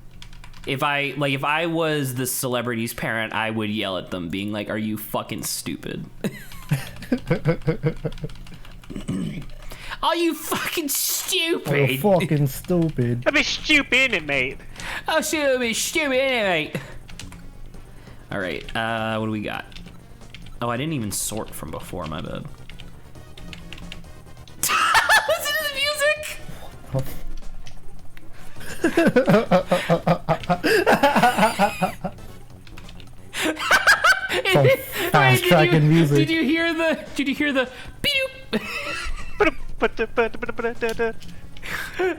If I was the celebrity's parent, I would yell at them, being like, "Are you fucking stupid? Are you fucking You're stupid? fucking stupid. That'd be stupid, innit, mate? Oh, stupid, stupid, anyway." All right, what do we got? Oh, I didn't even sort from before, my bad. Listen to the music! Some fast tracking music. Did you hear the beep?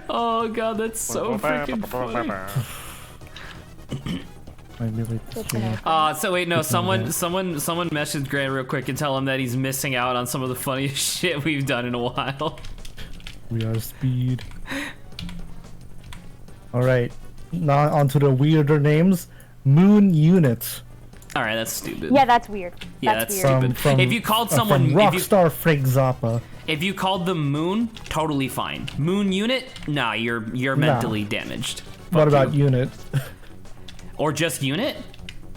Oh god, that's so freaking funny. I really So wait, no, someone messaged Grant real quick and tell him that he's missing out on some of the funniest shit we've done in a while. We are speed. Alright, now onto the weirder names. Moon Unit. Alright, that's stupid. Yeah, that's weird. Yeah, that's weird. stupid. If you called someone from Rockstar Frank Zappa. if you called them Moon, totally fine. Moon Unit, nah, you're mentally damaged. What about Unit? Or just Unit?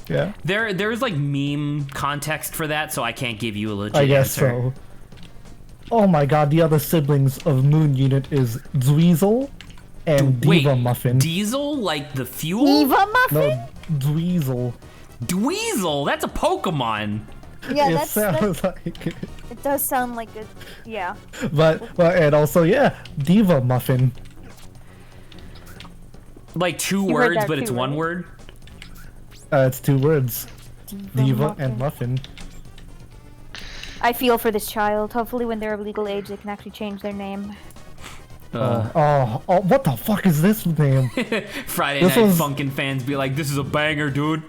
Yeah. There's like meme context for that, so I can't give you a legit I guess answer. so. Oh my god, the other siblings of Moon Unit is Dweezil and Diva Muffin. Diesel, like the fuel? Eva Muffin? No, Dweezil. Dweezil, that's a Pokemon. Yeah, It that's sounds like it does sound like a yeah. but and also Diva Muffin. Like two You heard words, that but it's too, one right? word. It's 2 words. Diva and Muffin. I feel for this child. Hopefully, when they're of legal age, they can actually change their name. Oh, what the fuck is this name? Friday This Night one's- Funkin' fans be like, "This is a banger, dude."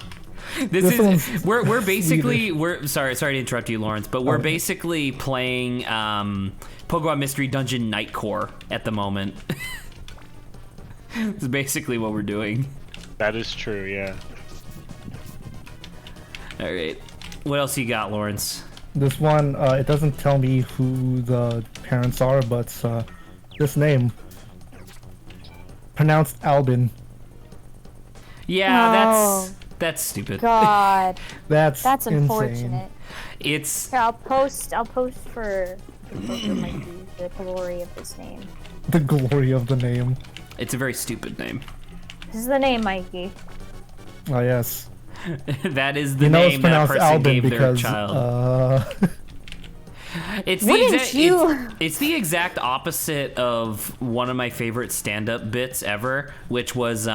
This one's We're basically sorry to interrupt you, Lawrence, but we're basically playing Pokemon Mystery Dungeon Nightcore at the moment. It's basically what we're doing. That is true, yeah. All right, what else you got, Lawrence? This one, it doesn't tell me who the parents are, but this name. Pronounced Albin. Yeah, No. that's stupid. God, That's insane. unfortunate. It's Here, I'll post for Mikey the glory of this name. The glory of the name. a very stupid name. This is the name, Mikey. Oh, yes. That is the You know it's name that pronounced person Albin gave their because, child. It's the Wouldn't exact you? it's the exact opposite of one of my favorite stand-up bits ever, which was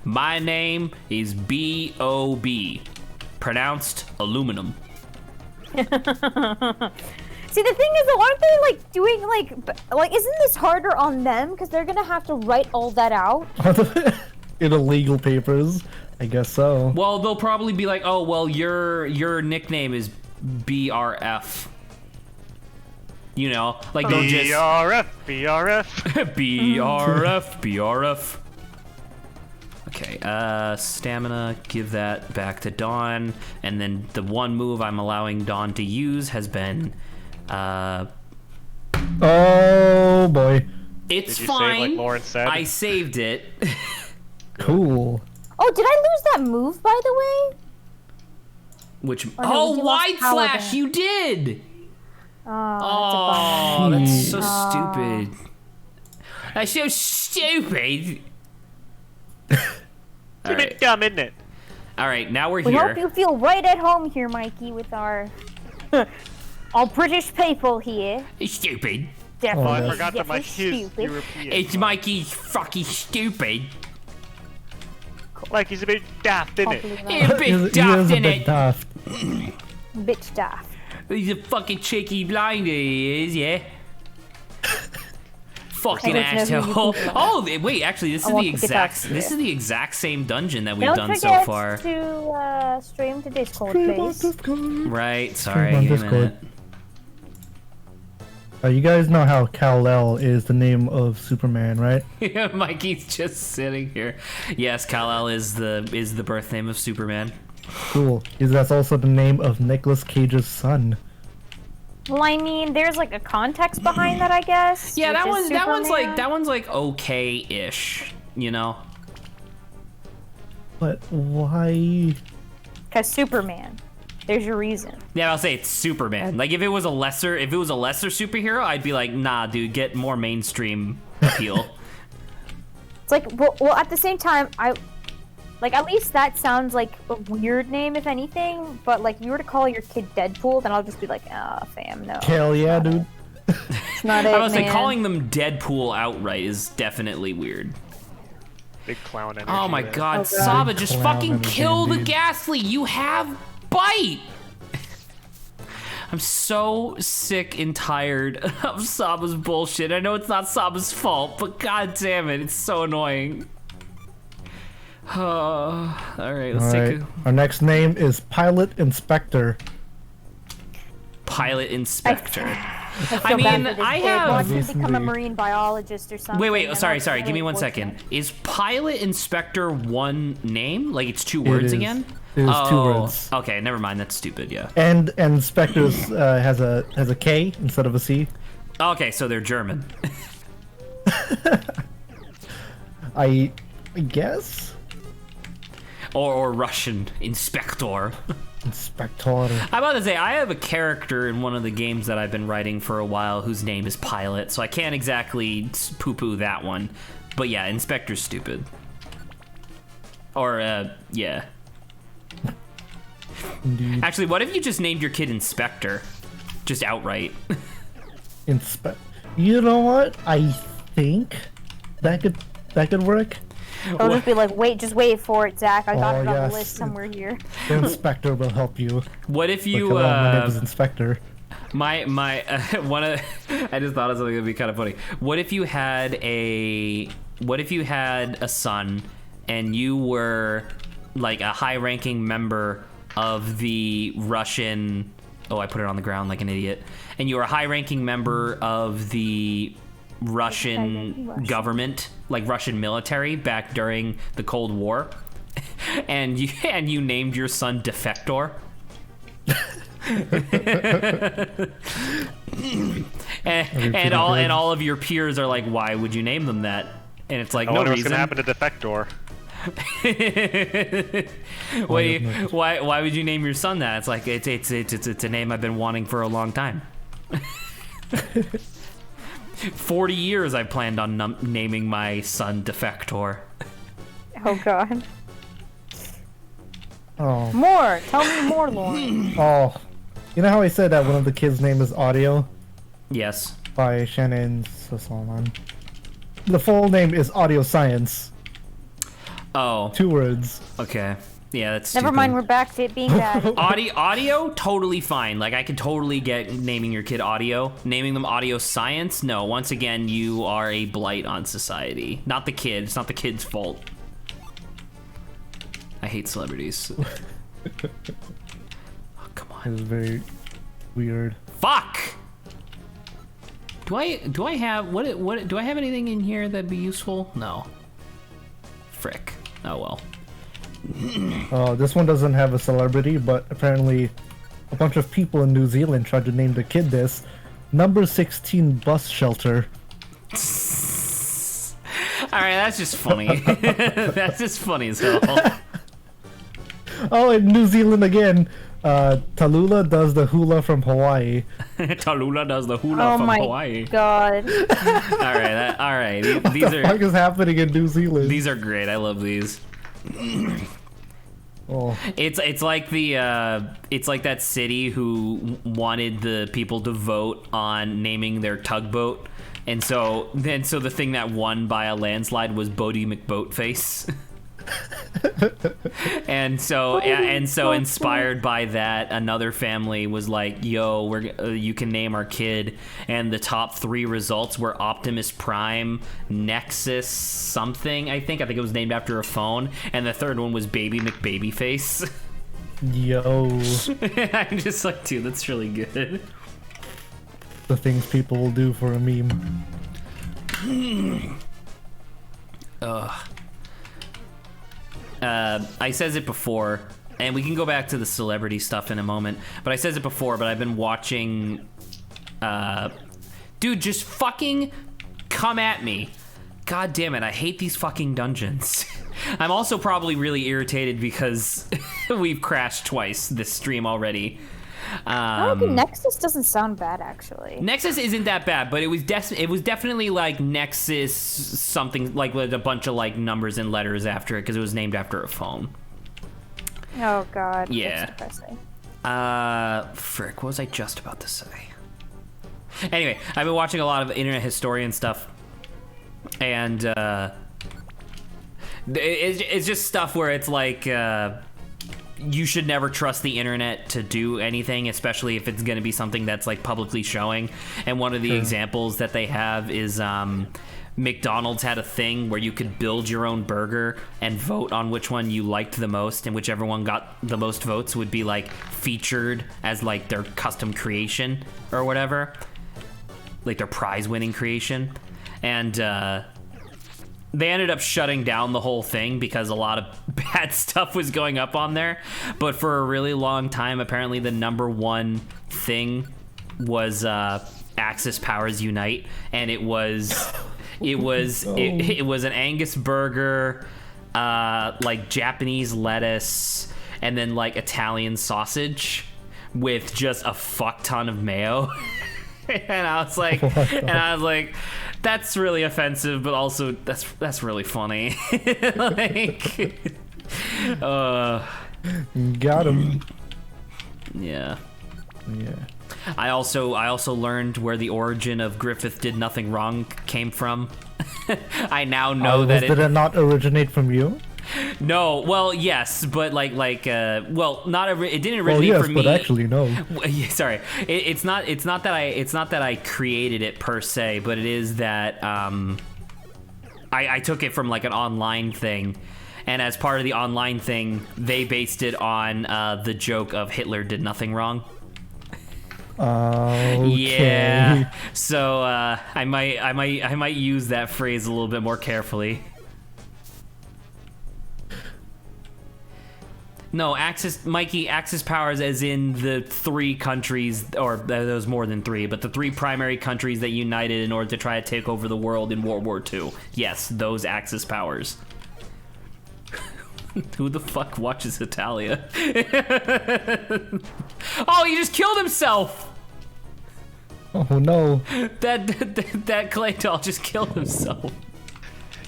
my name is B.O.B. pronounced aluminum. See, the thing is, though, aren't they like doing like isn't this harder on them because they're gonna have to write all that out? In illegal papers. I guess so. Well, they'll probably be like, "Oh, well, your nickname is BRF." You know, like they'll just BRF, BRF. BRF, BRF. Okay, stamina, give that back to Dawn, and then the one move I'm allowing Dawn to use has been, Oh boy. it's Did you fine. save like Lawrence said? I saved it. Cool. Oh, did I lose that move, by the way? Which Oh, no, we lost wide flash, Paladin. you did. Oh, Oh, that's so stupid. That's so stupid. It's a bit dumb, isn't it? All right, now we're we here. hope you feel right at home here, Mikey, with our British people here. Stupid. Definitely, Oh, I yes. forgot that my definitely his stupid. European. It's Mikey fucking stupid. Like he's a bit daft, isn't it? Hopefully He's not. a He is bit daft a in bit it. daft. Bitch daft. He's a fucking cheeky blinder, he is, yeah. Fucking I don't know who asshole. you think you Oh, wait, actually, this is want the to get exact. back to This you. is the exact same dungeon that we've Don't done so forget far. to stream to Discord, Stream on please. Discord. Right. Sorry. on Give me a Discord. minute. You guys know how Kal-El is the name of Superman, right? Yeah, Mikey's just sitting here. Yes, Kal-El is the birth name of Superman. Cool. That's also the name of Nicolas Cage's son. Well, I mean, there's like a context behind that, I guess. Yeah, which is that Superman. one's like okay-ish. You know. But why? Because Superman. There's your reason. Yeah, I'll say it's Superman. Like if it was a lesser superhero, I'd be like, nah, dude, get more mainstream appeal. It's like, well, at the same time, Like, at least that sounds like a weird name, if anything. But, like, you were to call your kid Deadpool, then I'll just be like, ah, fam, no. Hell yeah, dude. It's not it, I was man. say calling them Deadpool outright is definitely weird. Big clown energy. Oh my there. god, Oh, God. Saba, just Clown fucking energy kill the indeed. Ghastly. You have bite. I'm so sick and tired of Saba's bullshit. I know it's not Saba's fault, but god damn it, it's so annoying. All right, let's take a Our next name is Pilot Inspector. Pilot Inspector. I mean, bad for this I kid. have- Wants to become a Recently- marine biologist or something. Wait, and sorry, that's give me really one unfortunate. second. Is Pilot Inspector one name? Like it's two words is. again? It is two Oh, words. okay, never mind. That's stupid. Yeah. And Inspector's has a K instead of a C. Okay, so they're German. I guess. or Russian Inspector. Inspector. I'm about to say, I have a character in one of the games that I've been writing for a while whose name is Pilot, so I can't exactly poo-poo that one. But yeah, Inspector's stupid. Or, yeah. Indeed. Actually, what if you just named your kid Inspector? Just outright. You know what? I think that could work. I'll just be like, just wait for it, Zach. I got Oh, it on yes. the list somewhere here. The Inspector will help you. What if Like, you, hello, my name is Inspector. my one of I just thought of something that'd be kind of funny. What if you had a son and you were like a high-ranking member of the Russian, oh, I put it on the ground like an idiot, and you were a high-ranking member of the Russian government, like Russian military back during the Cold War, and you named your son Defector. and all of your peers are like, why would you name them that? And it's like, I no wonder what's reason. gonna happen to Defector. Why would you name your son that? It's like it's a name I've been wanting for a long time. 40 years I've planned on naming my son Defector. Oh, God. Oh, More! Tell me more, Lauren. oh. You know how I said that one of the kids' name is Audio Yes. by Shannon Sossalman? The full name is Audio Science. Oh, 2 words. okay. Yeah, that's Never stupid. mind, we're back to it being bad. Audio, totally fine. Like, I could totally get naming your kid Audio. Naming them Audio Science? No, once again, you are a blight on society. Not the kid. It's not the kid's fault. I hate celebrities. Oh, come on. It's very weird. Fuck! Do I have... What do I have anything in here that'd be useful? No. Frick. Oh, well. Oh, this one doesn't have a celebrity, but apparently a bunch of people in New Zealand tried to name the kid this. Number 16 Bus Shelter. Alright, that's just funny. That's just funny as hell. Oh, in New Zealand again. Tallulah does the hula from Hawaii. Tallulah does the hula Oh from my Hawaii. God. Alright. These What the fuck is happening in New Zealand? these are great. I love these. Oh, It's like it's like that city who wanted the people to vote on naming their tugboat, and so the thing that won by a landslide was Bodie McBoatface. and so inspired by that, another family was like, yo, you can name our kid, and the top 3 results were Optimus Prime, Nexus something. I think it was named after a phone, and the third one was Baby McBabyface. yo. I'm just like, dude, that's really good. The things people will do for a meme. I says it before, and we can go back to the celebrity stuff in a moment, but I says it before, but I've been watching, dude, just fucking come at me. God damn it, I hate these fucking dungeons. I'm also probably really irritated because we've crashed twice this stream already. Okay, Nexus doesn't sound bad actually. Nexus isn't that bad, but it was definitely like Nexus something like with a bunch of like numbers and letters after it because it was named after a phone. Oh god. Yeah. That's depressing. Frick, what was I just about to say? Anyway, I've been watching a lot of internet historian stuff, and it's just stuff where it's like you should never trust the internet to do anything, especially if it's going to be something that's like publicly showing. And one of the examples that they have is McDonald's had a thing where you could build your own burger and vote on which one you liked the most, and whichever one got the most votes would be like featured as like their custom creation or whatever, like their prize-winning creation. And they ended up shutting down the whole thing because a lot of bad stuff was going up on there. But for a really long time, apparently the #1 thing was Axis Powers Unite, and it was an Angus burger, like Japanese lettuce, and then like Italian sausage with just a fuck ton of mayo. And I was like, that's really offensive, but also that's really funny. Like, Got him. yeah. Yeah. I also learned where the origin of Griffith Did Nothing Wrong came from. I now know that did it not originate from you? No, well, yes, but well, it didn't Well, originate yes, from me. but actually, no. Sorry, it's not that I created it per se, but it is that I took it from like an online thing, and as part of the online thing, they based it on the joke of Hitler did nothing wrong. Okay. Yeah, so I might use that phrase a little bit more carefully. No, Axis powers as in the 3 countries, or there was more than 3, but the 3 primary countries that united in order to try to take over the world in World War II. Yes, those Axis powers. Who the fuck watches Italia? Oh, he just killed himself! Oh no. That clay doll just killed himself.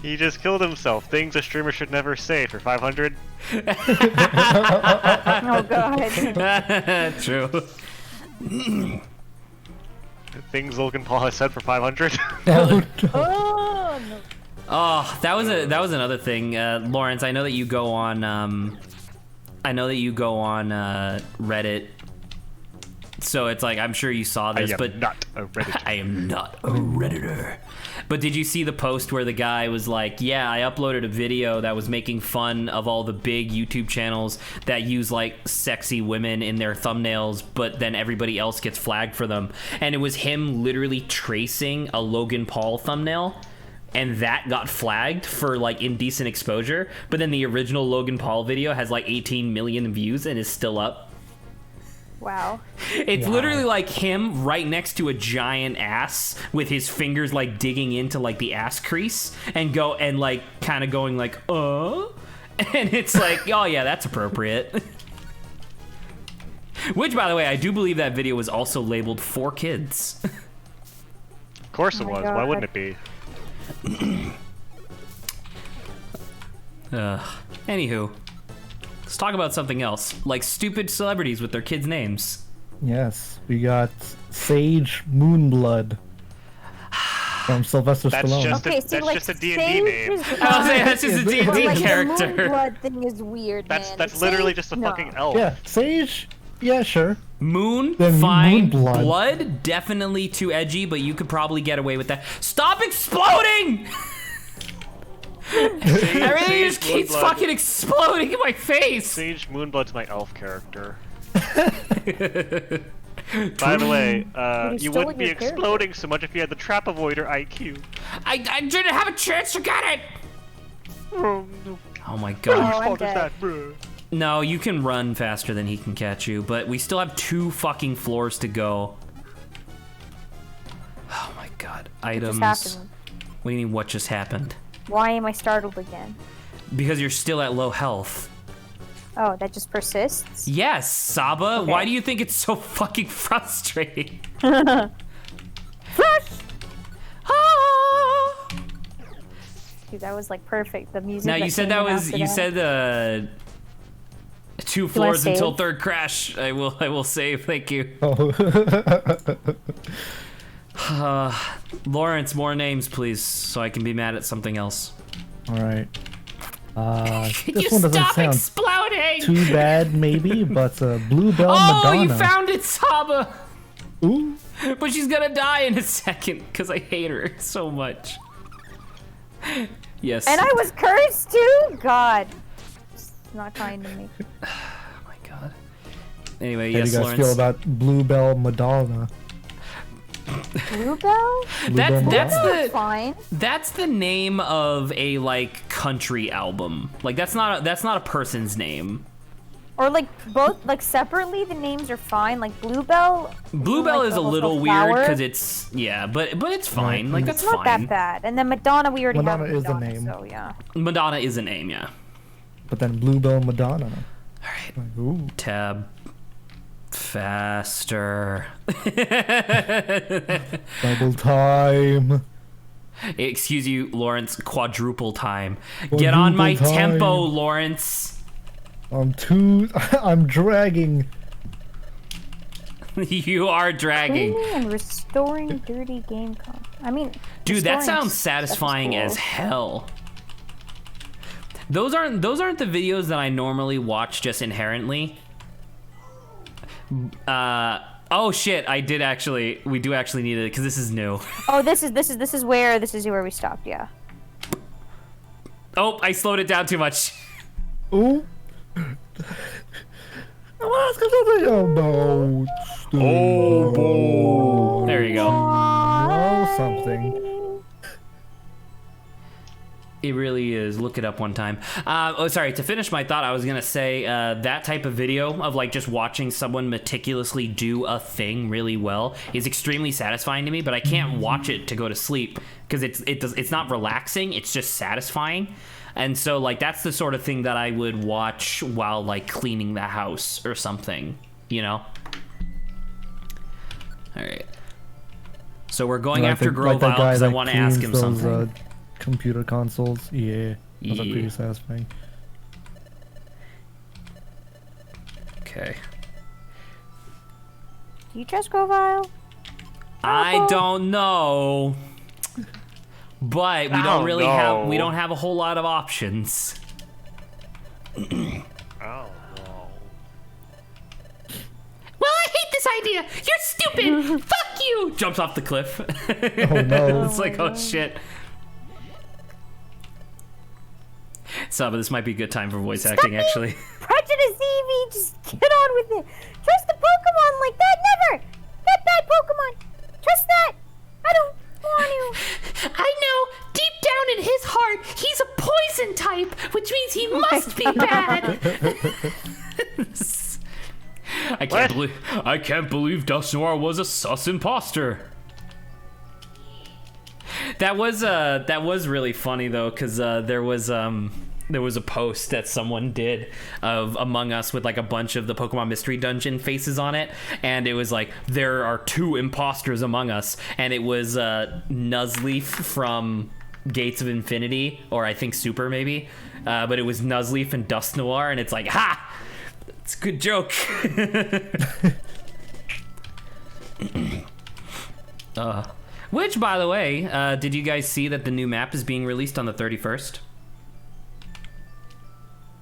He just killed himself. Things a streamer should never say for 500. Oh god. True. Things Logan Paul has said for 500. Oh, Oh no. Oh, that was another thing, Lawrence. I know that you go on Reddit, so it's like I'm sure you saw this, but not a Redditor. I am not a Redditor. But did you see the post where the guy was like, yeah, I uploaded a video that was making fun of all the big YouTube channels that use like sexy women in their thumbnails, but then everybody else gets flagged for them. And it was him literally tracing a Logan Paul thumbnail, and that got flagged for like indecent exposure. But then the original Logan Paul video has like 18 million views and is still up. Wow. It's literally like him right next to a giant ass with his fingers like digging into like the ass crease and like kind of going like, and it's like, oh yeah, that's appropriate. Which, by the way, I do believe that video was also labeled for kids. Of course it Oh my was. God. Why wouldn't it be? Anywho, let's talk about something else, like stupid celebrities with their kids' names. yes, we got Sage Moonblood from Sylvester That's Stallone. just Okay, a, see, that's like, just a D&D Sage name. is I was saying, that's just a D&D like, character. The Moonblood thing is weird, That's man. that's literally Sage? just a No. fucking elf. Yeah, Sage. Yeah, sure. Moon, Then fine. Moonblood. Blood, definitely too edgy, but you could probably get away with that. Stop exploding! Everything just keeps Moonblood. fucking exploding in my face. Sage Moonblood's my elf character. By the way, But he's you still wouldn't be your character. exploding so much if you had the trap avoider IQ. I didn't have a chance to get it. Oh, no. Oh my Oh, god. I'm Fault is dead. that, bruh? No, you can run faster than he can catch you, but we still have 2 fucking floors to go. Oh my god. Items. Just happened. What do you mean, what just happened? Why am I startled again? Because you're still at low health. Oh, that just persists? Yes, Saba. Okay. Why do you think it's so fucking frustrating? Flash! Ah! Dude, that was like perfect. The music. Now you said that was you said 2 floors until save? third crash. I will save. Thank you. Oh. Lawrence, more names, please, so I can be mad at something else. All right. Could This you one doesn't stop sound exploding? too bad, maybe, but Bluebell Oh, Madonna. you found it, Saba. Ooh. But she's gonna die in a second because I hate her so much. Yes. And I was cursed too? God. It's not kind to me. Oh my god. Anyway, How yes, do you guys Lawrence. feel about Bluebell Madonna? Bluebell? That's That's the Fine. that's the name of a like country album. Like that's not a person's name. Or like both, like separately, the names are fine. Like Bluebell. Bluebell like is the a little flower. weird because it's but it's fine. Like that's It's not fine. that bad. And then Madonna, we already Madonna have is the Madonna, name. so yeah. Madonna is a name, yeah. But then Bluebell Madonna. All right. Like, ooh. Tab. Faster. Double time. Excuse you, Lawrence. Quadruple time. Get on my Quadruple time. tempo, Lawrence. I'm dragging. You are dragging. Cleaning and restoring dirty game content. I mean, Dude, that restoring sounds satisfying stuff is as cool. hell. Those aren't the videos that I normally watch just inherently. Oh shit, we do actually need it because this is new. Oh, this is where we stopped. Yeah. Oh, I slowed it down too much. Ooh. Oh no. Oh, there you go. Oh, something. It really is. Look it up one time. Sorry. To finish my thought, I was gonna say that type of video of like just watching someone meticulously do a thing really well is extremely satisfying to me. But I can't watch it to go to sleep because it's not relaxing. It's just satisfying. And so like that's the sort of thing that I would watch while like cleaning the house or something. You know. All right. So we're going after Grovile because I want to ask him something. Computer consoles, yeah. Those are Yeah. pretty satisfying. Okay. Do you trust Grovile? I don't know, but we don't really have a whole lot of options. Oh no. Well, I hate this idea. You're stupid. Fuck you. Jumps off the cliff. Oh no. It's like, oh shit. So, but this might be a good time for voice acting, actually. Prejudice, Evie, just get on with it. Trust the Pokemon like that, never. That bad Pokemon. Trust that. I don't want to. I know, deep down in his heart, he's a poison type, which means he must be bad. I can't believe Dustnoir was a sus imposter. That was really funny though, because there was a post that someone did of Among Us with like a bunch of the Pokemon Mystery Dungeon faces on it, and it was like there are 2 imposters among us, and it was Nuzleaf from Gates of Infinity, or I think Super maybe, but it was Nuzleaf and Dustnoir, and it's like, ha! It's a good joke. Which, by the way, did you guys see that the new map is being released on the 31st?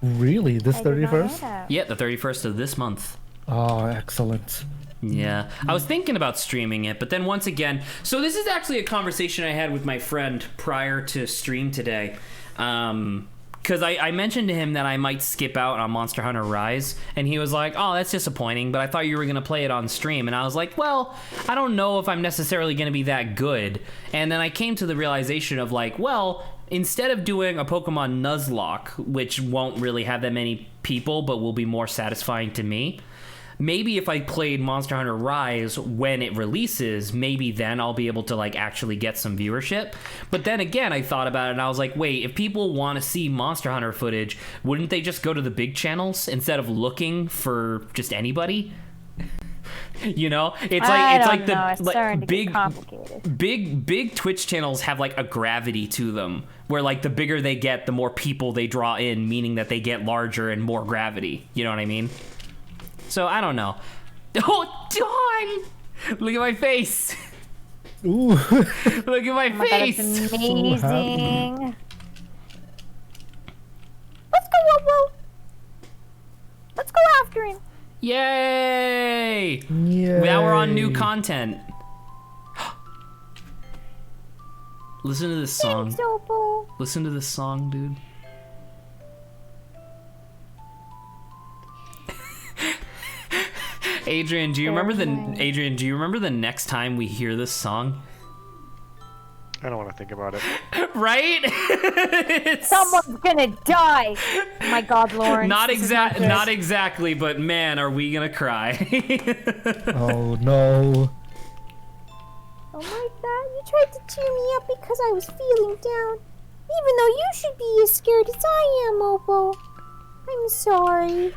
Really? This I did not know 31st? that. Yeah, the 31st of this month. Oh, excellent. Yeah, I was thinking about streaming it, but then once again, so this is actually a conversation I had with my friend prior to stream today. Because I mentioned to him that I might skip out on Monster Hunter Rise, and he was like, oh, that's disappointing, but I thought you were going to play it on stream. And I was like, well, I don't know if I'm necessarily going to be that good. And then I came to the realization of like, well, instead of doing a Pokemon Nuzlocke, which won't really have that many people, but will be more satisfying to me, maybe if I played Monster Hunter Rise when it releases, maybe then I'll be able to like actually get some viewership. But then again, I thought about it and I was like, wait, if people want to see Monster Hunter footage, wouldn't they just go to the big channels instead of looking for just anybody? You know, it's like big Twitch channels have like a gravity to them where like the bigger they get, the more people they draw in, meaning that they get larger and more gravity. You know what I mean? So I don't know. Oh, Dawn! Look at my face. Ooh. Look at my face. God, that's amazing. Let's go, Wobo. Let's go after him. Yay! Yay. Now we're on new content. Listen to this song. Thanks, Wobo. Listen to this song, dude. Adrian, do you remember the next time we hear this song? I don't want to think about it. Right? Someone's gonna die. My God, Lawrence. Not exactly, but man, are we gonna cry? Oh no. Oh my God, you tried to cheer me up because I was feeling down. Even though you should be as scared as I am, Obo. I'm sorry.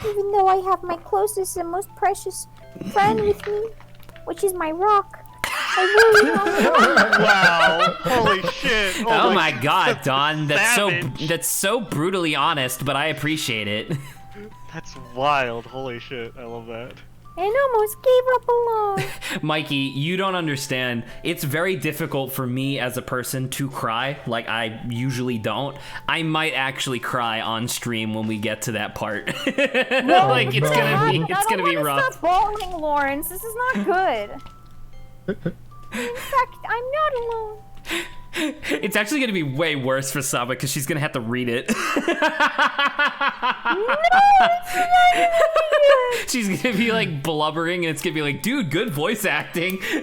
Even though I have my closest and most precious friend with me, which is my rock. I really don't. Wow! Holy shit! Oh my God, Don, savage. that's so brutally honest, but I appreciate it. That's wild. Holy shit! I love that. And almost gave up alone. Mikey, you don't understand. It's very difficult for me as a person to cry. Like, I usually don't. I might actually cry on stream when we get to that part. Like, it's gonna be rough. Stop bawling, Lawrence. This is not good. In fact, I'm not alone. It's actually gonna be way worse for Saba because she's gonna have to read it. No, it's not even good. She's gonna be like blubbering and it's gonna be like, dude, good voice acting. I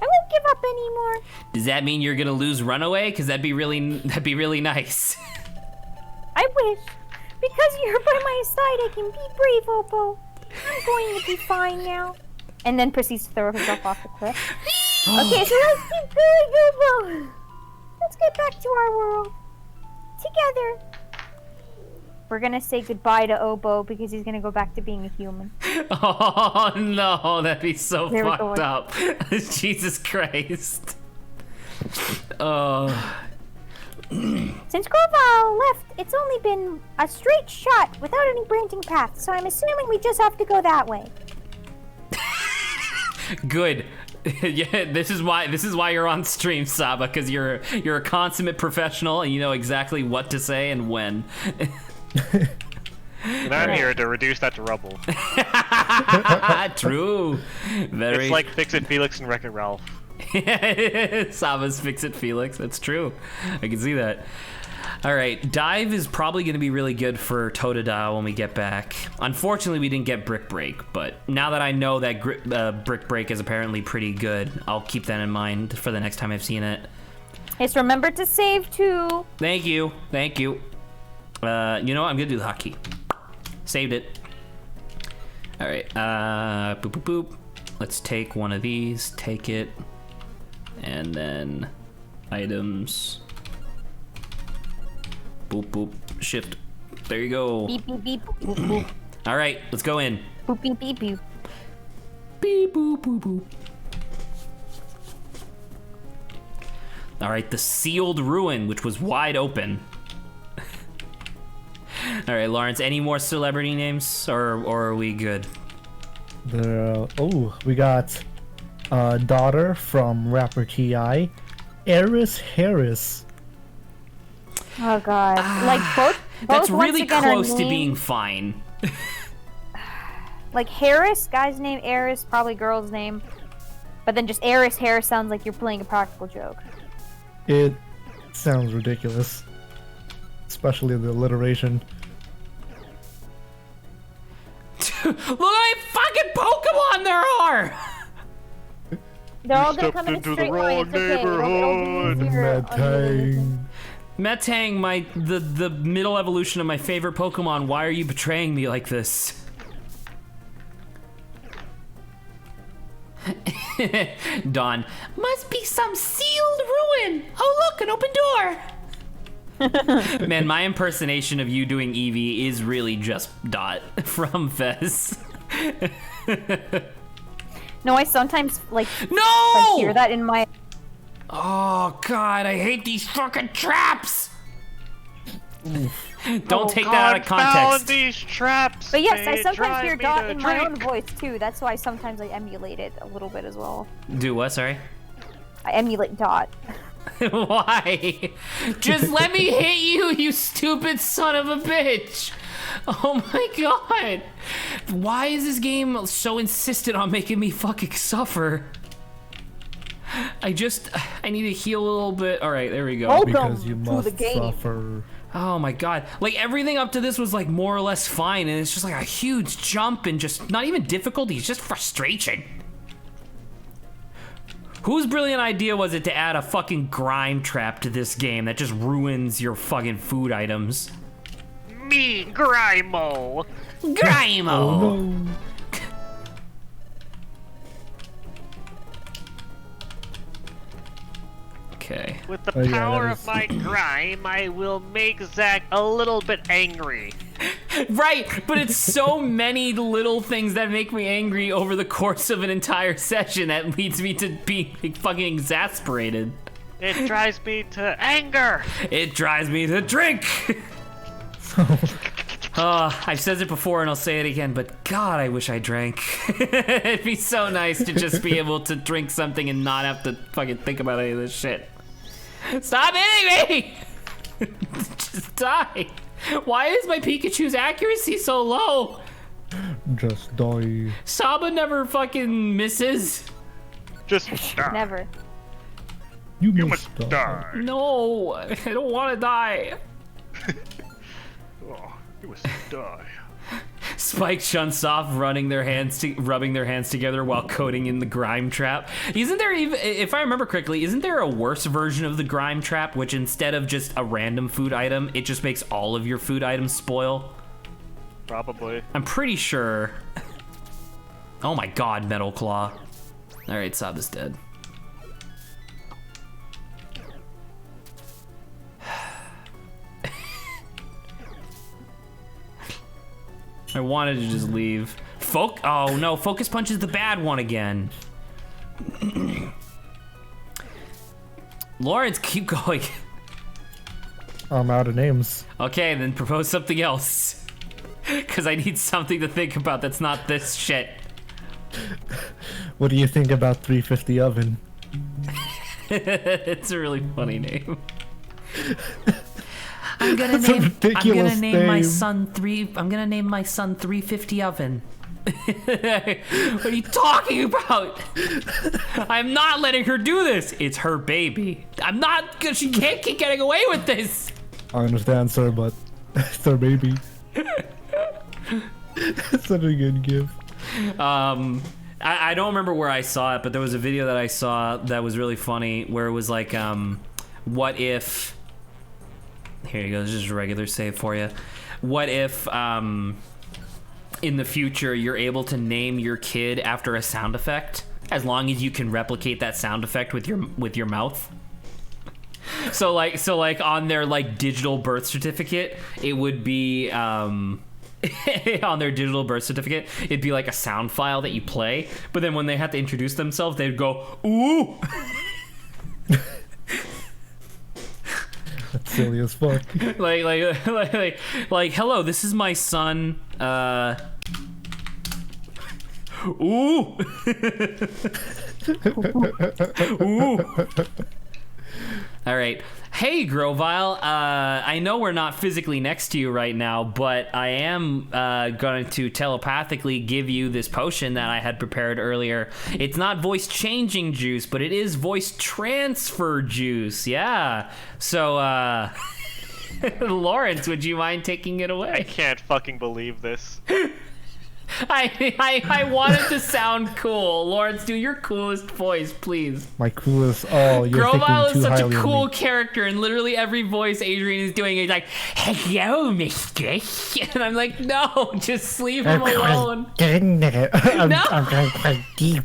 won't give up anymore. Does that mean you're gonna lose Runaway? Because that'd be really nice. I wish. Because you're by my side, I can be brave, Oppo. I'm going to be fine now. And then proceeds to throw herself off the cliff. Okay, so let's keep going, Oppo. Let's get back to our world. Together. We're gonna say goodbye to Obo because he's gonna go back to being a human. Oh no, that'd be so There we fucked go. up. Jesus Christ. Oh. Since Groval left, it's only been a straight shot without any branching paths, so I'm assuming we just have to go that way. Good. Yeah, this is why you're on stream, Saba, because you're a consummate professional and you know exactly what to say and when. And I'm here to reduce that to rubble. True. Very. It's like Fix-It Felix and Wreck-It Ralph. Saba's Fix-It Felix. That's true. I can see that. All right, Dive is probably going to be really good for Totodile when we get back. Unfortunately, we didn't get Brick Break, but now that I know that Brick Break is apparently pretty good, I'll keep that in mind for the next time I've seen it. Just remember to save too. Thank you. Thank you. You know what? I'm going to do the hotkey. Saved it. All right. Boop, boop, boop. Let's take one of these. Take it. And then items. Boop, boop, shift. There you go. Beep, beep, beep, boop, boop. All right, let's go in. Boop, beep, beep, beep. Beep, boop, boop, boop. All right, the sealed ruin, which was wide open. All right, Lawrence, any more celebrity names, or are we good? We got daughter from rapper T.I., Eris Harris. Oh god. Like both That's once really again are close to named- being fine. Like Harris, guy's name Eris, probably girl's name. But then just Eris Harris sounds like you're playing a practical joke. It sounds ridiculous, especially the alliteration. Look how many fucking Pokemon there are! They're all gonna stepped come in a into the straight wrong line. It's okay. It'll be neighborhood. easier on the Metang. Metang, the middle evolution of my favorite Pokemon, why are you betraying me like this? Dawn, must be some sealed ruin. Oh look, an open door. Man, my impersonation of you doing Eevee is really just Dot from Fez. No, I sometimes No! I hear that in my. Oh god, I hate these fucking traps. Don't take that out of Confound context. these traps. But yes, They I sometimes drive hear me Dot to in my own drink. voice too. That's why sometimes I emulate it a little bit as well. Do what? Sorry. I emulate Dot. Why? Just let me hit you, you stupid son of a bitch. Oh my god. Why is this game so insistent on making me fucking suffer? I need to heal a little bit. All right, there we go. Welcome Because you to must the game. suffer. Oh my god. Like everything up to this was like more or less fine, and it's just like a huge jump and just not even difficulty, it's just frustration. Whose brilliant idea was it to add a fucking grime trap to this game that just ruins your fucking food items? Me, Grimo. Grimo! Oh no. Okay. With the Oh, yeah, power that of is- my grime, I will make Zach a little bit angry. Right, but it's so many little things that make me angry over the course of an entire session that leads me to be fucking exasperated. It drives me to anger. It drives me to drink! I've said it before and I'll say it again, but God, I wish I drank. It'd be so nice to just be able to drink something and not have to fucking think about any of this shit. Stop hitting me! Just die. Why is my Pikachu's accuracy so low? Just die. Saba never fucking misses. Just Never. You you must must die. No, I don't want to die. Oh, you must die. Spike Chunsoft rubbing their hands together while coding in the grime trap. Isn't there even, if I remember correctly, isn't there a worse version of the grime trap, which instead of just a random food item, it just makes all of your food items spoil? Probably. I'm pretty sure. Oh my god, Metal Claw. Alright, Saba's dead. I wanted to just leave. Oh no, Focus Punch is the bad one again. Lawrence, keep going. I'm out of names. Okay, then propose something else. Because I need something to think about that's not this shit. What do you think about 350 Oven? It's a really funny name. I'm gonna That's a name ridiculous my name. son 350 Oven. What are you talking about? I'm not letting her do this. It's her baby. I'm not. She can't keep getting away with this. I understand, sir, but it's our baby. Such a good gift. I don't remember where I saw it, but there was a video that I saw that was really funny where it was like, what if... Here you go, this is just a regular save for you. What if, in the future, you're able to name your kid after a sound effect, as long as you can replicate that sound effect with your mouth? So like on their like digital birth certificate, it would be on their digital birth certificate, it'd be like a sound file that you play, but then when they have to introduce themselves, they'd go, ooh. That's silly as fuck. like, hello, this is my son, ooh. Ooh. All right. Hey, Grovile. I know we're not physically next to you right now, but I am going to telepathically give you this potion that I had prepared earlier. It's not voice changing juice, but it is voice transfer juice. Yeah. So, Lawrence, would you mind taking it I away? can't fucking believe this. I want it to sound cool. Lawrence, do your coolest voice, please. My coolest. Oh, you're Grovile thinking is too such highly a of cool me. character, and literally every voice Adrian is doing is like, "Hello, mistress," and I'm like, no, just leave him alone. Get in there. I'm, No. I'm going quite deep.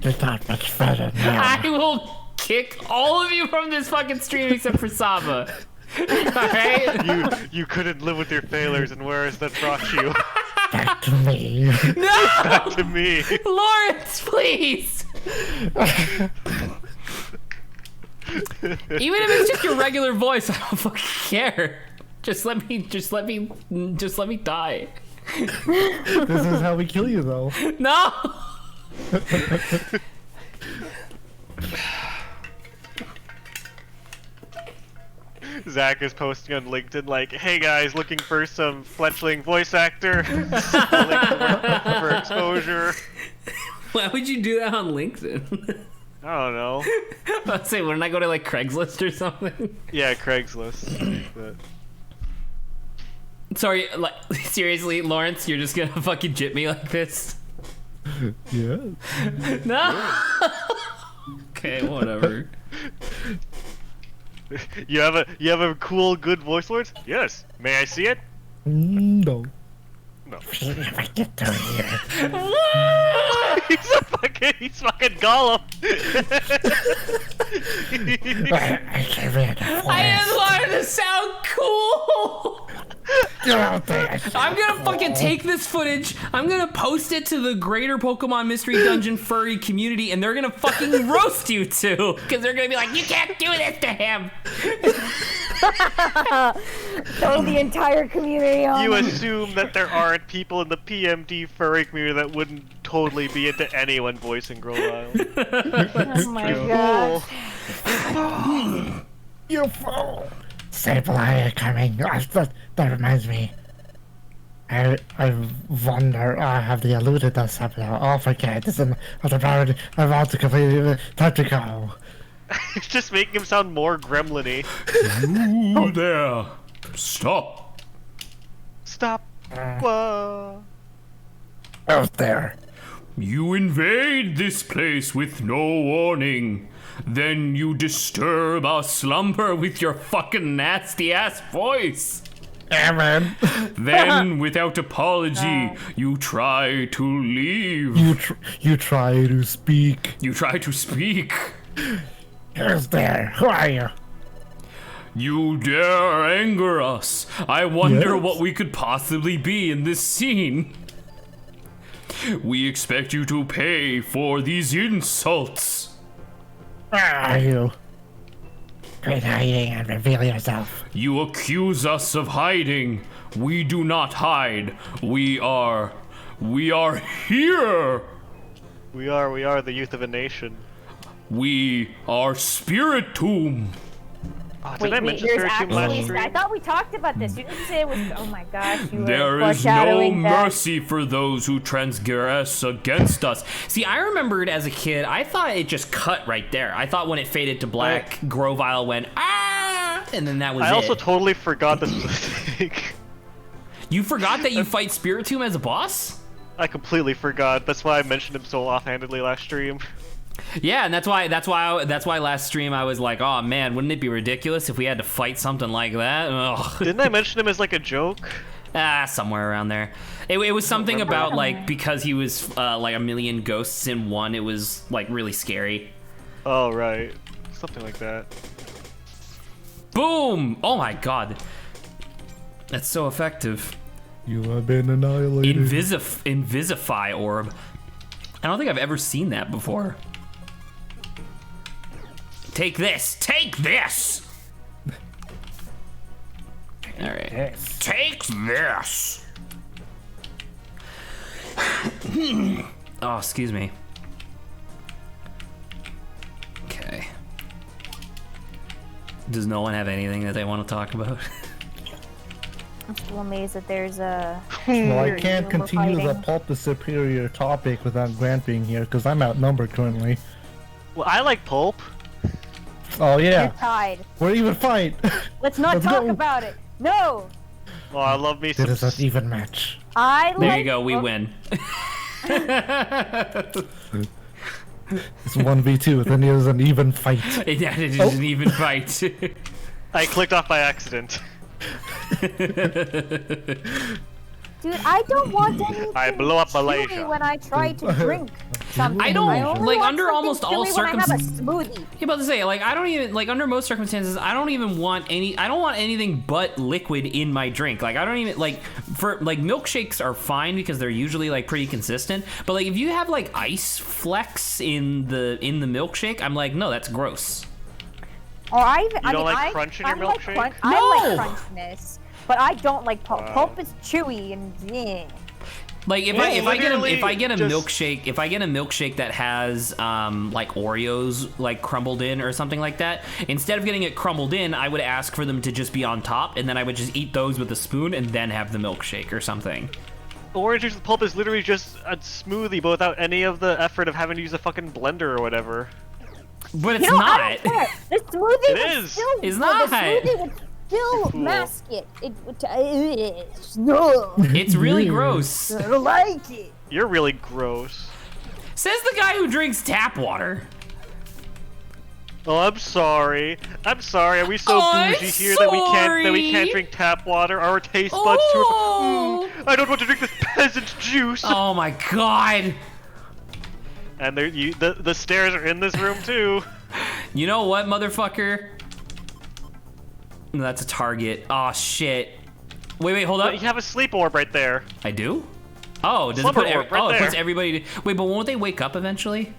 There's not much further now. I will kick all of you from this fucking stream except for Saba. Alright? You couldn't live with your failures, and where has that brought you? Back to me. No! Back to me. Lawrence, please! Even if it's just your regular voice, I don't fucking care. Just let me die. This is how we kill you, though. No! Zach is posting on LinkedIn like, "Hey guys, looking for some fledgling voice actor for exposure." Why would you do that on LinkedIn? I don't know. Let's say, wouldn't I go to like Craigslist or something? Yeah, Craigslist. But... Sorry, like, seriously, Lawrence, you're just gonna fucking jip me like this? Yeah. No! Okay, whatever. You have a cool, good voice, Lawrence? Yes. May I see it? No. No. If I get down here. He's fucking Gollum. I can read the I just wanted to sound cool! I'm gonna fucking take this footage, I'm gonna post it to the greater Pokemon Mystery Dungeon furry community, and they're gonna fucking roast you two! Because they're gonna be like, you can't do this to him! Throw the entire community on. You assume that there aren't people in the PMD furry community that wouldn't totally be into anyone voicing Grovile. Oh my god. Cool. You fool! Sableye coming. That reminds me. I wonder. I have the alluded to Sableye. Oh, forget. This is about to complete. Time to go. It's just making him sound more gremlin-y. You there! Stop! Stop. Whoa. Out there. You invade this place with no warning. Then you disturb our slumber with your fucking nasty ass voice. Yeah, man. Then, without apology, you try to leave. You try to speak. You try to speak. Who's there? Who are you? You dare anger us. I wonder Yes. what we could possibly be in this scene. We expect you to pay for these insults. Where are you? Quit hiding and reveal yourself. You accuse us of hiding. We do not hide. We are here. We are the youth of a nation. We are Spirit Tomb. Oh, did I mention there's Spirit Tomb last actually. stream? I thought we talked about this. You didn't say it was. Oh my gosh, you There were is no foreshadowing that. mercy for those who transgress against us. See, I remembered as a kid, I thought it just cut right there. I thought when it faded to black, Grovile went, ah, and then that was I it. also totally forgot this was a thing. You forgot that you fight Spirit Tomb as a boss? I completely forgot. That's why I mentioned him so offhandedly last stream. Yeah, and that's why last stream I was like, oh man, wouldn't it be ridiculous if we had to fight something like that? Ugh. Didn't I mention him as like a joke? Somewhere around there. It was something about like because he was like a million ghosts in one. It was like really scary. Oh right, something like that. Boom! Oh my god, that's so effective. You have been annihilated. Invisify orb. I don't think I've ever seen that before. Take this! Take this! Alright. Yes. Take this! Oh, excuse me. Okay. Does no one have anything that they want to talk about? I'm still amazed that there's a. Well, I You're can't continue the fighting. pulp the superior topic without Grant being here because I'm outnumbered currently. Well, I like pulp. Oh You're yeah, tied. we're even fight. Let's not Let's talk go. about it. No. Oh, I love me It some. is an even match. I There like you go. We win. It's 1v2, then it is an even fight. Yeah, it is an even fight. I clicked off by accident. Dude, I don't want anything I blew up chewy Malaysia. when I try to drink something. I don't- only like, want under something almost all chewy when I have a circumstances- smoothie. You about to say, like, I don't even, like, under most circumstances, I don't even want I don't want anything but liquid in my drink. Like, I don't even, like, milkshakes are fine because they're usually, like, pretty consistent. But, like, if you have, like, ice flecks in the milkshake, I'm like, no, that's gross. Or I don't like crunch in your milkshake? I No! like crunchiness, but I don't like pulp. Pulp is chewy and yeah. Like if Yeah, I get a just- milkshake that has like Oreos like crumbled in or something like that, instead of getting it crumbled in, I would ask for them to just be on top, and then I would just eat those with a spoon and then have the milkshake or something. Orange juice with pulp is literally just a smoothie, but without any of the effort of having to use a fucking blender or whatever. But it's You know, not. I don't care. The smoothie It would is. still. It's The not. smoothie would still Cool. mask it. It would. No, It's really gross. I don't like it. You're really gross. Says the guy who drinks tap water. Oh, I'm sorry. I'm sorry. Are we so I'm bougie here that we can't sorry. drink tap water? Our taste buds too. Oh. I don't want to drink this peasant juice. Oh my god. And the stairs are in this room too. You know what, motherfucker? No, that's a target. Oh shit. Wait, hold But up. you have a sleep orb right there. I do? Oh, does it Slumber put orb right it puts there. everybody Wait, but won't they wake up eventually?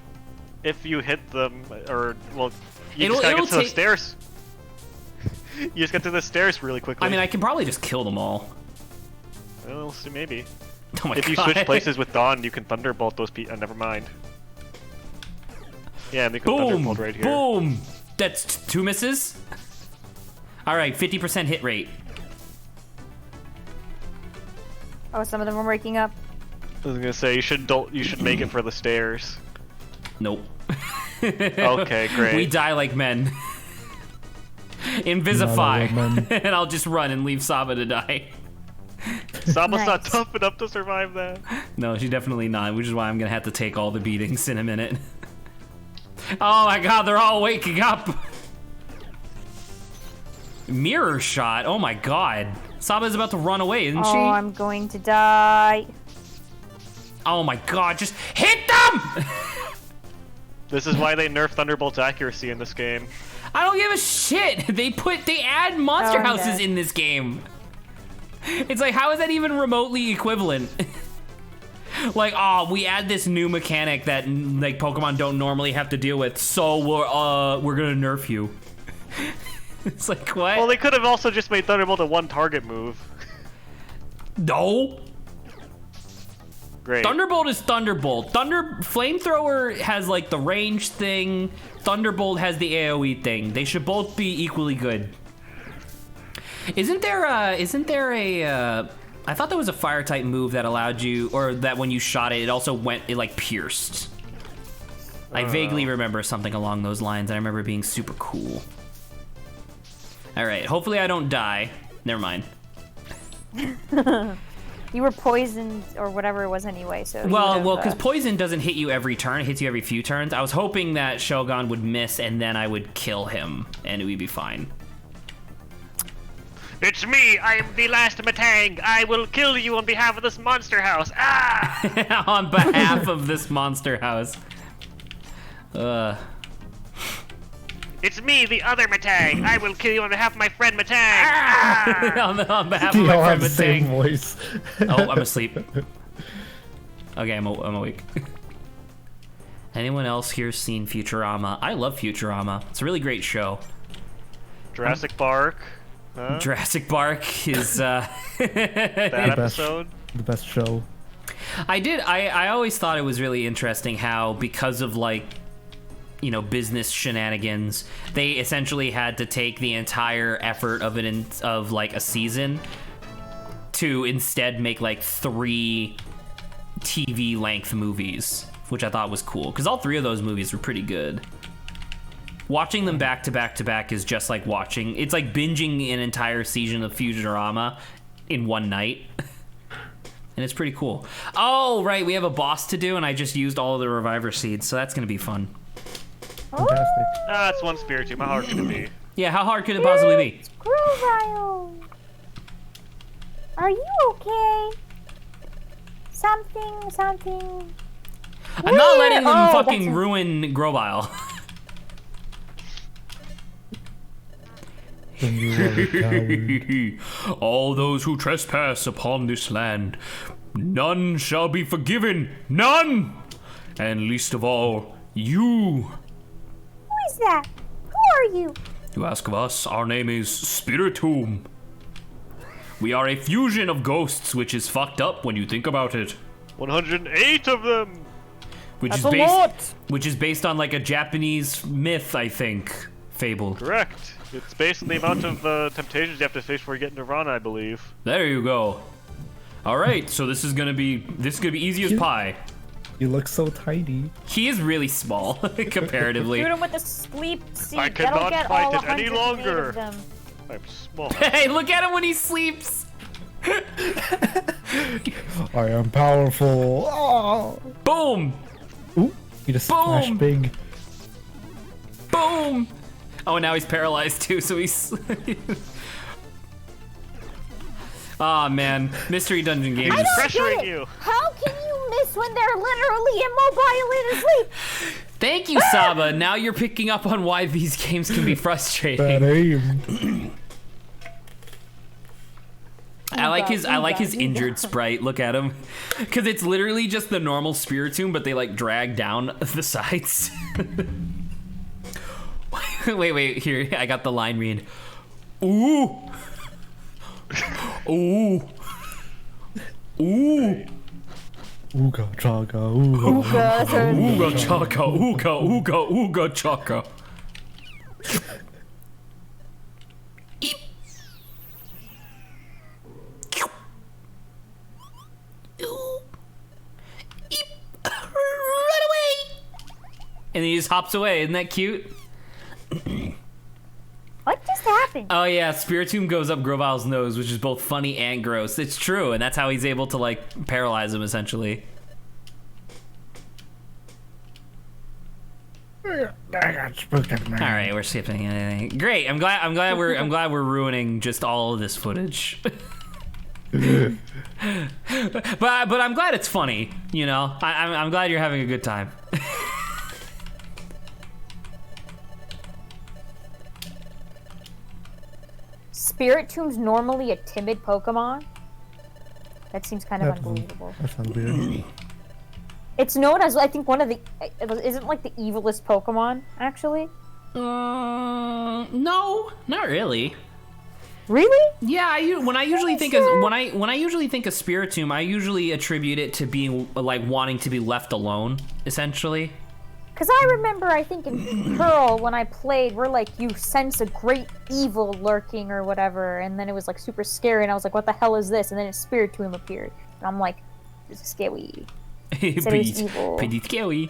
If you hit them, or well, you It'll- just gotta it'll get to the take- stairs. You just get to the stairs really quickly. I mean, I can probably just kill them all. Well, we'll see, maybe. Oh my If you god. switch places with Dawn, you can thunderbolt those people. Never mind. Yeah, and they can Boom! thunderbolt right here. Boom! That's two misses. All right, 50% hit rate. Oh, some of them are waking up. I was gonna say you should make it for the stairs. Nope. Okay, great. We die like men. Invisify, Not like men. and I'll just run and leave Saba to die. Saba's not Nice. tough enough to survive that. No, she's definitely not, which is why I'm gonna have to take all the beatings in a minute. Oh my god, they're all waking up! Mirror shot, oh my god. Saba's about to run away, isn't Oh, she? I'm going to die. Oh my god, just hit them! This is why they nerf Thunderbolt's accuracy in this game. I don't give a shit! They add monster Oh, houses okay. in this game. It's like, how is that even remotely equivalent? Like, oh, we add this new mechanic that like Pokemon don't normally have to deal with, so we're gonna nerf you. It's like, what? Well, they could have also just made Thunderbolt a one-target move. No. Great. Thunderbolt is Thunderbolt. Flamethrower has like the range thing. Thunderbolt has the AoE thing. They should both be equally good. Isn't there a I thought there was a fire type move that allowed you, or that when you shot it, it like pierced. I vaguely remember something along those lines, and I remember it being super cool. All right, hopefully I don't die. Never mind. You were poisoned or whatever it was anyway, so. you Well, would've, because poison doesn't hit you every turn; it hits you every few turns. I was hoping that Shogun would miss, and then I would kill him, and we'd be fine. It's me! I am the last Matang! I will kill you on behalf of this monster house! Ah! On behalf of this monster house. It's me, the other Matang! I will kill you on behalf of my friend Matang! Ah! on behalf They of my all have friend the same Matang. voice. Oh, I'm asleep. Okay, I'm awake. Anyone else here seen Futurama? I love Futurama. It's a really great show. Jurassic Park. Huh? Jurassic Park is That episode. The best show. I always thought it was really interesting how, because of like, you know, business shenanigans, they essentially had to take the entire effort of like a season to instead make like 3 TV length movies, which I thought was cool because all 3 of those movies were pretty good. Watching them back to back to back is just like it's like binging an entire season of Futurama in one night. And it's pretty cool. Oh, right, we have a boss to do, and I just used all of the reviver seeds, so that's gonna be fun. Fantastic. That's one spirit tube. How hard can it be? Yeah, how hard could it possibly be? Grovile, are you okay? Something. I'm not letting them Oh, fucking that's- ruin Grovile. Then you are a coward. All those who trespass upon this land, none shall be forgiven. None! And least of all, you. Who is that? Who are you? You ask of us, our name is Spiritomb. We are a fusion of ghosts, which is fucked up when you think about it. 108 of them. Which That's is a based, lot. which is based on like a Japanese myth, I think, fable. Correct. It's based on the amount of temptations you have to face before you get Nirvana, I believe. There you go. All right, so this is gonna be easy as pie. You look so tiny. He is really small comparatively. Shoot him with the sleep seed. I That'll cannot get fight all it any 108 longer. of them. I'm small. Hey, look at him when he sleeps. I am powerful. Oh. Boom, Ooh, he just Boom. flashed big. boom. Oh, and now he's paralyzed too, so he's. Aw, man, Mystery Dungeon Games. He's is- pressuring Get it. you. How can you miss when they're literally immobile in his sleep? Thank you, Saba. Now you're picking up on why these games can be Bad frustrating. aim. I like his Ooga. injured sprite. Look at him, because it's literally just the normal Spiritomb, but they like drag down the sides. wait, here I got the line read. Ooh, ooh, ooh. Ooga chaga, ooga. Ooga chaka, ooga chaka. Eep. Ooh. Eep. Run away! And he just hops away. Isn't that cute? What just happened? Oh yeah, Spiritomb goes up Grovile's nose, which is both funny and gross. It's true, and that's how he's able to like paralyze him essentially. I got spooked at All right, we're skipping anything. Great. I'm glad we're ruining just all of this footage. but I'm glad it's funny. You know, I'm glad you're having a good time. Spiritomb's normally a timid Pokemon. That seems kind of That's- unbelievable. That sounds weird. It's known as, I think, one of the... Isn't like the evilest Pokemon, actually? No, not really. Really? Yeah, when I usually think of Spiritomb, I usually attribute it to being like wanting to be left alone, essentially. Because I remember, I think in Pearl, when I played, we're like, you sense a great evil lurking or whatever, and then it was like super scary, and I was like, what the hell is this? And then a Spiritomb appeared, and I'm like, this is scary. Said it was evil. Pretty scary.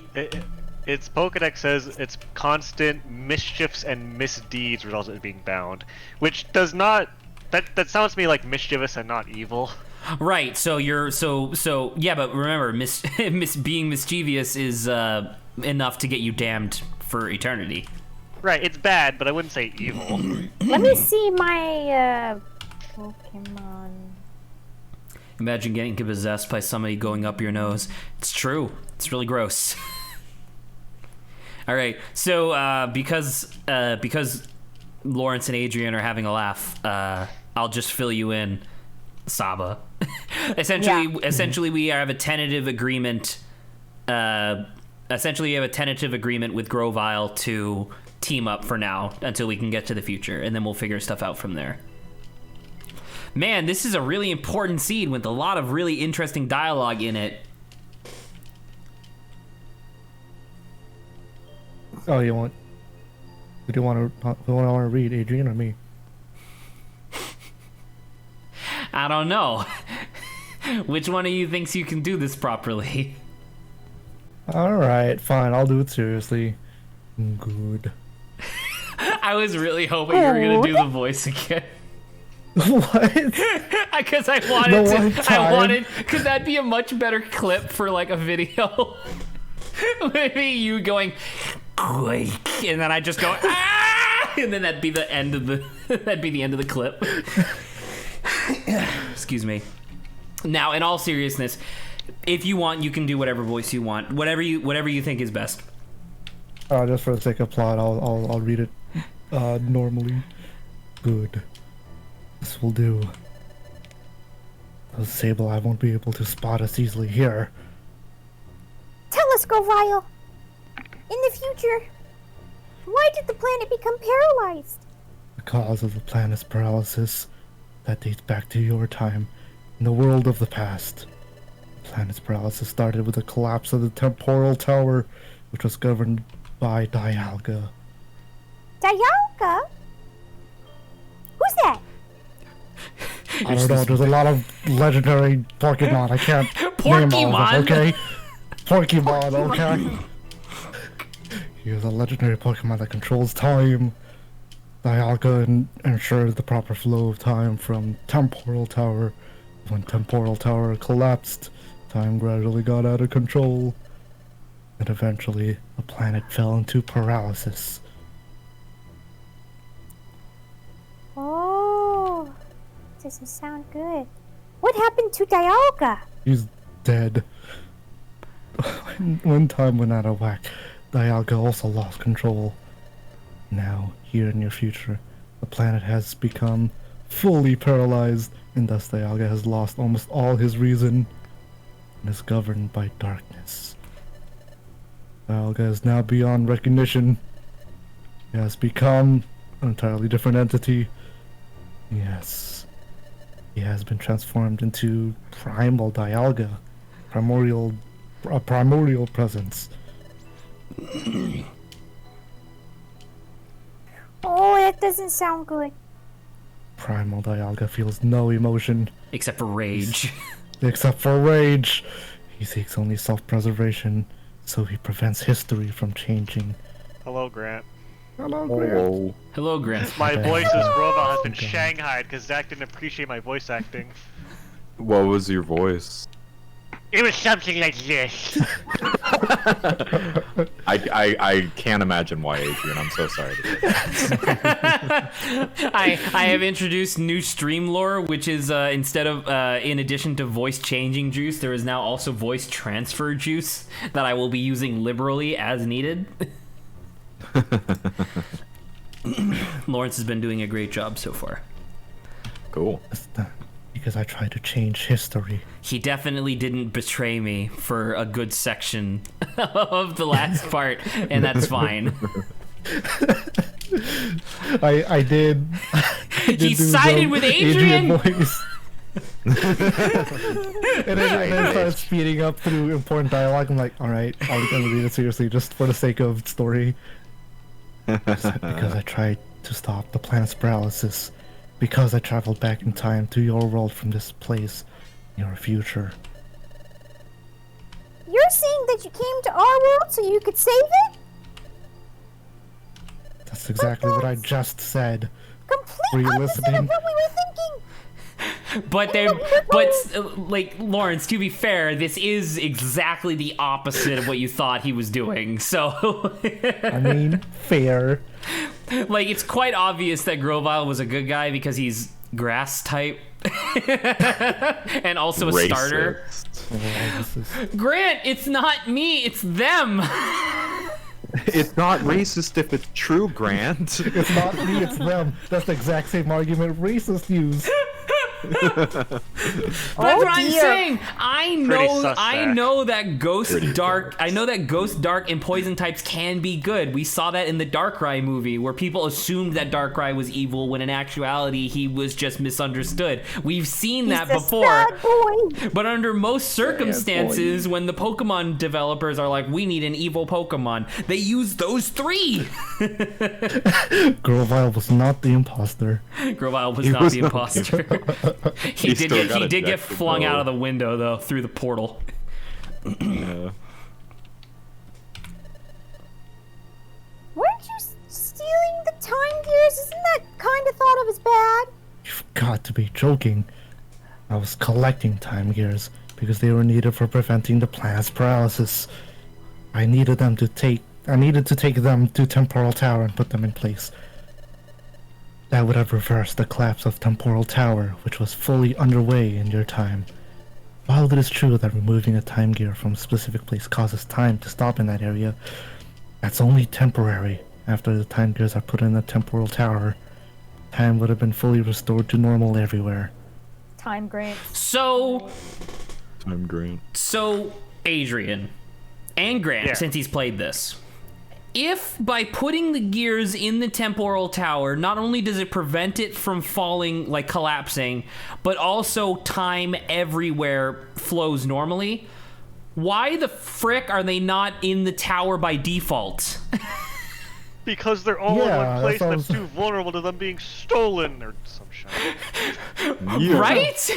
Its Pokedex says it's constant mischiefs and misdeeds result in being bound, which does not. That sounds to me like mischievous and not evil. Right. So you're so yeah, but remember, being mischievous is enough to get you damned for eternity. Right, it's bad, but I wouldn't say evil. Let me see my Pokemon. Imagine getting possessed by somebody going up your nose. It's true. It's really gross. All right. So because Lawrence and Adrian are having a laugh, I'll just fill you in, Saba. Essentially, we have a tentative agreement. Essentially, we have a tentative agreement with Grovile to team up for now until we can get to the future, and then we'll figure stuff out from there. Man, this is a really important scene with a lot of really interesting dialogue in it. Oh, you want? Who do you want to read, Adrian or me? I don't know. Which one of you thinks you can do this properly? All right, fine. I'll do it seriously. Good. I was really hoping you were gonna do the voice again. What? Because I wanted, because that'd be a much better clip for like a video. Maybe you going, quake, and then I just go, ah, and then that'd be the end of the, that'd be the end of the clip. Excuse me. Now, in all seriousness, if you want, you can do whatever voice you want, whatever you think is best. Just for the sake of plot, I'll read it normally. Good. This will do. The Sable I won't be able to spot us easily here. Tell us, Grovile. In the future, why did the planet become paralyzed? The cause of the planet's paralysis that dates back to your time in the world of the past. The planet's paralysis started with the collapse of the temporal tower, which was governed by Dialga. Dialga? Who's that? I don't know, there's a lot of legendary Pokemon. I can't name all of them, okay? Pokemon, okay? Here's a legendary Pokemon that controls time. Dialga ensures the proper flow of time from Temporal Tower. When Temporal Tower collapsed, time gradually got out of control. And eventually, the planet fell into paralysis. Oh, doesn't sound good. What happened to Dialga? He's dead. When time went out of whack, Dialga also lost control. Now, here in your future, the planet has become fully paralyzed, and thus Dialga has lost almost all his reason and is governed by darkness. Dialga is now beyond recognition. He has become an entirely different entity. Yes. He has been transformed into Primal Dialga. A primordial presence. Oh, that doesn't sound good. Primal Dialga feels no emotion. Except for rage. Except for rage. He seeks only self-preservation, so he prevents history from changing. Hello, Grant. Hello, Grant. Hello, Grant. My voice as Grovile has been shanghaied because Zach didn't appreciate my voice acting. What was your voice? It was something like this. I can't imagine why, Adrian. I'm so sorry to hear that. I have introduced new stream lore, which is instead of in addition to voice changing juice, there is now also voice transfer juice that I will be using liberally as needed. Lawrence has been doing a great job so far. Cool. Because I tried to change history. He definitely didn't betray me for a good section of the last part, and that's fine. I did. He sided with Adrian? Voice. And then I started speeding up through important dialogue. I'm like, alright, I'm gonna read it seriously just for the sake of story. Because I tried to stop the planet's paralysis. Because I traveled back in time to your world from this place, your future. You're saying that you came to our world so you could save it? That's exactly what I just said. Complete Were you opposite listening? of what we were thinking. Like, Lawrence, to be fair, this is exactly the opposite of what you thought he was doing, so... I mean, fair. Like, it's quite obvious that Grovile was a good guy because he's grass type. And also a starter. Grant, it's not me, it's them! It's not racist if it's true, Grant. It's not me, it's them. That's the exact same argument racists use. That's what I'm saying. I know that Ghost Dark and Poison types can be good. We saw that in the Darkrai movie where people assumed that Darkrai was evil when in actuality he was just misunderstood. We've seen that before. But under most circumstances, when the Pokemon developers are like, we need an evil Pokemon, they use those three. Grovile was not the imposter. Grovile was not the imposter. He did get flung out of the window though through the portal. Yeah. Weren't you stealing the time gears? Isn't that kind of thought of as bad? You've got to be joking. I was collecting time gears because they were needed for preventing the planet's paralysis. I needed to take them to Temporal Tower and put them in place. That would have reversed the collapse of Temporal Tower, which was fully underway in your time. While it is true that removing a time gear from a specific place causes time to stop in that area, that's only temporary. After the time gears are put in the Temporal Tower, time would have been fully restored to normal everywhere. Time Grant. So, Time Grant. Adrian and Grant, Yeah. since he's played this, if by putting the gears in the Temporal Tower, not only does it prevent it from falling, like collapsing, but also time everywhere flows normally, why the frick are they not in the tower by default? Because they're all in Yeah, one place that that's sounds- too vulnerable to them being stolen or some shit. Right?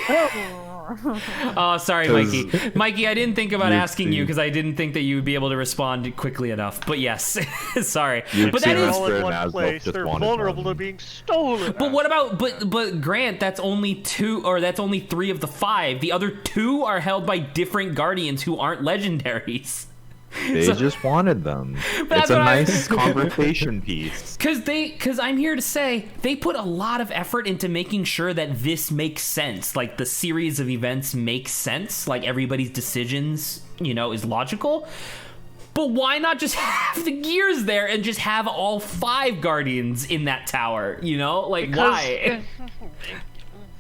Oh, sorry, 'Cause- Mikey. Mikey, I didn't think about You've asking you seen- because I didn't think that you would be able to respond quickly enough. But yes, sorry. You've But seen that They're is. all Mr. in one Nasdaq place. just They're wanted vulnerable one. to being stolen. But what about but Grant? That's only 2, or that's only 3 of the 5. The other 2 are held by different guardians who aren't legendaries. They just wanted them. That's It's a what I- nice conversation piece. Because I'm here to say they put a lot of effort into making sure that this makes sense. Like the series of events makes sense. Like everybody's decisions, is logical. But why not just have the gears there and just have all 5 guardians in that tower? Like why?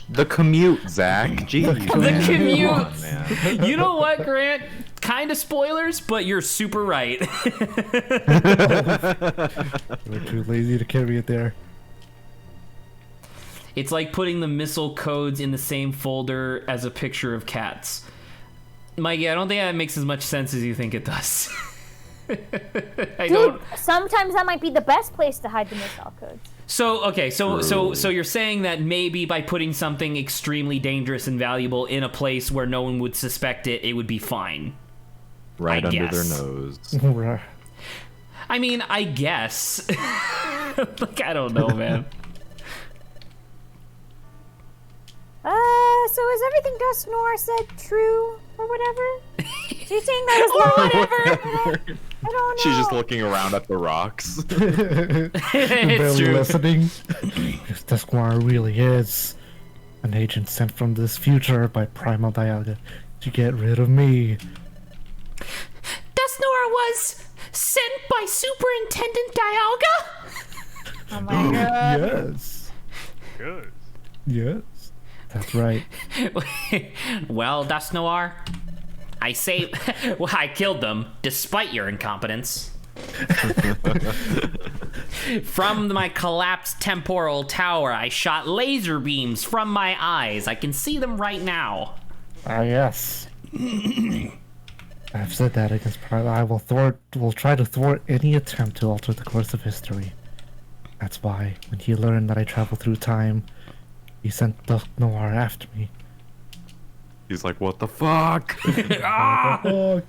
The commute, Zach. Jeez, man. commute. Come on, man. You know what, Grant? Kind of spoilers, but you're super right. We're too lazy to carry it there. It's like putting the missile codes in the same folder as a picture of cats. Mikey, I don't think that makes as much sense as you think it does. I Dude, don't. sometimes that might be the best place to hide the missile codes. So okay, so True. you're saying that maybe by putting something extremely dangerous and valuable in a place where no one would suspect it, it would be fine. Right I under guess. their nose. Right. I mean, I guess. Like, I don't know, man. So is everything Gus Nor said true or whatever? So you're saying that is whatever? I don't know. She's just looking around at the rocks. It's Barely true. listening. If Dusknoir really is an agent sent from this future by Primal Dialga to get rid of me. Dustnora was sent by Superintendent Dialga? Oh my god. Yes. Good. Yes. That's right. Well, Dustnoir, I killed them, despite your incompetence. From my collapsed temporal tower, I shot laser beams from my eyes. I can see them right now. Ah, yes. I've said that against Primal. I will try to thwart any attempt to alter the course of history. That's why, when he learned that I travel through time, he sent Dusk Noir after me. He's like, what the fuck? Oh,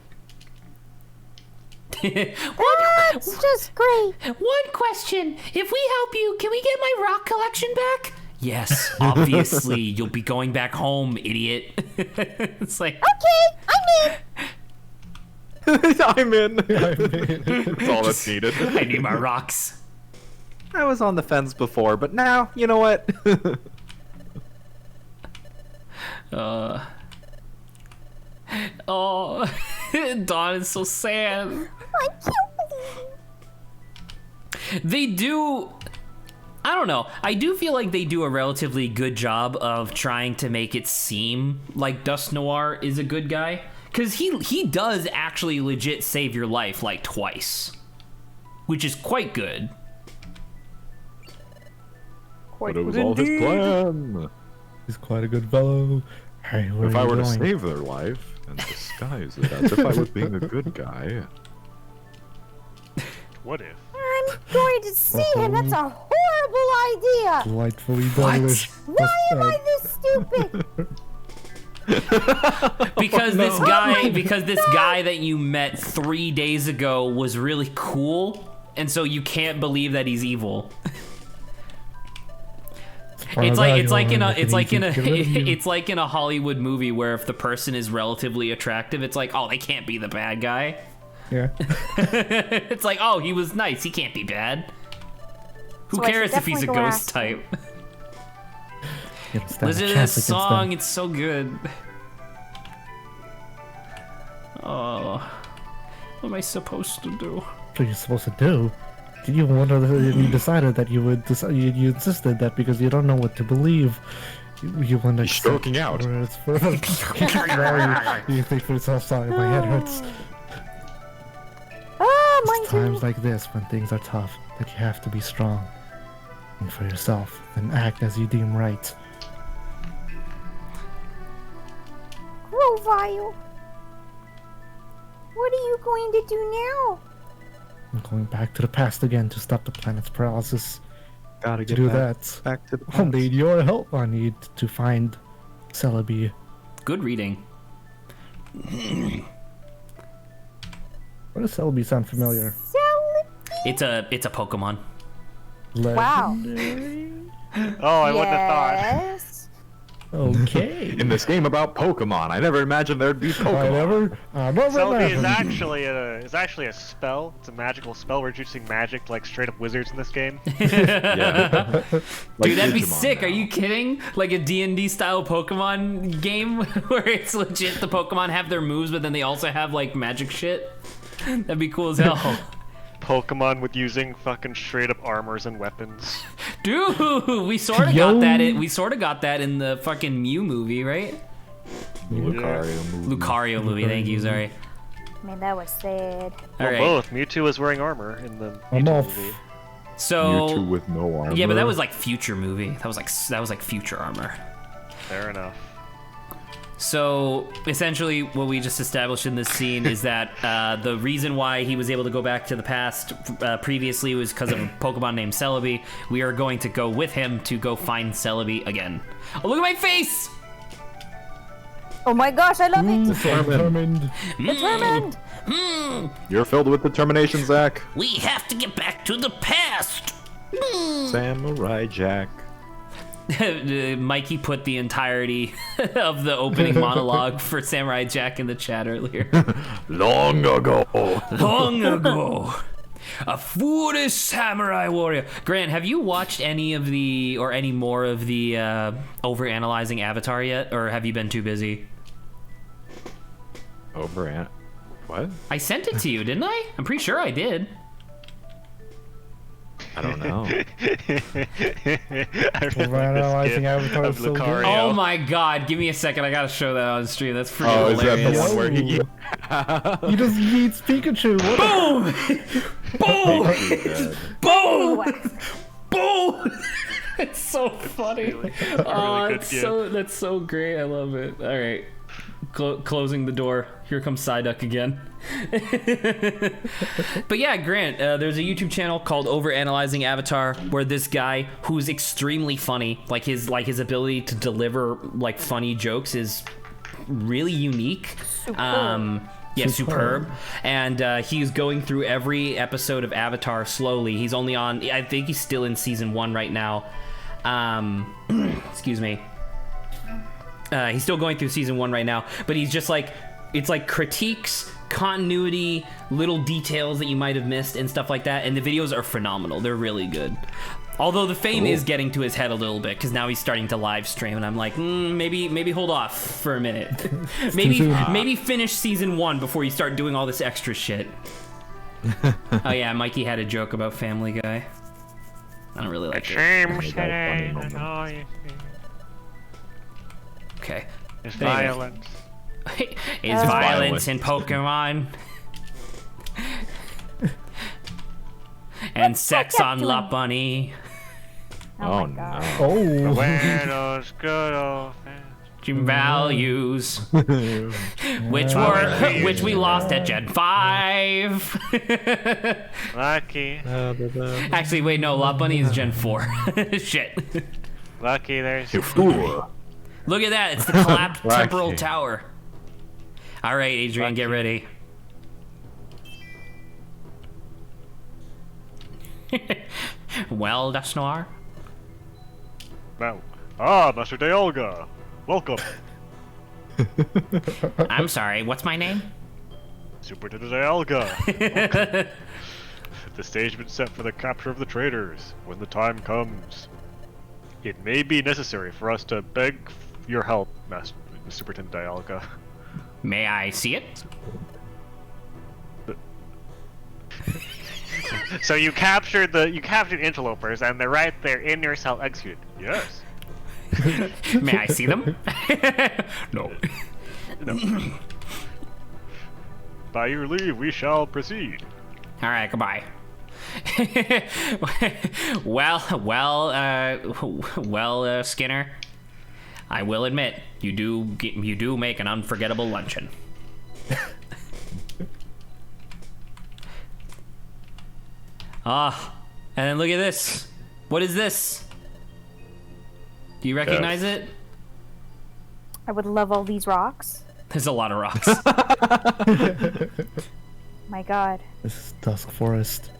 That's just great. One question. If we help you, can we get my rock collection back? Yes, obviously. You'll be going back home, idiot. It's like, Okay, I'm in. I'm in. I mean, That's all that's needed. I need my rocks. I was on the fence before, but now, you know what? Oh, Dawn is so sad. I can't believe They do. I don't know. I do feel like they do a relatively good job of trying to make it seem like Dust Noir is a good guy. Because he does actually legit save your life like twice. Which is quite good. But it was all his plan. he's quite a good fellow. Hey, where If are I you were to going? save their life and disguise it as if I was being a good guy. What if? I'm going to see him. That's a horrible idea. Delightfully What? devilish. Why am I this stupid? Because this guy that you met 3 days ago was really cool, and so you can't believe that he's evil. It's now like you it's like wanna in a make it it's like easy in to a get rid of you. it's like in a Hollywood movie where if the person is relatively attractive, it's like, oh, they can't be the bad guy. Yeah. It's like, oh, he was nice, he can't be bad. Who So I should cares if he's a definitely go ghost ask him. type? Can't stand a Listen to chance this against them. song, it's so good. Oh, what am I supposed to do? What are you supposed to do? Did you wonder that you decided that you would you insisted that because you don't know what to believe. You want to stroking out. Words for now you think for yourself, sorry, my head hurts. Ah, It's mine times too. like this when things are tough that you have to be strong. And for yourself, then act as you deem right. Grovile. What are you going to do now? I'm going back to the past again to stop the planet's paralysis. Gotta To get do back, that, back to the I'll need your help. I need to find Celebi. Good reading. Why does Celebi sound familiar? It's a Pokemon. Wow. Legendary? Oh, I wouldn't have thought. Yes. Okay. In this game about Pokemon, I never imagined there'd be I Pokemon. never Celebi is imagined. actually a spell. It's a magical spell. We're using magic like straight up wizards in this game. Yeah. Like Dude, that'd be Digimon sick. now. Are you kidding? Like a D&D style Pokemon game where it's legit the Pokemon have their moves, but then they also have like magic shit. That'd be cool as hell. Pokemon with using fucking straight up armors and weapons. Dude, we sort of Yo. got that. We sort of got that in the fucking Mew movie, right? Lucario movie. Lucario movie. Thank you. Sorry. Man, that was sad. All Well, right. both. Mewtwo is wearing armor in the I'm Mewtwo off. movie. So Mewtwo with no armor. yeah, but that was like future movie. That was like future armor. Fair enough. So essentially, what we just established in this scene is that the reason why he was able to go back to the past previously was because of a Pokemon named Celebi. We are going to go with him to go find Celebi again. Oh, look at my face! Oh my gosh, I love it. Determined. Determined. You're filled with determination, Zach. We have to get back to the past. Samurai Jack. Mikey put the entirety of the opening monologue for Samurai Jack in the chat earlier. Long ago. Long ago, a foolish samurai warrior. Grant, have you watched any of the or any more of the overanalyzing Avatar yet, or have you been too busy? What? I sent it to you, didn't I? I'm pretty sure I did. I don't know. Overanalyzing Avatar is so good. Oh my god, give me a second. I gotta show that on stream. That's freaking Oh, is that the hilarious. one where he... He just yeets Pikachu. What Boom! Boom! Boom! It's so funny. Oh, good it's gif. that's so great. I love it. All right. Closing the door. Here comes Psyduck again. But yeah, Grant, there's a YouTube channel called Overanalyzing Avatar where this guy who's extremely funny, like his ability to deliver like funny jokes is really unique. Yeah, superb. And he's going through every episode of Avatar slowly. He's only on, I think he's still in season 1 right now. Excuse me. He's still going through season 1 right now, but he's just like, it's like critiques, continuity, little details that you might have missed and stuff like that. And the videos are phenomenal. They're really good. Although the fame is getting to his head a little bit because now he's starting to live stream, and I'm like, maybe hold off for a minute. maybe finish season 1 before you start doing all this extra shit. Oh yeah, Mikey had a joke about Family Guy. I don't really like it. Seems that funny today moment. that all you see Okay. is Anyway. violence. Is violence in Pokemon? And sex on La Bunny. Oh my god. no. Oh. Where those good old Values, which we lost at Gen 5. lucky, Actually, wait, no, La Bunny is Gen 4. Shit. lucky there's You fool. Look at that, it's the collapsed Lucky. temporal tower. All right, Adrian, get ready. Well, Dust Noir. Now, Master Dialga, welcome. I'm sorry, what's my name? Superintendent Dialga. The stage has been set for the capture of the traitors. When the time comes, it may be necessary for us to beg your help, Master Superintendent Dialga. May I see it? So you captured interlopers, and they're right there in your cell executed. Yes. May I see them? No. By your leave, we shall proceed. All right, goodbye. well, Skinner. I will admit, you do make an unforgettable luncheon. And then look at this. What is this? Do you recognize it? I would love all these rocks. There's a lot of rocks. My God. This is Dusk Forest.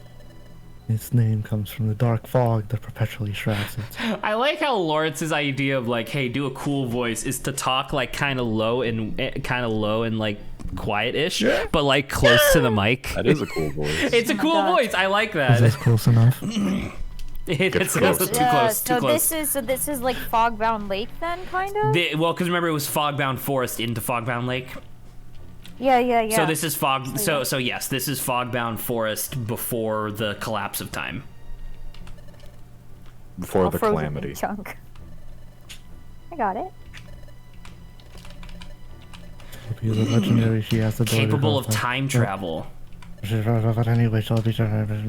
Its name comes from the dark fog that perpetually shrouds it. I like how Lawrence's idea of like, hey, do a cool voice is to talk like kind of low and like quiet-ish, but like close to the mic. That is a cool voice. It's a cool voice. I like Is that. this close enough? It's too close. close. Too close. This is like Fogbound Lake then, kind of. Well, because remember it was Fogbound Forest into Fogbound Lake. Yeah. So this is Fog. So, yeah. So yes, this is Fogbound Forest before the collapse of time. Before the Frozen calamity. chunk. I got it. The legendary, she has the ability Capable of to- time travel. But anyway, I'm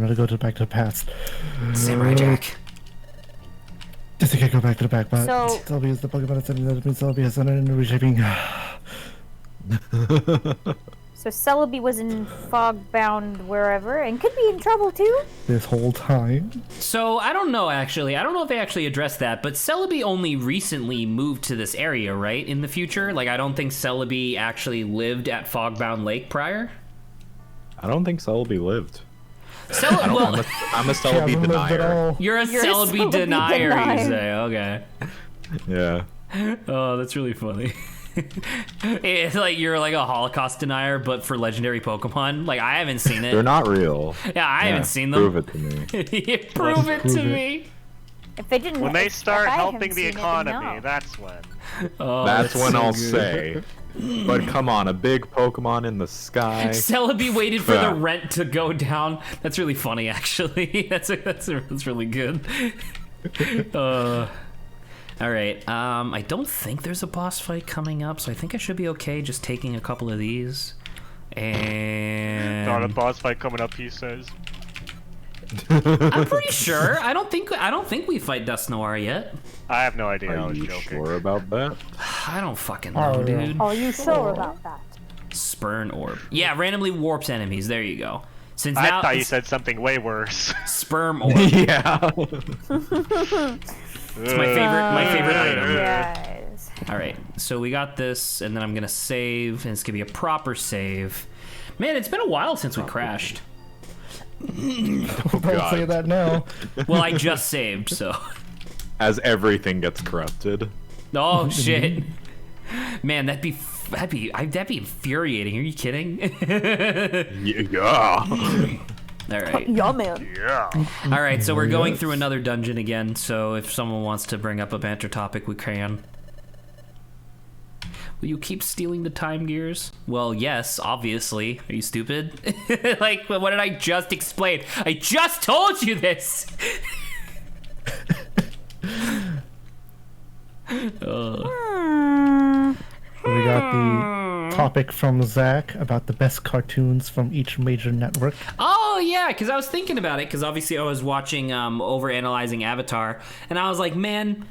gonna go back to the past. Samurai Jack. Just to go back to the back, but So- Celebi is the Pokemon that means Celebi is in reshaping. So Celebi was in Fogbound wherever, and could be in trouble too. This whole time. So I don't know actually. I don't know if they actually addressed that, but Celebi only recently moved to this area, right? In the future, like I don't think Celebi actually lived at Fogbound Lake prior. I don't think Celebi lived. Well, I'm a She Celebi hasn't lived at denier. all. you're a You're a Celebi Celebi denier, you denier. say? Okay. Yeah. Oh, that's really funny. It's like you're like a Holocaust denier, but for legendary Pokemon. Like I haven't seen They're it. not real. Yeah, I haven't seen them. Prove it to me. Prove it to Prove it. me. If they didn't, When they if start I haven't helping the seen it, then economy, no. that's when. Oh, That's when so I'll good. say. But come on, a big Pokemon in the sky. Celebi waited for the Crap. rent to go down. That's really funny, actually. That's really good. All right. I don't think there's a boss fight coming up, so I think I should be okay just taking a couple of these. And Not a boss fight coming up, he says. I'm pretty sure. I don't think we fight Dust Noir yet. I have no idea. I Are was you joking. sure about that? I don't fucking know, Oh, yeah. dude. Are you sure about that? Spurn Orb. Yeah, randomly warps enemies. There you go. Since I now thought you said something way worse. Sperm Orb. Yeah. It's my favorite item. Yes. All right, so we got this, and then I'm gonna save, and it's gonna be a proper save. Man, it's been a while since we crashed. Don't God. say that now. Well, I just saved, so. As everything gets corrupted. Oh shit, man, that'd be infuriating. Are you kidding? Yeah. All right. Yeah, man. Yeah. All right, so we're going through another dungeon again. So if someone wants to bring up a banter topic, we can. Will you keep stealing the time gears? Well, yes, obviously. Are you stupid? Like, what did I just explain? I just told you this. We got the topic from Zach about the best cartoons from each major network. Oh yeah, because I was thinking about it. Because obviously I was watching over analyzing Avatar, and I was like, man,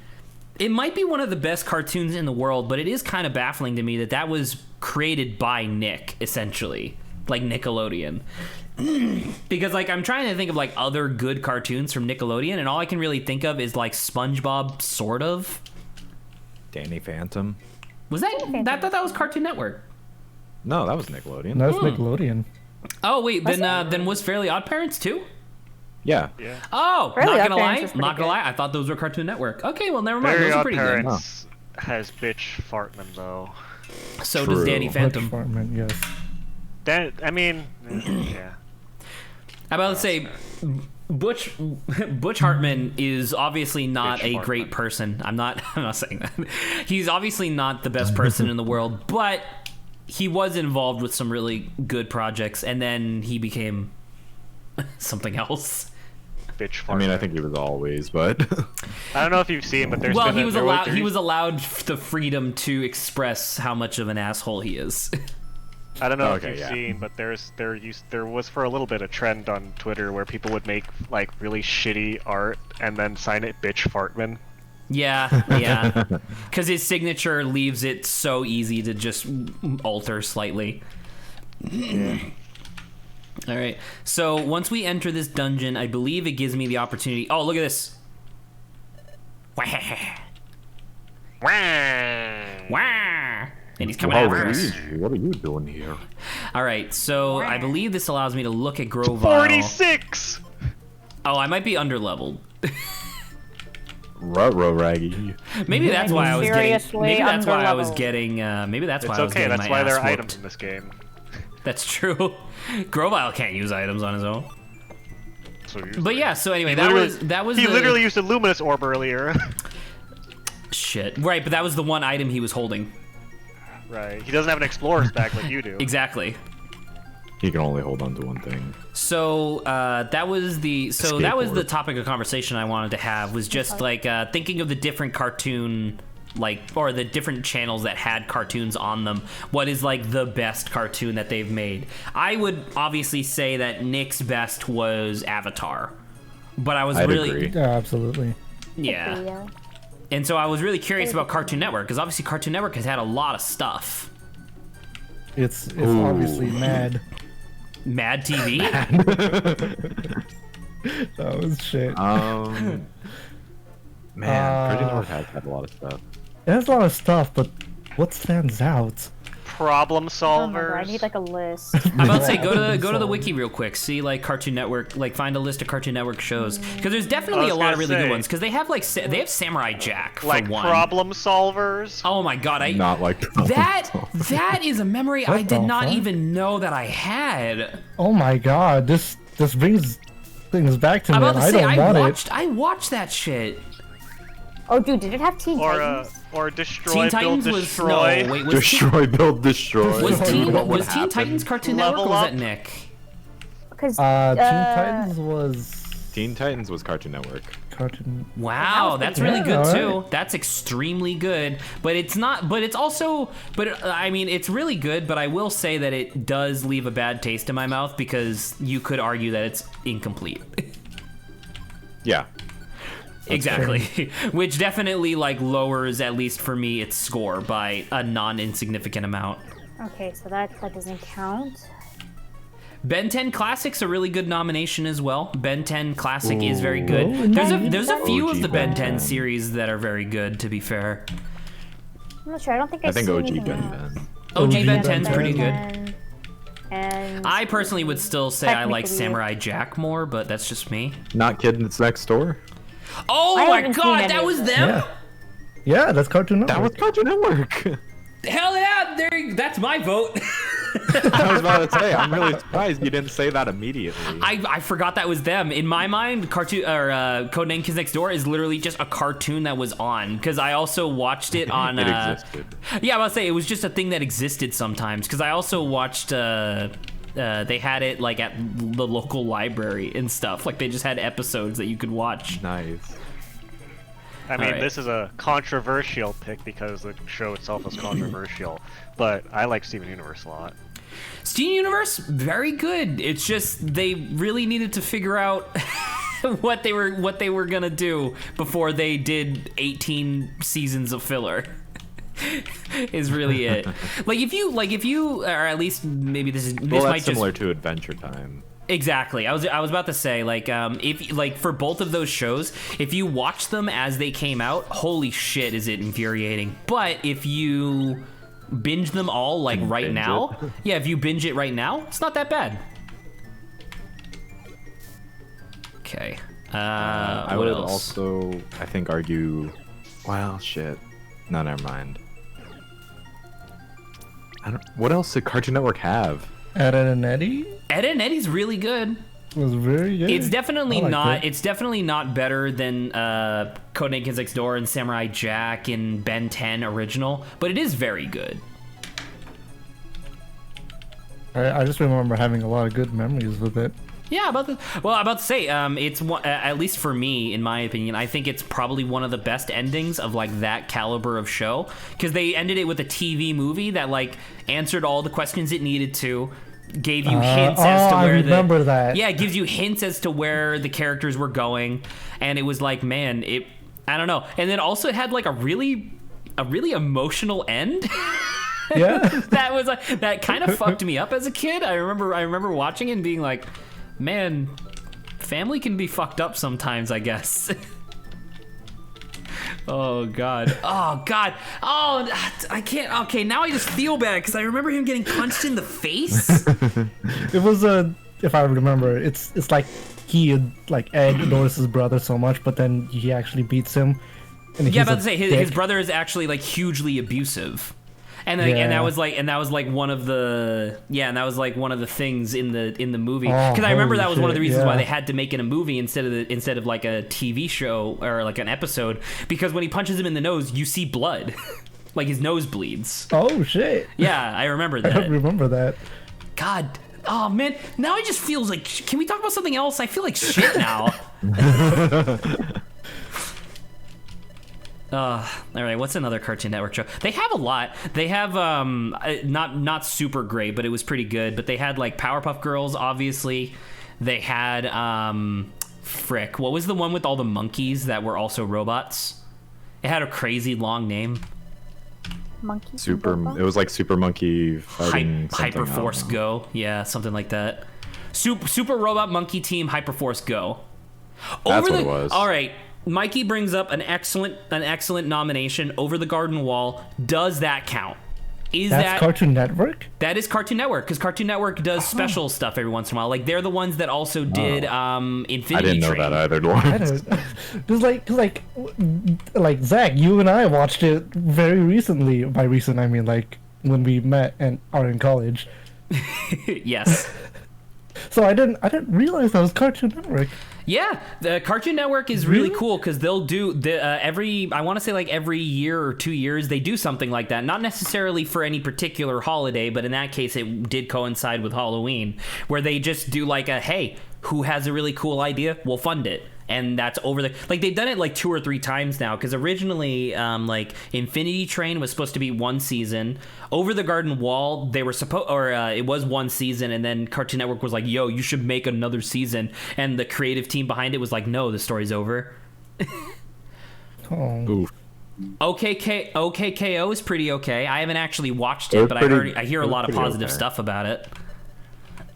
it might be one of the best cartoons in the world, but it is kind of baffling to me that that was created by Nick, essentially, like Nickelodeon. Because like I'm trying to think of like other good cartoons from Nickelodeon, and all I can really think of is like SpongeBob, sort of. Danny Phantom. Was that? I thought that was Cartoon Network. No, that was Nickelodeon. That's Nickelodeon. Oh wait, then was Fairly Odd Parents too? Yeah. Yeah. Oh, Fairly not gonna Odd lie, Parents was pretty not gonna good. lie. I thought those were Cartoon Network. Okay, well, never mind. Very Those are Odd pretty good. Parents has bitch Fartman though. So does True. Danny Phantom. Department, yes. That I mean, yeah. I'm about to say, Butch Hartman is obviously not Bitch a great Hartman. person. I'm not saying that. He's obviously not the best person in the world, but he was involved with some really good projects, and then he became something else. Bitch Fartman. I mean, I think he was always, but I don't know if you've seen, but there's Well, been he was there allowed. there He used- was allowed the freedom to express how much of an asshole he is. I don't know Okay, if you've yeah. seen, but there was for a little bit a trend on Twitter where people would make like really shitty art and then sign it "Bitch Fartman." Yeah, because his signature leaves it so easy to just alter slightly. All right. So once we enter this dungeon, I believe it gives me the opportunity. Oh, look at this! Wah! Wah! And he's coming oh, after us. Luigi, what are you doing here? All right. So I believe this allows me to look at Grovile. 46. Oh, I might be underleveled. Ruh-roh, Raggy. Maybe that's why I was getting. Seriously Maybe that's why I was underleveled. getting. Maybe that's why It's I was okay. getting That's my why there ass are whooped. items in this game. That's true. Grovile can't use items on his own. So But yeah, so anyway, he that literally- was He the, literally used a luminous orb earlier. shit. Right, but that was the one item he was holding. Right. He doesn't have an explorer's bag like you do. Exactly. He can only hold on to one thing. So that was the Skateboard. topic of conversation I wanted to have, was just like thinking of the different cartoon, like, or the different channels that had cartoons on them. What is like the best cartoon that they've made? I would obviously say that Nick's best was Avatar, but I was I'd really agree. Yeah, absolutely. yeah. And so I was really curious about Cartoon Network, because obviously Cartoon Network has had a lot of stuff. It's obviously mad. Mad TV. That was shit. Man, Cartoon Network has had a lot of stuff. It has a lot of stuff, but what stands out? Problem Oh my solvers. god, I need like a list. I'm about to say go to the wiki real quick. See like Cartoon Network, like find a list of Cartoon Network shows, because there's definitely I was a lot of gonna really good say. ones. Because they have like they have Samurai Jack for like one. problem solvers. Oh my god, Not like that is a memory I What did the not fuck? even know that I had. Oh my god, this brings things back to I'm me, about and to I say don't want it. I watched that shit. Oh, dude, did it have Teen Or Titans? or destroy, Teen build, Titans was destroy. no wait was destroy, build, destroy. Was Destroy, Teen, what was Teen happened? Titans Cartoon Network, or Level was up. that Nick? Because Teen Titans was Teen Titans was Cartoon Network. Cartoon. Wow, That was that's pretty really good. good Yeah, too. alright. That's extremely good. But it's not. But it's also. But I mean, it's really good. But I will say that it does leave a bad taste in my mouth, because you could argue that it's incomplete. Yeah. Exactly. Which definitely like lowers, at least for me, its score by a non-insignificant amount. okay, so that doesn't count. Ben 10 Classic's a really good nomination as well. Ben 10 Classic is very good. Ooh. There's a few OG of the Ben Ben 10 10. series that are very good, to be fair. I'm not sure. I don't think I think see OG anything Ben else. 10. OG Ben Ben 10's pretty good. 10, And I personally would still say I like Technically- Samurai Jack more, but that's just me. Not Kids Next Door? Oh I my haven't seen god, any that of was them. them? Yeah, that's Cartoon Network. That was Cartoon Network. Hell yeah, that's my vote. I was about to say, I'm really surprised you didn't say that immediately. I forgot that was them. In my mind, cartoon or Codename Kids Next Door is literally just a cartoon that was on, because I also watched it on. It existed. Yeah, I was about to say it was just a thing that existed sometimes, because I also watched. They had it like at the local library and stuff. Like they just had episodes that you could watch. Nice. I mean, Alright. this is a controversial pick because the show itself is controversial, but I like Steven Universe a lot. Steam Universe, very good. It's just they really needed to figure out what they were gonna do before they did 18 seasons of filler. Is really it. Like if you, or at least maybe this Well, might that's just similar to Adventure Time. exactly. I was about to say like if like for both of those shows, if you watch them as they came out, holy shit, is it infuriating. But if you binge them all like right binge now, it. yeah, if you binge it right now, it's not that bad. Okay. I What would else? also, I think, argue. Well, shit. No, never mind. What else did Cartoon Network have? Ed, Edd and Eddie Ed and Eddie's really good. was very good. It's definitely I liked not. it. It's definitely not better than Codename Kids Next Door and Samurai Jack and Ben 10 original, but it is very good. I just remember having a lot of good memories with it. Yeah, I'm about to say, it's one, at least for me, in my opinion, I think it's probably one of the best endings of like that caliber of show, because they ended it with a TV movie that like answered all the questions it needed to, gave you hints as to I where remember that. Yeah, it gives you hints as to where the characters were going, and it was like, man, I don't know, and then also it had like a really emotional end. Yeah. That was like, that kind of fucked me up as a kid. I remember watching it and being like, man, family can be fucked up sometimes, I guess. Oh god. Oh, I can't. Okay, now I just feel bad because I remember him getting punched in the face. It was if I remember, it's like Ed adores his brother so much, but then he actually beats him. And Yeah, he's about to a say his brother is actually like hugely abusive. And then, and that was like one of the things in the movie, because I remember that was one of the reasons why they had to make it a movie instead of like a TV show or like an episode, because when he punches him in the nose you see blood. Like his nose bleeds. Oh shit. Yeah, I remember that. I remember that. God, oh man, now it just feels like, can we talk about something else? I feel like shit now. All right, what's another Cartoon Network show? They have a lot. They have not super great, but it was pretty good. But they had like Powerpuff Girls, obviously. They had what was the one with all the monkeys that were also robots? It had a crazy long name. Monkey. It was like Super Monkey fighting something, Hyperforce Go. Yeah, something like that. Super Robot Monkey Team Hyperforce Go. That's what it was. All right. Mikey brings up an excellent nomination, Over the Garden Wall. Does that count? That's Cartoon Network? That is Cartoon Network, because Cartoon Network does special stuff every once in a while. Like, they're the ones that also did Infinity Train. I didn't know that either, Lawrence. Like Zach, you and I watched it very recently. By recent, I mean like when we met and are in college. Yes. So I didn't realize that was Cartoon Network. Yeah, the Cartoon Network is really cool because they'll do I want to say like every year or 2 years they do something like that. Not necessarily for any particular holiday, but in that case it did coincide with Halloween, where they just do like hey, who has a really cool idea? We'll fund it. And that's they've done it like 2 or 3 times now, because originally like Infinity Train was supposed to be 1 season. Over the Garden Wall they were it was 1 season, and then Cartoon Network was like, yo, you should make another season, and the creative team behind it was like, no, the story's over. Oof. OKKO is pretty okay. I haven't actually watched it, but I hear a lot of positive stuff about it.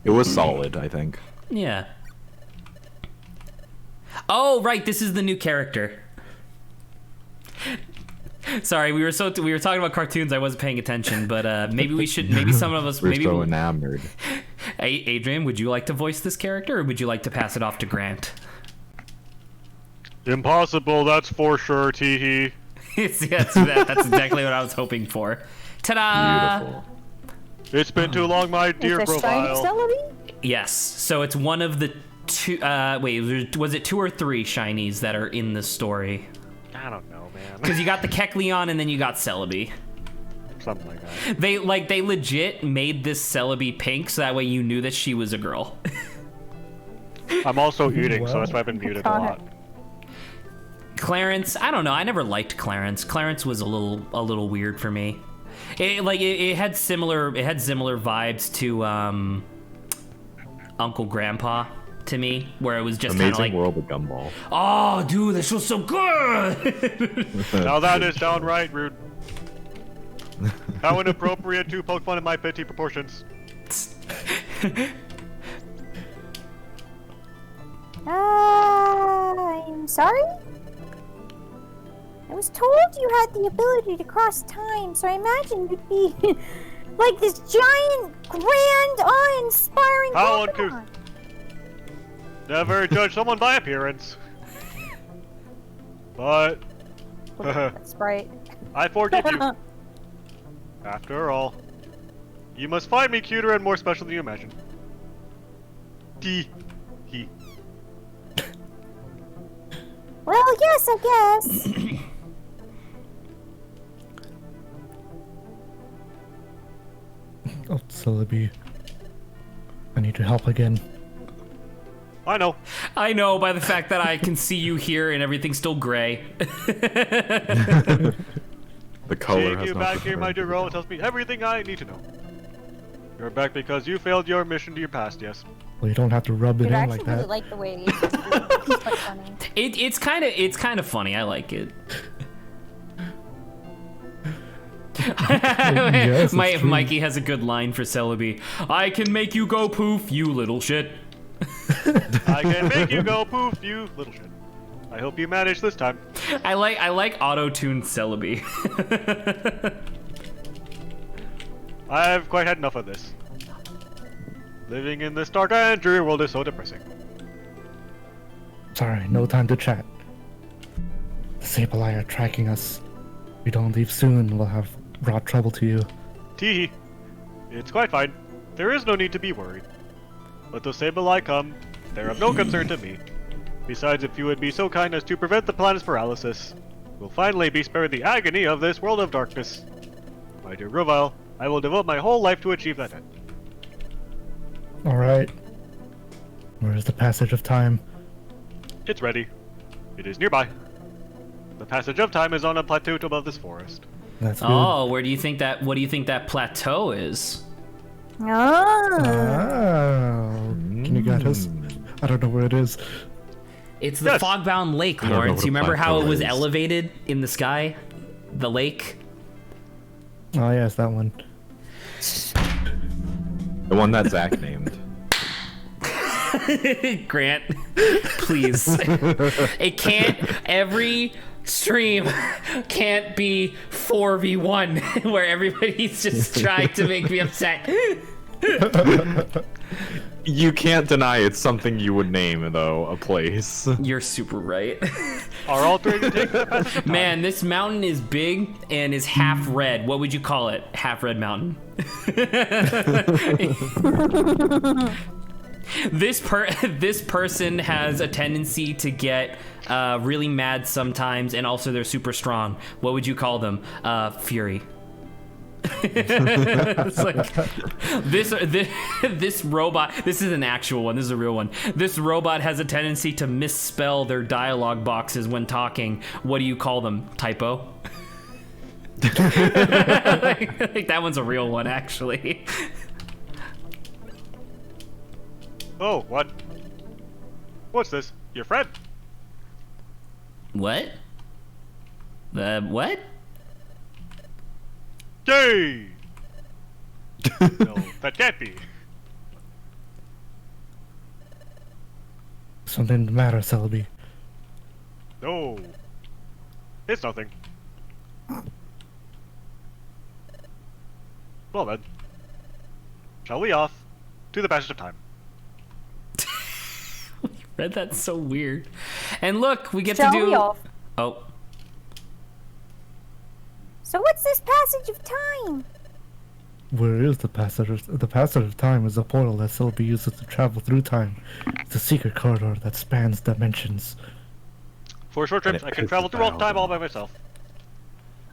It was solid, I think. Yeah. Oh, right, this is the new character. Sorry, we were talking about cartoons. I wasn't paying attention, but maybe some of us We're so enamored. Hey, Adrian, would you like to voice this character, or would you like to pass it off to Grant? Impossible, that's for sure, teehee. That's exactly what I was hoping for. Ta-da! Beautiful. It's been too long, my dear profile. Yes, so it's one of the 2. Was it 2 or 3 shinies that are in this story? I don't know, man. Because you got the Kecleon and then you got Celebi. Something like that. They legit made this Celebi pink so that way you knew that she was a girl. I'm also eating, so that's why I've been muted a lot. Clarence, I don't know. I never liked Clarence. Clarence was a little weird for me. It had similar vibes to Uncle Grandpa to me, where it was just kind of like Amazing World of Gumball. Oh, dude, this was so good. Now that is downright rude. How inappropriate to poke fun at my petty proportions. I'm sorry? I was told you had the ability to cross time, so I imagined you'd be like this giant, grand, awe-inspiring How Pokemon. Never judge someone by appearance. But Sprite. I forgive you. After all, you must find me cuter and more special than you imagine. He. Well, yes, I guess. Oh, Celebi. I need your help again. I know. I know by the fact that I can see you here and everything's still gray. The color Seeing has you not back here, my returned. dear Ro, tells me everything I need to know. You're back because you failed your mission to your past, yes. Well, you don't have to rub it Dude, I in actually like really that. like the way it's quite funny. It's kind of funny. I like it. Yes, it's true. Mikey has a good line for Celebi. I can make you go poof, you little shit. I can make you go poof, you little shit. I hope you manage this time. I like auto-tuned Celebi. I've quite had enough of this. Living in this dark and dreary world is so depressing. Sorry, no time to chat. The Sableye are tracking us. If we don't leave soon, we'll have brought trouble to you. Teehee. It's quite fine. There is no need to be worried. Let those Sableye come. They're of no concern to me. Besides, if you would be so kind as to prevent the planet's paralysis, we'll finally be spared the agony of this world of darkness. My dear Grovile, I will devote my whole life to achieve that end. Alright. Where is the passage of time? It's ready. It is nearby. The passage of time is on a plateau above this forest. That's good. Oh, what do you think that plateau is? Oh. Oh. Can you get us? I don't know where it is. It's the Yes. Fogbound Lake, don't know Lawrence. what You a remember how it plateau was is. elevated in the sky? The lake? Oh, yes, that one. The one that Zach named. Grant, please. It can't, every stream can't be 4v1 where everybody's just trying to make me upset. You can't deny it's something you would name, though, a place. You're super right. Are all three to take the passage of time? Man, this mountain is big and is half red. What would you call it? Half red mountain. This person has a tendency to get really mad sometimes, and also they're super strong. What would you call them? Fury. It's like, this robot. This is an actual one. This is a real one. This robot has a tendency to misspell their dialogue boxes when talking. What do you call them? Typo. like that one's a real one, actually. Oh, what? What's this? Your friend? What? What? Yay! No, that can't be. Something the matter, Celebi. No. It's nothing. Well then. Shall we off to the passage of time? Read that so weird. And look, we get Shall to do. we off? Oh, So what's this passage of time? Where is the passage? The passage of time is a portal that Celebi uses to travel through time. It's a secret corridor that spans dimensions. For short trips, And it I can pisses travel through all out time of all by myself.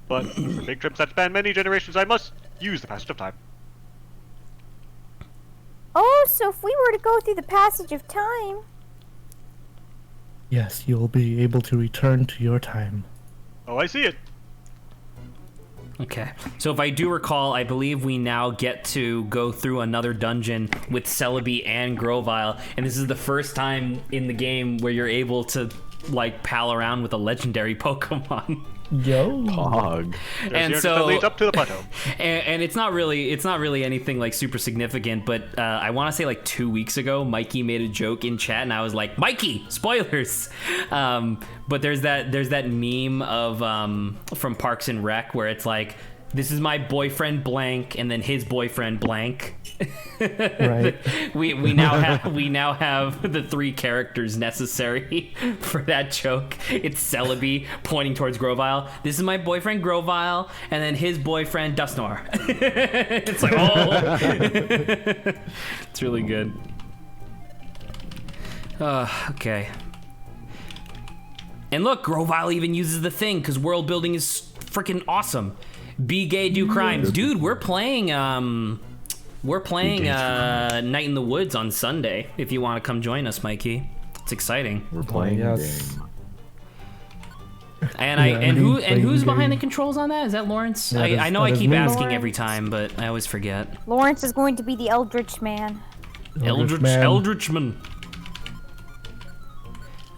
But for big trips that span many generations, I must use the passage of time. Oh, so if we were to go through the passage of time, Yes, you'll be able to return to your time. Oh, I see it. okay. So if I do recall, I believe we now get to go through another dungeon with Celebi and Grovile, and this is the first time in the game where you're able to like pal around with a legendary Pokemon. Yo. Pog. There's And the entrance so- that leads up to the plateau. And it's not really anything like super significant, but I want to say like 2 weeks ago, Mikey made a joke in chat, and I was like, Mikey, spoilers. But there's that meme of from Parks and Rec where it's like this is my boyfriend blank, and then his boyfriend blank. Right. we now have the 3 characters necessary for that joke. It's Celebi pointing towards Grovile. This is my boyfriend Grovile, and then his boyfriend Dustnor. It's like, oh, it's really good. Okay. And look, Grovile even uses the thing because world building is freaking awesome. Be gay, do crimes, dude. We're playing Night in the Woods on Sunday. If you want to come join us, Mikey, it's exciting. We're playing a yes. game. And who's behind game. the controls on that? Is that Lawrence? That is- I know I that is keep me. asking Lawrence. every time, but I always forget. Lawrence is going to be the Eldritch Man. Eldritchman.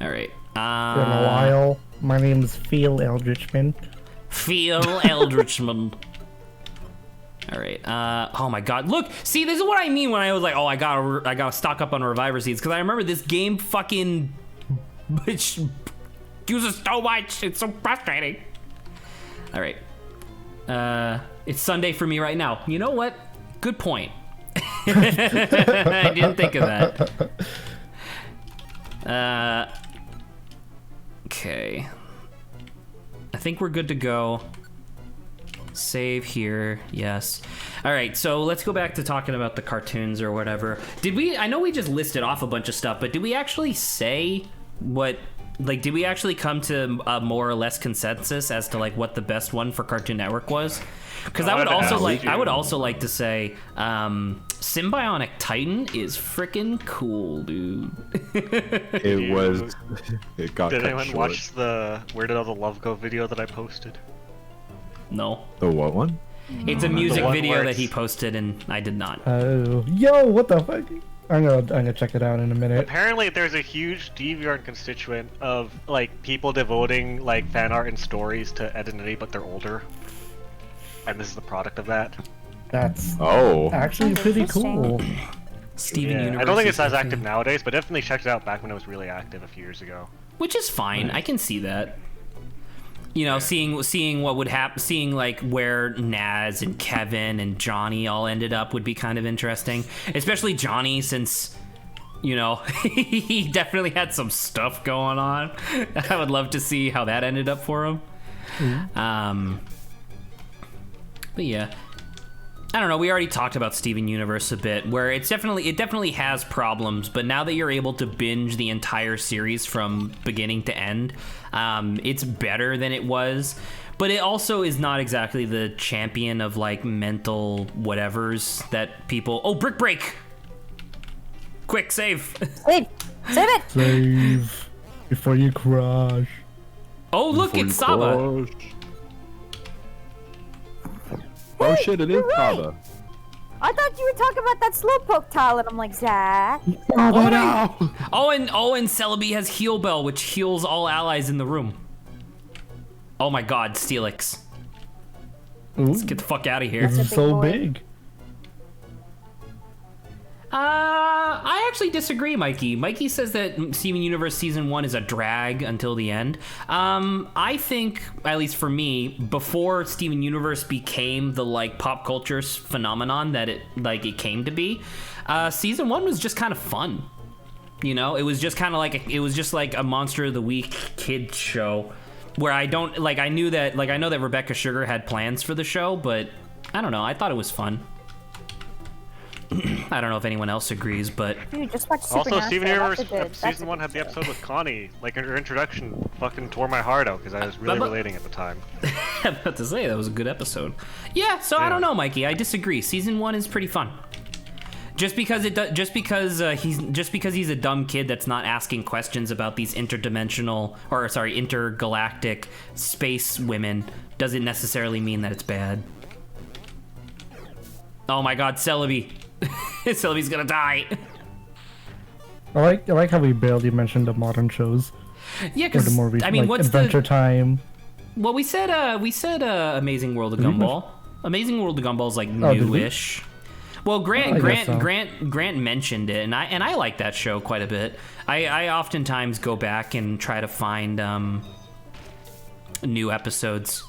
All right. Been a while. My name is Phil Eldritchman. Phil Eldritchman. All right. Oh my God. Look. See, this is what I mean when I was like, oh, I gotta stock up on Reviver seeds because I remember this game fucking uses so much. It's so frustrating. All right. It's Sunday for me right now. You know what? Good point. I didn't think of that. Okay. I think we're good to go. Save here, yes. All right, so let's go back to talking about the cartoons or whatever. I know we just listed off a bunch of stuff, but did we actually say what, like, did we actually come to a more or less consensus as to, like, what the best one for Cartoon Network was? Because I would also like to say, Symbionic Titan is freaking cool, dude. It got Did cut anyone short. watch the Where Did All the Love Go video that I posted? No. The what one? It's a music one video where that it's- he posted, and I did not. Oh, yo, what the fuck? I'm gonna check it out in a minute. Apparently, there's a huge DeviantArt constituent of like people devoting like fan art and stories to Identity, but they're older, and this is the product of that. That's Oh. actually pretty cool. Steven Yeah, Universe. I don't think is it's as freaking- active nowadays, but definitely checked it out back when it was really active a few years ago. Which is fine. I can see that. You know, seeing what would happen, seeing like where Naz and Kevin and Johnny all ended up would be kind of interesting. Especially Johnny, since, you know, he definitely had some stuff going on. I would love to see how that ended up for him. But yeah. I don't know, we already talked about Steven Universe a bit, where it definitely has problems, but now that you're able to binge the entire series from beginning to end, it's better than it was. But it also is not exactly the champion of like mental whatevers that people. Oh, Brick Break! Quick, save! Save it. Save before you crash. Oh, look, it's Saba! Oh shit, it is you're right. Saba. I thought you were talking about that slowpoke tile, and I'm like, Zach. Oh no! Oh, and Celebi has Heal Bell, which heals all allies in the room. Oh my god, Steelix. Let's get the fuck out of here. This is big so boy. big. I actually disagree, Mikey. Mikey says that Steven Universe Season 1 is a drag until the end. I think, at least for me, before Steven Universe became the, like, pop culture phenomenon that it came to be, Season 1 was just kind of fun. You know, it was just kind of like, it was just like a Monster of the Week kid show where I know that Rebecca Sugar had plans for the show, but I don't know. I thought it was fun. I don't know if anyone else agrees, but Dude, just watch Also, Supernatural. Steven Universe That's a good- Season 1 had the episode with Connie. Like, her introduction fucking tore my heart out because I was really relating at the time. I'm about to say that was a good episode. Yeah, so I don't know, Mikey. I disagree. Season 1 is pretty fun. Just because he's a dumb kid that's not asking questions about these intergalactic space women doesn't necessarily mean that it's bad. Oh my god, Celebi. Celebi's gonna die. I like how we barely mentioned the modern shows. Yeah, Or because the more recent, I mean, like what's Adventure Time. Well, we said Amazing World of Did we Gumball. Amazing World of Gumball is like Oh, did we? newish. Well, Grant I guess so. Grant mentioned it, and I like that show quite a bit. I oftentimes go back and try to find new episodes.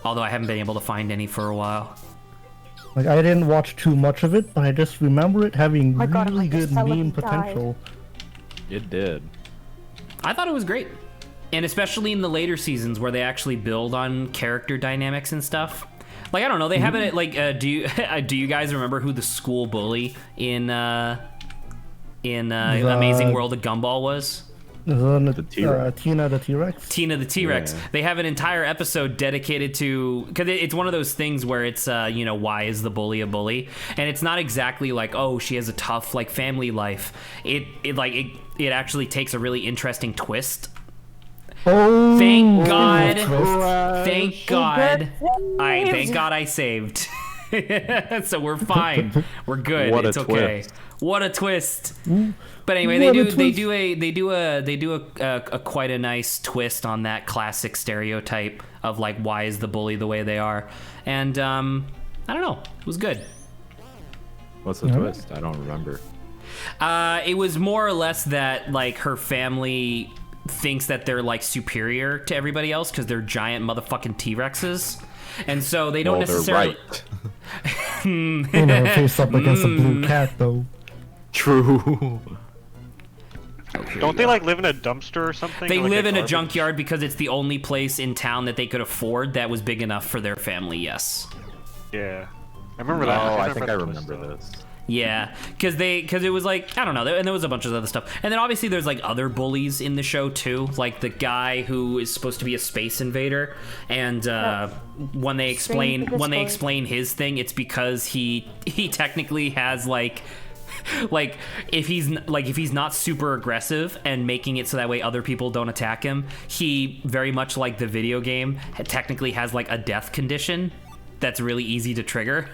Although I haven't been able to find any for a while. Like, I didn't watch too much of it, but I just remember it having my God, I'm really like, good just tell him meme he died. potential. It did. I thought it was great. And especially in the later seasons where they actually build on character dynamics and stuff. Like, I don't know, they have it like, do you guys remember who the school bully in Amazing World of Gumball was? The T-Rex. Tina the T-Rex. Tina the T-Rex. Yeah. They have an entire episode dedicated to, because it's one of those things where it's why is the bully a bully, and it's not exactly like, oh, she has a tough like family life. It actually takes a really interesting twist. Oh, Thank God. twist. Thank God. Thank God I saved. So we're fine. We're good. What a It's okay. twist. What a twist. But anyway, What a they twist. do a quite a nice twist on that classic stereotype of like why is the bully the way they are, and I don't know, it was good. What's the twist? I don't remember. It was more or less that like her family thinks that they're like superior to everybody else because they're giant motherfucking T-Rexes, and so they don't Well, they're necessarily. right. They never face up against a blue cat, though. True. Don't they like live in a dumpster or something? They Or, like, live in a garbage? junkyard because it's the only place in town that they could afford that was big enough for their family. Yes. Yeah, I remember that. Oh, I think I the twist, remember though. this. Yeah, because it was like, I don't know, and there was a bunch of other stuff, and then obviously there's like other bullies in the show too, like the guy who is supposed to be a space invader, and when they explain his thing, it's because he technically has like if he's not super aggressive and making it so that way other people don't attack him, he very much like the video game technically has like a death condition that's really easy to trigger.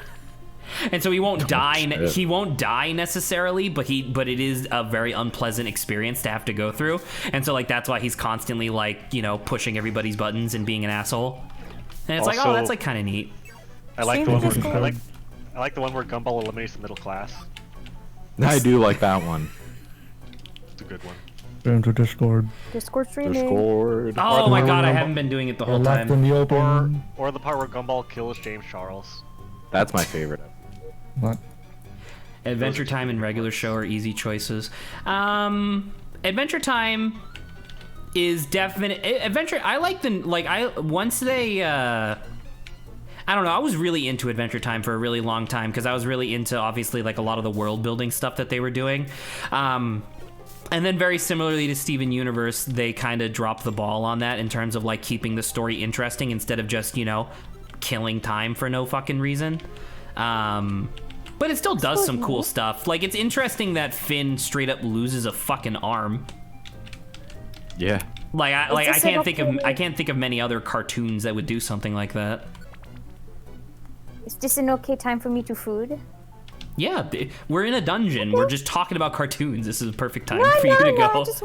And so he won't die. shit. He won't die necessarily, but it is a very unpleasant experience to have to go through. And so like that's why he's constantly like pushing everybody's buttons and being an asshole. And it's like, oh, Also- that's like kind of neat. I like Same the one with where Discord. I like the one where Gumball eliminates the middle class. I do like that one. It's a good one. Go into Discord. Discord streaming. Discord. Oh my god, I Gumball- haven't been doing it the Or whole left in time. the open. Or the part where Gumball kills James Charles. That's my favorite. What? Adventure Time and regular show are easy choices. Adventure Time is definite. Adventure. I like once they. I don't know. I was really into Adventure Time for a really long time because I was really into obviously like a lot of the world building stuff that they were doing. And then very similarly to Steven Universe, they kind of dropped the ball on that in terms of like keeping the story interesting instead of just killing time for no fucking reason. But it still does some cool stuff. Like it's interesting that Finn straight up loses a fucking arm. Yeah. I can't think of many other cartoons that would do something like that. Is this an okay time for me to food? Yeah, we're in a dungeon. We're just talking about cartoons. This is a perfect time No, for you to no, go. I just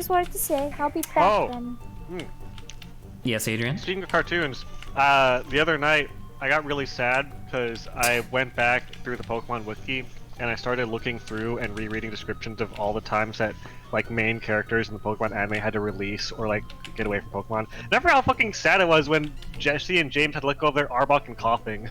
wanted to say I'll be back Oh. then. Yes, Adrian. Speaking of cartoons, the other night I got really sad because I went back through the Pokemon wiki and I started looking through and rereading descriptions of all the times that like main characters in the Pokemon anime had to release or like get away from Pokemon. Remember how fucking sad it was when Jesse and James had to let go of their Arbok and coughing?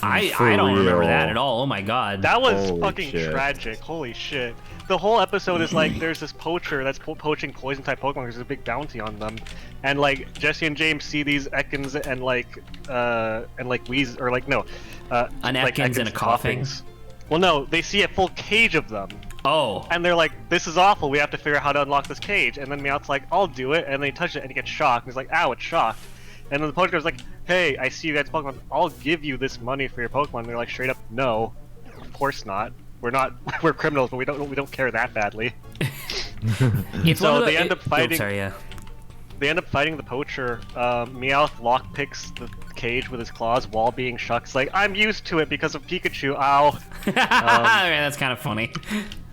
I For don't remember real. that at all. Oh my god. That was Holy fucking shit. tragic. Holy shit. The whole episode is like there's this poacher that's poaching poison type Pokemon because there's a big bounty on them. And like Jesse and James see these Ekans and Wheeze or like no. An like Ekans and a Coughing? Coughings. Well no, they see a full cage of them. Oh. And they're like, this is awful, we have to figure out how to unlock this cage. And then Meowth's like, I'll do it, and they touch it and he gets shocked. And he's like, ow, it's shocked. And then the poacher goes like, hey, I see you guys Pokemon, I'll give you this money for your Pokemon. And they're like straight up, no, of course not. We're not we're criminals, but we don't care that badly. It's So one of the- they end up fighting- sorry, yeah. They end up fighting the poacher. Meowth lockpicks the cage with his claws while being shocked. It's like, I'm used to it because of Pikachu, ow. That's kind of funny.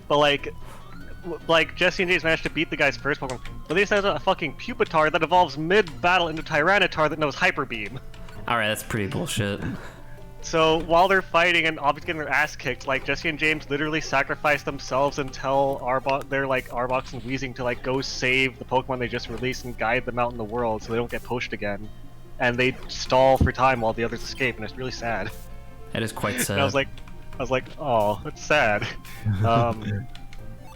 But like Jesse and James managed to beat the guy's first Pokemon, but they sent a fucking Pupitar that evolves mid-battle into Tyranitar that knows Hyper Beam. All right, that's pretty bullshit. So while they're fighting and obviously getting their ass kicked, like Jesse and James literally sacrifice themselves and tell Arbox and Weezing to like go save the Pokemon they just released and guide them out in the world so they don't get poached again. and they stall for time while the others escape, and it's really sad. That is quite sad. And I was like, oh, that's sad.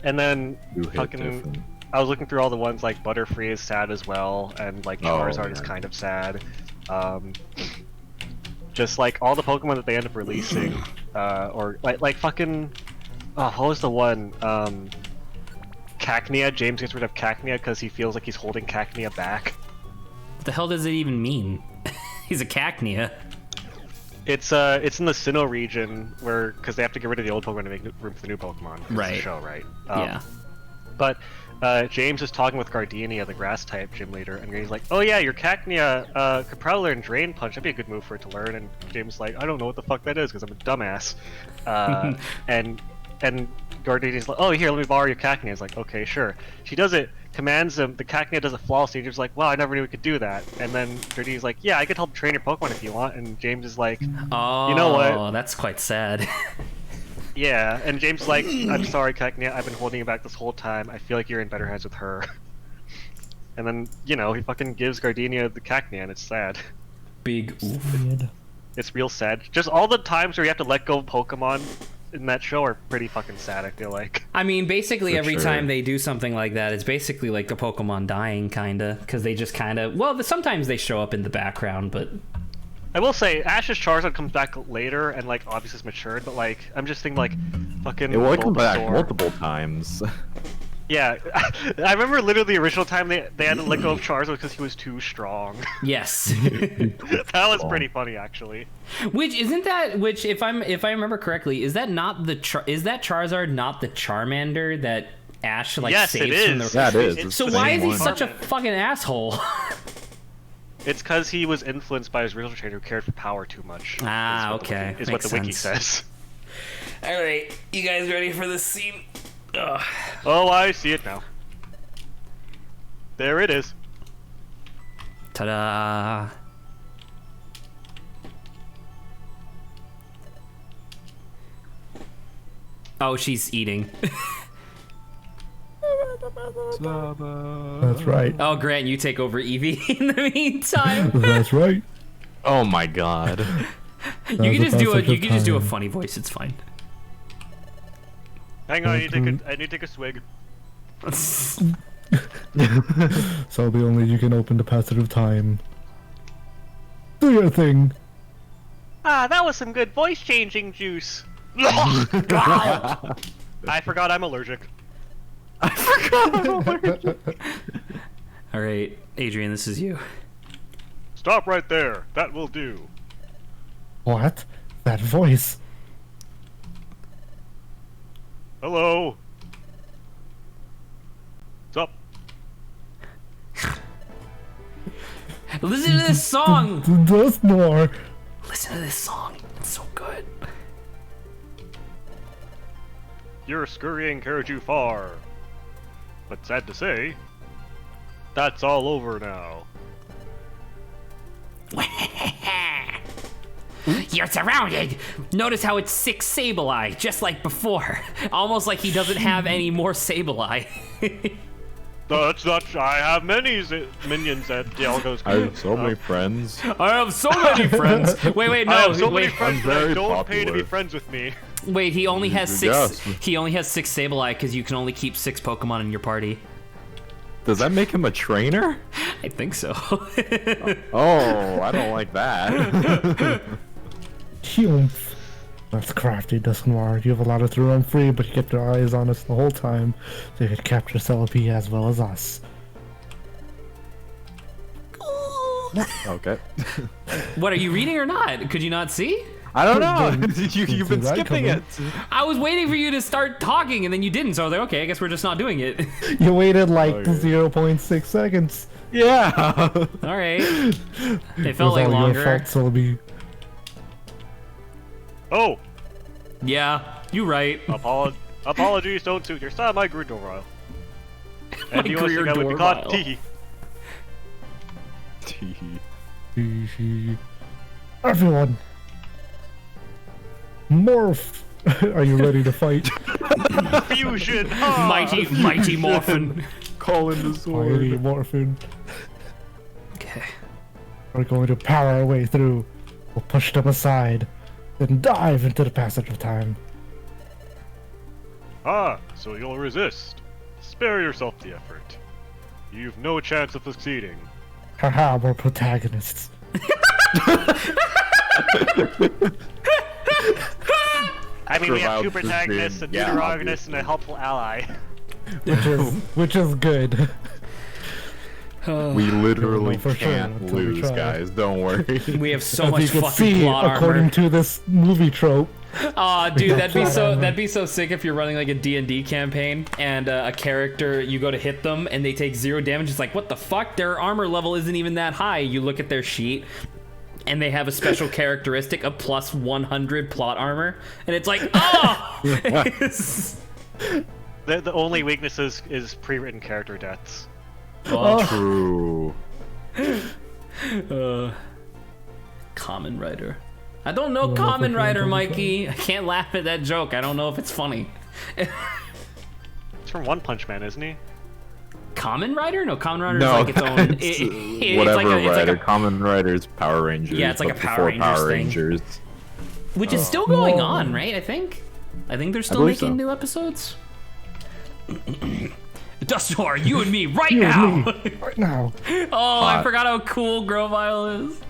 And then You hit fucking, different. I was looking through all the ones like Butterfree is sad as well, and like Oh, Charizard is yeah. kind of sad. Just like all the Pokemon that they end up releasing, or like fucking, oh, what was the one? Cacnea. James gets rid of Cacnea because he feels like he's holding Cacnea back. What the hell does it even mean? He's a Cacnea. It's in the Sinnoh region where, because they have to get rid of the old Pokemon to make room for the new Pokemon. 'Cause it's a Right. show, right? Yeah. But James is talking with Gardenia, the grass type gym leader, and he's like, "Oh yeah, your Cacnea could probably learn Drain Punch. That'd be a good move for it to learn." And James is like, "I don't know what the fuck that is because I'm a dumbass." And Gardenia's like, "Oh, here, let me borrow your Cacnea." He's like, "Okay, sure." She does it, commands him. The Cacnea does it flawlessly. James is like, "Wow, I never knew we could do that." And then Gardenia's like, "Yeah, I could help train your Pokemon if you want." And James is like, Oh, You know what? That's quite sad. "Yeah." And James is like, "I'm sorry, Cacnea. I've been holding you back this whole time. I feel like you're in better hands with her." And then, you know, he fucking gives Gardenia the Cacnea, and it's sad. Big oof. Weird. It's real sad. Just all the times where you have to let go of Pokemon in that show are pretty fucking sad, I feel like. I mean, basically For every sure. time they do something like that, it's basically like the Pokemon dying, kinda, because they just kind of. Well, sometimes they show up in the background, but I will say, Ash's Charizard comes back later, and, like, obviously it's matured, but, like, I'm just thinking, like, fucking... It will come back Bulbasaur. multiple times. Yeah, I remember literally the original time they had to let go of Charizard because he was too strong. yes. That was pretty funny, actually. Which isn't that? Which, if I remember correctly, is that not the is that Charizard not the Charmander that Ash like Yes, saves it from is. the? Yeah, it is. It's It's So the why same is he one. such a fucking asshole? It's because he was influenced by his original trainer who cared for power too much. Ah, is what the okay. wiki- Is what the wiki Makes sense. says. All right, you guys ready for this scene? Ugh. Oh, I see it now. There it is. Ta-da! Oh, she's eating. That's right. Oh, Grant, you take over Eevee in the meantime. That's right. Oh my god. You can just do a passage of you can just do a time. funny voice. It's fine. Hang on, I need to take a swig. So the only you can open the passage of time. Do your thing. Ah, that was some good voice changing juice. I forgot I'm allergic. All right, Adrian, this is you. Stop right there. That will do. What? That voice. Hello. What's up? Listen to this song. Does more. Listen to this song. It's so good. Your scurrying carried you far. But sad to say, that's all over now. You're surrounded. Notice how it's 6 Sableye, just like before. Almost like he doesn't have any more Sableye. That's not. I have many minions at Dialgo's. I have so many friends. I have so many friends. Wait, no, I have so wait, many friends I'm that very don't pay to be popular. friends with me. wait. He only has 6. Yes. He only has 6 Sableye because you can only keep 6 Pokemon in your party. Does that make him a trainer? I think so. Oh, I don't like that. Humph. That's crafty, Dusknoir. You have allowed it to run free, but you kept your eyes on us the whole time, so you could capture Celebi as well as us. Okay. What, are you reading or not? Could you not see? I don't know. Didn't You've been see that skipping coming. it. I was waiting for you to start talking and then you didn't, so I was like, okay, I guess we're just not doing it. You waited like Okay. 0.6 seconds. Yeah. All right. It It felt was like all longer. your fault, Celebi. Oh, Yeah, you right. apologies don't suit your style, my Greedoril. And My you want to think I would be caught? Greedoril. Tee. Everyone, morph! Are you ready to fight? Fusion! Ah! Mighty Morphin. Call in the Mighty sword. Morphin. Okay. We're going to power our way through. We'll push them aside, then dive into the passage of time. Ah, so you'll resist. Spare yourself the effort. You've no chance of succeeding. Haha, we're protagonists. I mean, we have two Survived this protagonists, a game. Yeah, deuteragonist, and a helpful ally. Which is good. We literally for sure, can't until we lose, try. guys. Don't worry. We have so As much you can fucking see, plot according armor. to this movie trope, Aw, dude, got that'd be plot so armor. that'd be so sick if you're running like a D&D campaign and a character, you go to hit them and they take 0 damage. It's like, what the fuck? Their armor level isn't even that high. You look at their sheet and they have a special characteristic of plus 100 plot armor, and it's like, oh! The only weakness is pre-written character deaths. True. Common Rider. I don't know know Common if I can Rider, do Mikey. I can't laugh at that joke. I don't know if it's funny. It's from One Punch Man, isn't he? Common Rider? No, Common Rider No, is like its own. it's whatever it's like Rider. a, Common Rider's Power Rangers. Yeah, it's like but a Power before Rangers Power thing. Rangers. which is still going No. on, right? I think they're still believe making so. new episodes. Dustor, you and me right You now. and me, right now. Oh, I forgot how cool Grovile is.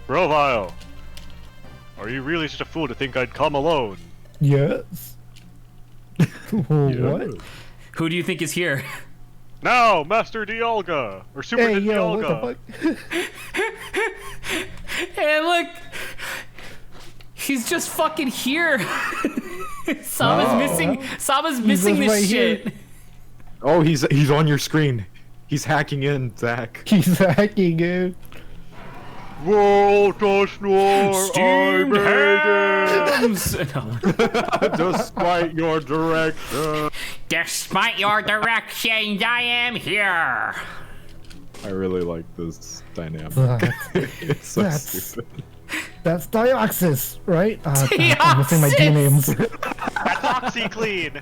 Grovile! Are you really such a fool to think I'd come alone? Yes. What? Who do you think is here? Now, Master Dialga! Or Super Hey, yo, Dialga! what the fuck? Hey, look! He's just fucking here. Sama's missing. Sama's missing just this right here. shit. Oh, he's on your screen. He's hacking in, Zach. He's hacking it. World does not Steamed hams. No. Despite your direction. Despite your directions, I am here. I really like this dynamic. It's so That's- stupid. That's Dioxys, right? I'm missing my D names. That's OxyClean!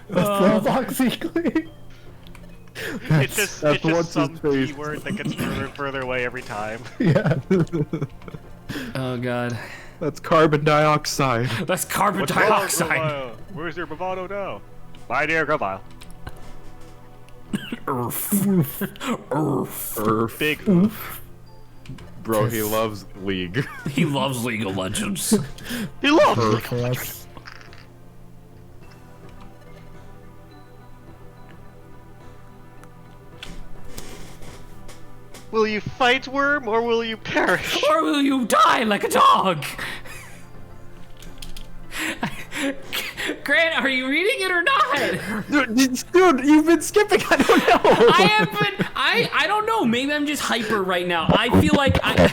That's OxyClean. It's just That's it's just what's some his face. keyword that gets further and further away every time. Yeah. Oh god. That's carbon dioxide. That's carbon What's wrong, dioxide. Grovile? Where's your bravado now? My dear Grovile. Earth. Big oof. Bro, he loves League. He loves League of Legends. He loves For it! us. Will you fight, Worm, or will you perish? Or will you die like a dog? Grant, are you reading it or not? Dude, you've been skipping. I don't know. I have been. I don't know. Maybe I'm just hyper right now. I feel like I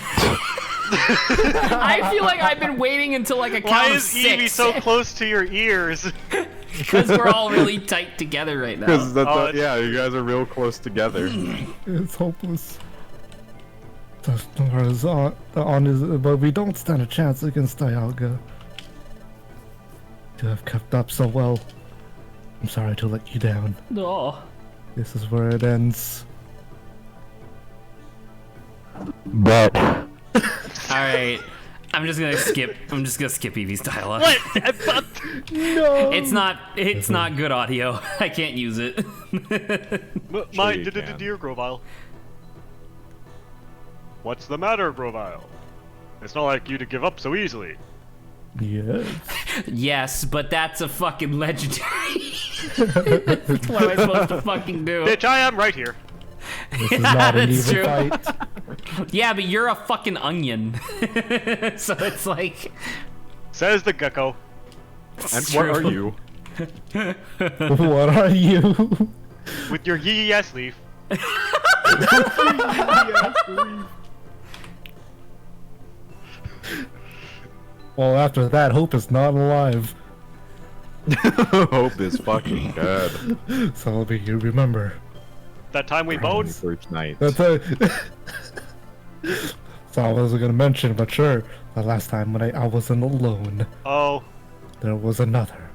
feel like I've been waiting until like a count Why of is Eevee 6. so close to your ears? Because we're all really tight together right now. Because it's- you guys are real close together. It's hopeless. Dustar is on his, but we don't stand a chance against Dialga. You have kept up so well. I'm sorry to let you down. No. This is where it ends. But All right. I'm just gonna skip Eevee's dialogue. What? No. It's not good audio. I can't use it. My you can. dear Grovile. What's the matter, Grovile? It's not like you to give up so easily. Yes. Yes, but that's a fucking legendary. What am I supposed to fucking do? Bitch, I am right here. This is not an That's even true. fight. Yeah, but you're a fucking onion. So it's like. Says the gecko. and It's what true. are you? What are you? With your yes leaf. Well, after that, Hope is not alive. Hope is fucking dead. So you remember. That time we boned. First night. That's a. So I wasn't gonna mention, but sure. The last time when I wasn't alone, Oh, there was another.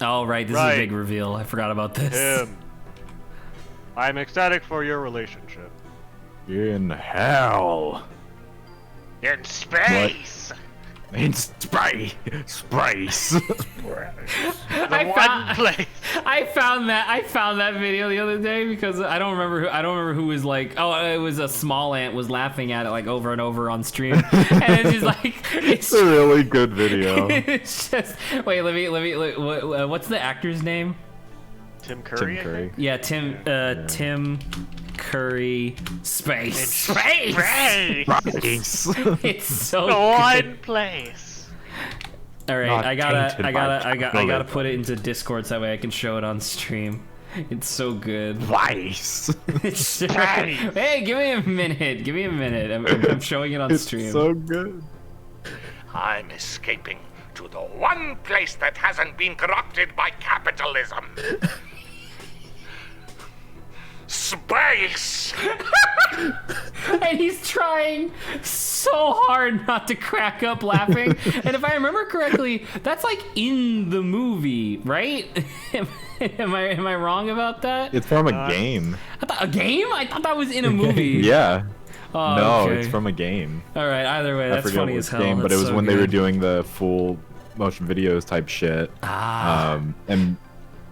Oh, right. This is Right. a big reveal. I forgot about this. him. I'm ecstatic for your relationship. In hell. In space! In space. I found that video the other day because I don't remember who was like, oh, it was a small ant was laughing at it like over and over on stream, and it's just like It's a really good video. it's just wait, let me what's the actor's name? Tim Curry. Tim Curry. Yeah, Tim Curry Space. Space! It's so One good. place. All right, Not I tainted by gotta chocolate. put it into Discord so that way I can show it on stream. It's so good. Vice. Hey, give me a minute. Give me a minute. I'm showing it on It's stream. so good. I'm escaping to the one place that hasn't been corrupted by capitalism. Space! And he's trying so hard not to crack up laughing. And if I remember correctly, that's like in the movie, right? Am I wrong about that? It's from a game. I thought, a game? I thought that was in a movie. Yeah. Oh, No, okay. it's from a game. All right. Either way, I that's forget funny what as hell. game, but it That's was so when they were good. doing the full motion videos type shit. And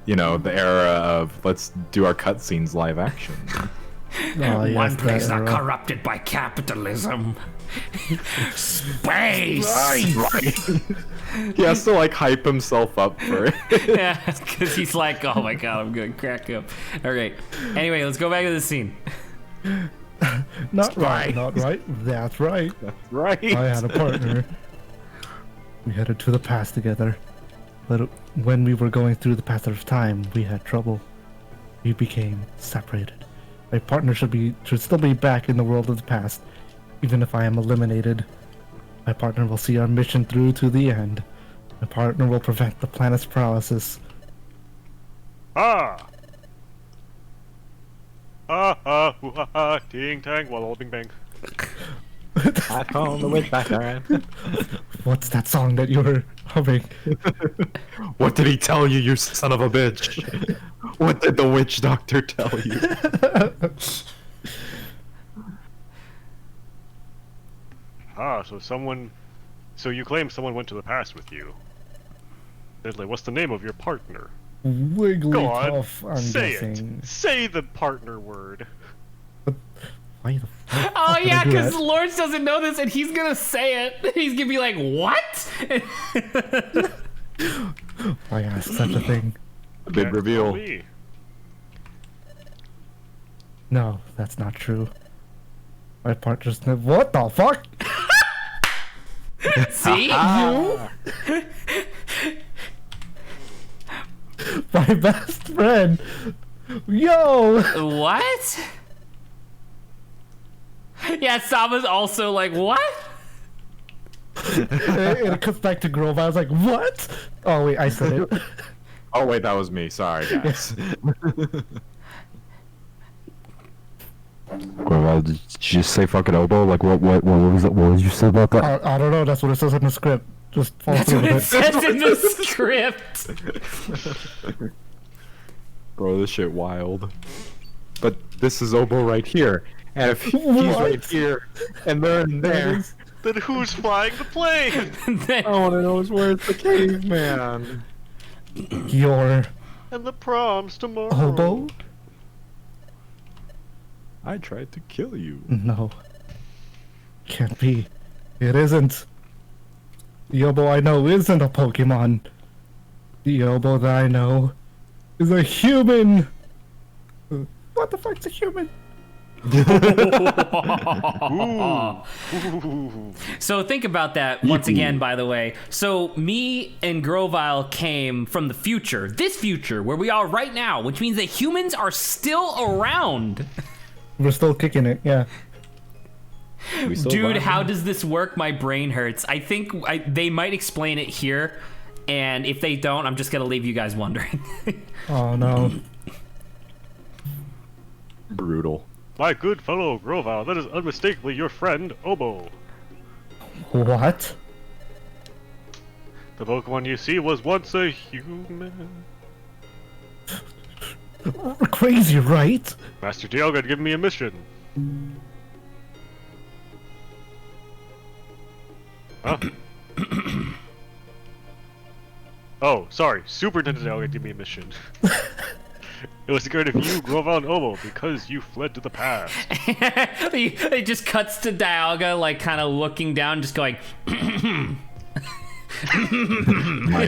you know, the era of let's do our cutscenes live action. Oh, yes, One place that not era. corrupted by capitalism. Space! He has to like hype himself up for it. Yeah, because he's like, oh my god, I'm gonna crack up. All right. Anyway, let's go back to the scene. Not right, not right. That's right. Right. I had a partner. We headed to the past together. But when we were going through the passage of time, we had trouble. We became separated. My partner should still be back in the world of the past. Even if I am eliminated, my partner will see our mission through to the end. My partner will prevent the planet's paralysis. Ah! Ah, ah, ooh, ah, ah, ting tang, walla walla bing bang. I found the witch back around. What's that song that you were humming? What did he tell you, you son of a bitch? What did the witch doctor tell you? Ah, so you claim someone went to the past with you. Diddley, what's the name of your partner? Go on, Wigglytuff, I'm say guessing. it. Say the partner word. Why the fuck Oh would I yeah, do because that? Lawrence doesn't know this, and he's gonna say it. He's gonna be like, "What?" Why ask such a thing? Big Can't reveal. tell me. No, that's not true. My partner's what the fuck? See? My best friend. Yo. What? Yeah, Sama's also like, "What?" It comes back to Grove. I was like, what? Oh wait, I said it. Oh wait, that was me. Sorry, guys. Well, did you just say fucking oboe? Like, what was it? What did you say about that? I don't know. That's what it says in the script. Just follow That's through what it with it. says in the script. Bro, this shit wild. But this is Obo right here. And if he's right What? here, and they're in there, Then who's flying the plane? I wanna know where's the caveman. Your And the prom's tomorrow. hobo? I tried to kill you. No. Can't be. It isn't. The Obo I know isn't a Pokemon. The Obo that I know is a human. What the fuck's a human? So think about that once again, by the way. So me and Grovile came from the future, this future, where we are right now, which means that humans are still around. We're still kicking it, yeah. We still Dude, run. how does this work? My brain hurts. I think they might explain it here, and if they don't, I'm just gonna leave you guys wondering. Oh no. Brutal. My good fellow Grovile, that is unmistakably your friend, Obo. What? The Pokemon you see was once a human. Crazy, right? Master Dialga had given me a mission. Huh? Oh, sorry. Superintendent Dialga gave me a mission. It was good of you, Grovile and Obo, because you fled to the past. It just cuts to Dialga, like, kind of looking down, just going...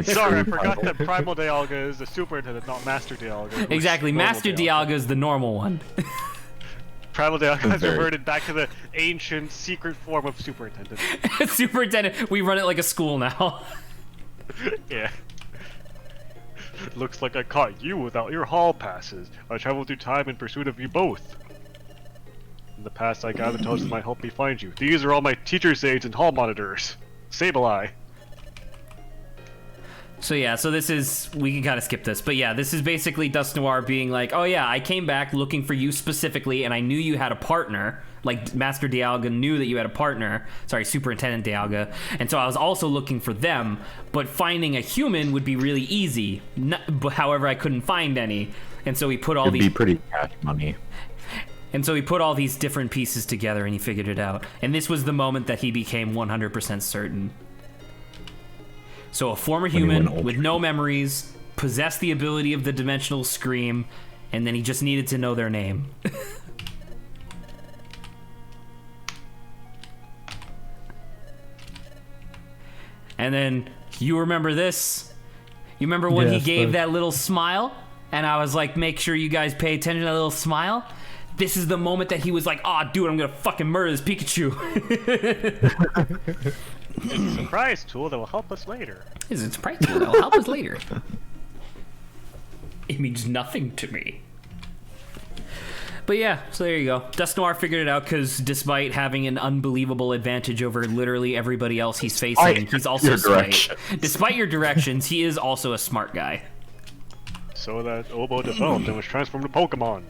Sorry, I forgot that Primal Dialga is the Superintendent, not Master Dialga. Exactly, Master Dialga is the normal one. Primal Dialga has reverted back to the ancient, secret form of Superintendent. Superintendent, we run it like a school now. Yeah. Looks like I caught you without your hall passes. I traveled through time in pursuit of you both. In the past, I gathered intelligence that might help me find you. These are all my teacher's aides and hall monitors. Sableye. So yeah, so this is, we can kind of skip this, but yeah, this is basically Dust Noir being like, oh yeah, I came back looking for you specifically, and I knew you had a partner, like Master Dialga knew that you had a partner, sorry, Superintendent Dialga, and so I was also looking for them, but finding a human would be really easy, but however, I couldn't find any, and so we put all It'd these... be pretty cash money. And so he put all these different pieces together and he figured it out, and this was the moment that he became 100% certain. So a former human with no memories, possessed the ability of the Dimensional Scream, and then he just needed to know their name. And then, you remember this? You remember when he gave that little smile? And I was like, make sure you guys pay attention to that little smile. This is the moment that he was like, "Aw, dude, I'm gonna fucking murder this Pikachu." It's a surprise tool that will help us later. It's a surprise tool that will help us later. It means nothing to me. But yeah, so there you go. Dust Noir figured it out because despite having an unbelievable advantage over literally everybody else he's facing, he's also smart. Despite your directions, he is also a smart guy. So that Obo developed and was transformed to Pokemon.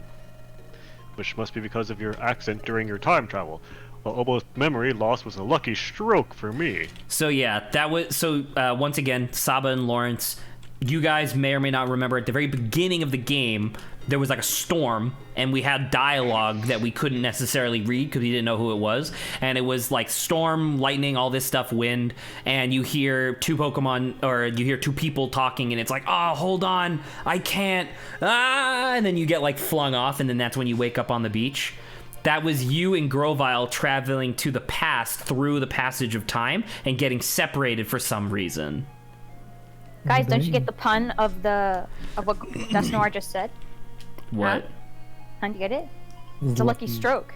Which must be because of your accent during your time travel. While Obo's memory loss was a lucky stroke for me. So yeah, that was, so once again, Saba and Lawrence, you guys may or may not remember at the very beginning of the game, there was like a storm, and we had dialogue that we couldn't necessarily read because we didn't know who it was, and it was like storm, lightning, all this stuff, wind, and you hear two Pokemon, or you hear two people talking, and it's like, oh, hold on, I can't, and then you get like flung off, and then that's when you wake up on the beach. That was you and Grovile traveling to the past through the passage of time and getting separated for some reason. Guys, don't you get the pun of what Dust Noir just said? What? Huh? Don't you get it? It's a lucky stroke.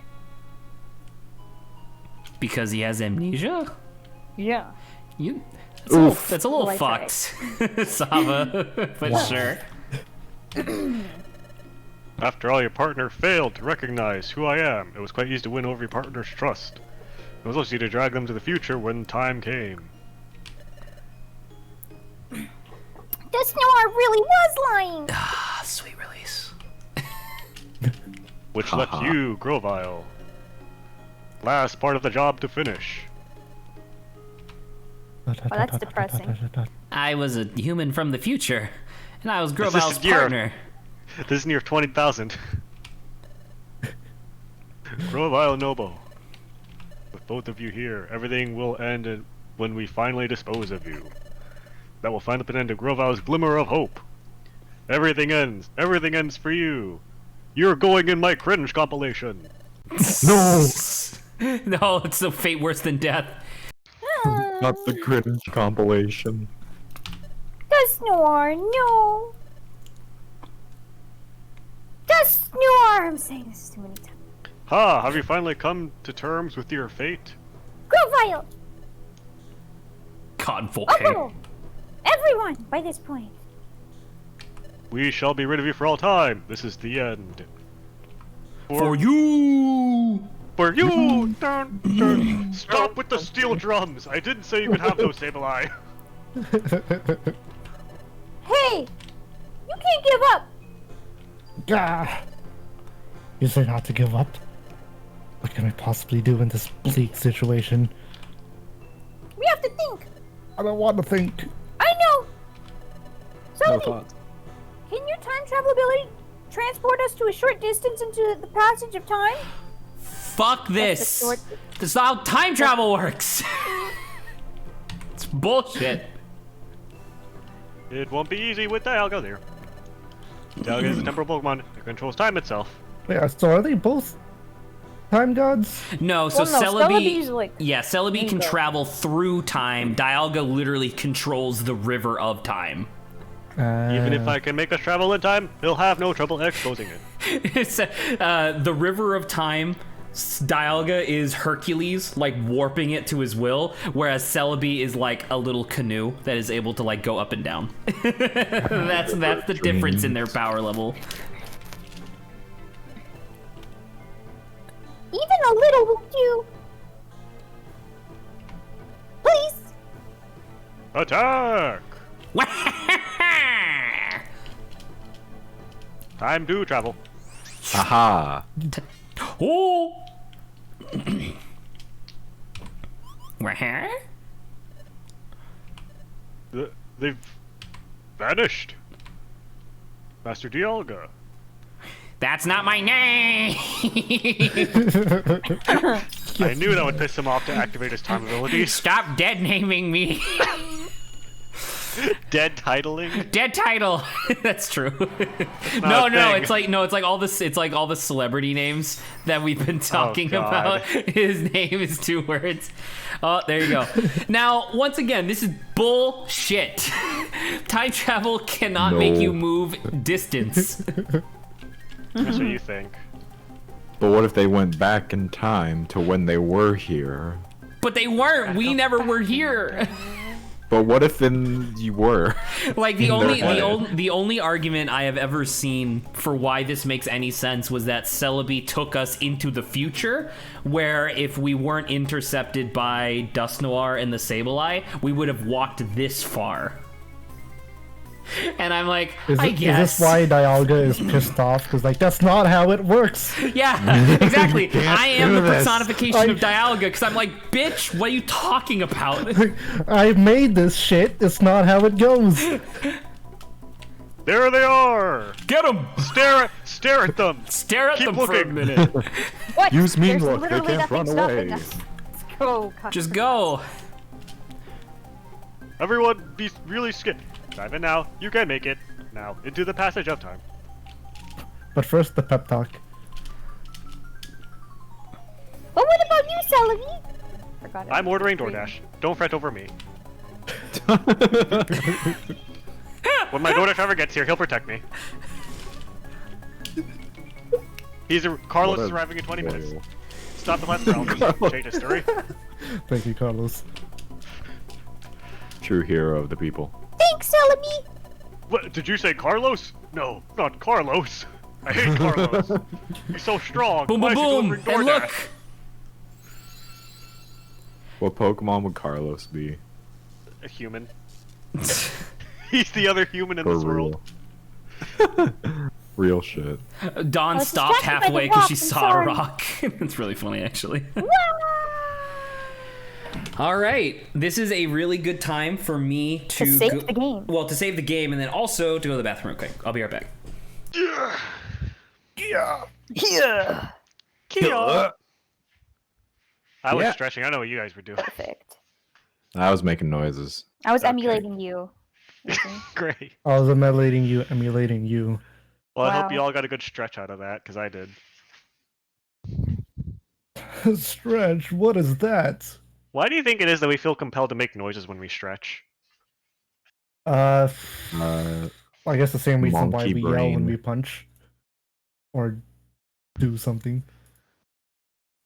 Because he has amnesia? Yeah. That's a little fucked, Saba, but sure. After all, your partner failed to recognize who I am. It was quite easy to win over your partner's trust. It was also easy to drag them to the future when time came. Dust Noir really was lying! Ah, sweet release. Which left you, Grovile. Last part of the job to finish. Oh, that's depressing. I was a human from the future, and I was Grovile's partner. This is near 20,000. Grovile and Obo. With both of you here, everything will end when we finally dispose of you. That will finally put an end to Grovile's glimmer of hope. Everything ends. Everything ends for you. You're going in my cringe compilation. No! No, it's a fate worse than death. Not the cringe compilation. Dust Noir, no! Dust Noir! I'm saying this too many times. Ha! Have you finally come to terms with your fate? Grovile! Convocate. Oh! Everyone, by this point. We shall be rid of you for all time. This is the end. For you! For you! Dun, dun. Stop with the steel drums! I didn't say you could have those, Sableye. Hey! You can't give up! Gah! You say not to give up? What can I possibly do in this bleak situation? We have to think! I don't want to think. I know! So, No thoughts. can your time travel ability transport us to a short distance into the passage of time? Fuck this! This is how time travel works! Bullshit. It won't be easy with Dialga there. Dialga is a temporal Pokemon. It controls time itself. Yeah, so are they both time gods? No, so Well, no, Celebi's like Celebi can Bingo. travel through time. Dialga literally controls the river of time. Even if I can make us travel in time, he'll have no trouble exposing it. It's the river of time. Dialga is Hercules, like warping it to his will, whereas Celebi is like a little canoe that is able to like go up and down. That's the difference in their power level. Even a little will do. Please. Attack! Time to travel. Aha! Oh! Where? They've vanished. Master Dialga. That's not my name! I knew that would piss him off to activate his time abilities. Stop dead naming me! Dead titling? Dead title. That's true. not a No, thing. it's like all the celebrity names that we've been talking God. about. His name is 2 words. Oh, there you go. Now, once again, this is bullshit. Time travel cannot make No. you move distance. That's what you think. But what if they went back in time to when they were here? But they weren't. We never were here. But what if then you were? Like the In only their the, head. the only argument I have ever seen for why this makes any sense was that Celebi took us into the future, where if we weren't intercepted by Dusknoir and the Sableye, we would have walked this far. And I'm like, Is I guess. this why Dialga is pissed off? Because, like, that's not how it works. Yeah, exactly. I am the do this. personification of Dialga, because I'm like, bitch, what are you talking about? I made this shit. It's not how it goes. There they are! Get him! Stare at them! Stare at Keep them for a looking. minute. What? Use mean There's look, they literally can't nothing run stopping away. us. Let's go. Just go. Everyone be really scared. Dive in now. You can make it. Now, into the passage of time. But first, the pep talk. But what about you, Celebi? Forgot it. I'm ordering DoorDash. Don't fret over me. When my DoorDash driver gets here, he'll protect me. Carlos What is a arriving in 20 minutes. loyal. Stop the last round. Change history. Thank you, Carlos. True hero of the people. Thanks, Celebi. What? Did you say Carlos? No, not Carlos. I hate Carlos. He's so strong. Boom, Why boom, is he boom. delivering And DoorDash? look. What Pokemon would Carlos be? A human. He's the other human in For this world. real. Real shit. Dawn was stopped distracted by the halfway because she rock, I'm saw a sorry. rock. It's really funny, actually. All right, this is a really good time for me to save the game. Well, to save the game, and then also to go to the bathroom real quick. I'll be right back. Yeah. I was Yeah. stretching. I know what you guys were doing. Perfect. I was making noises. I was Okay. emulating you. Great. I was emulating you. Well, I hope Wow. you all got a good stretch out of that, because I did. Stretch, what is that? Why do you think it is that we feel compelled to make noises when we stretch? Uh, I guess the same reason why Monkey we yell when brain. we punch. Or do something.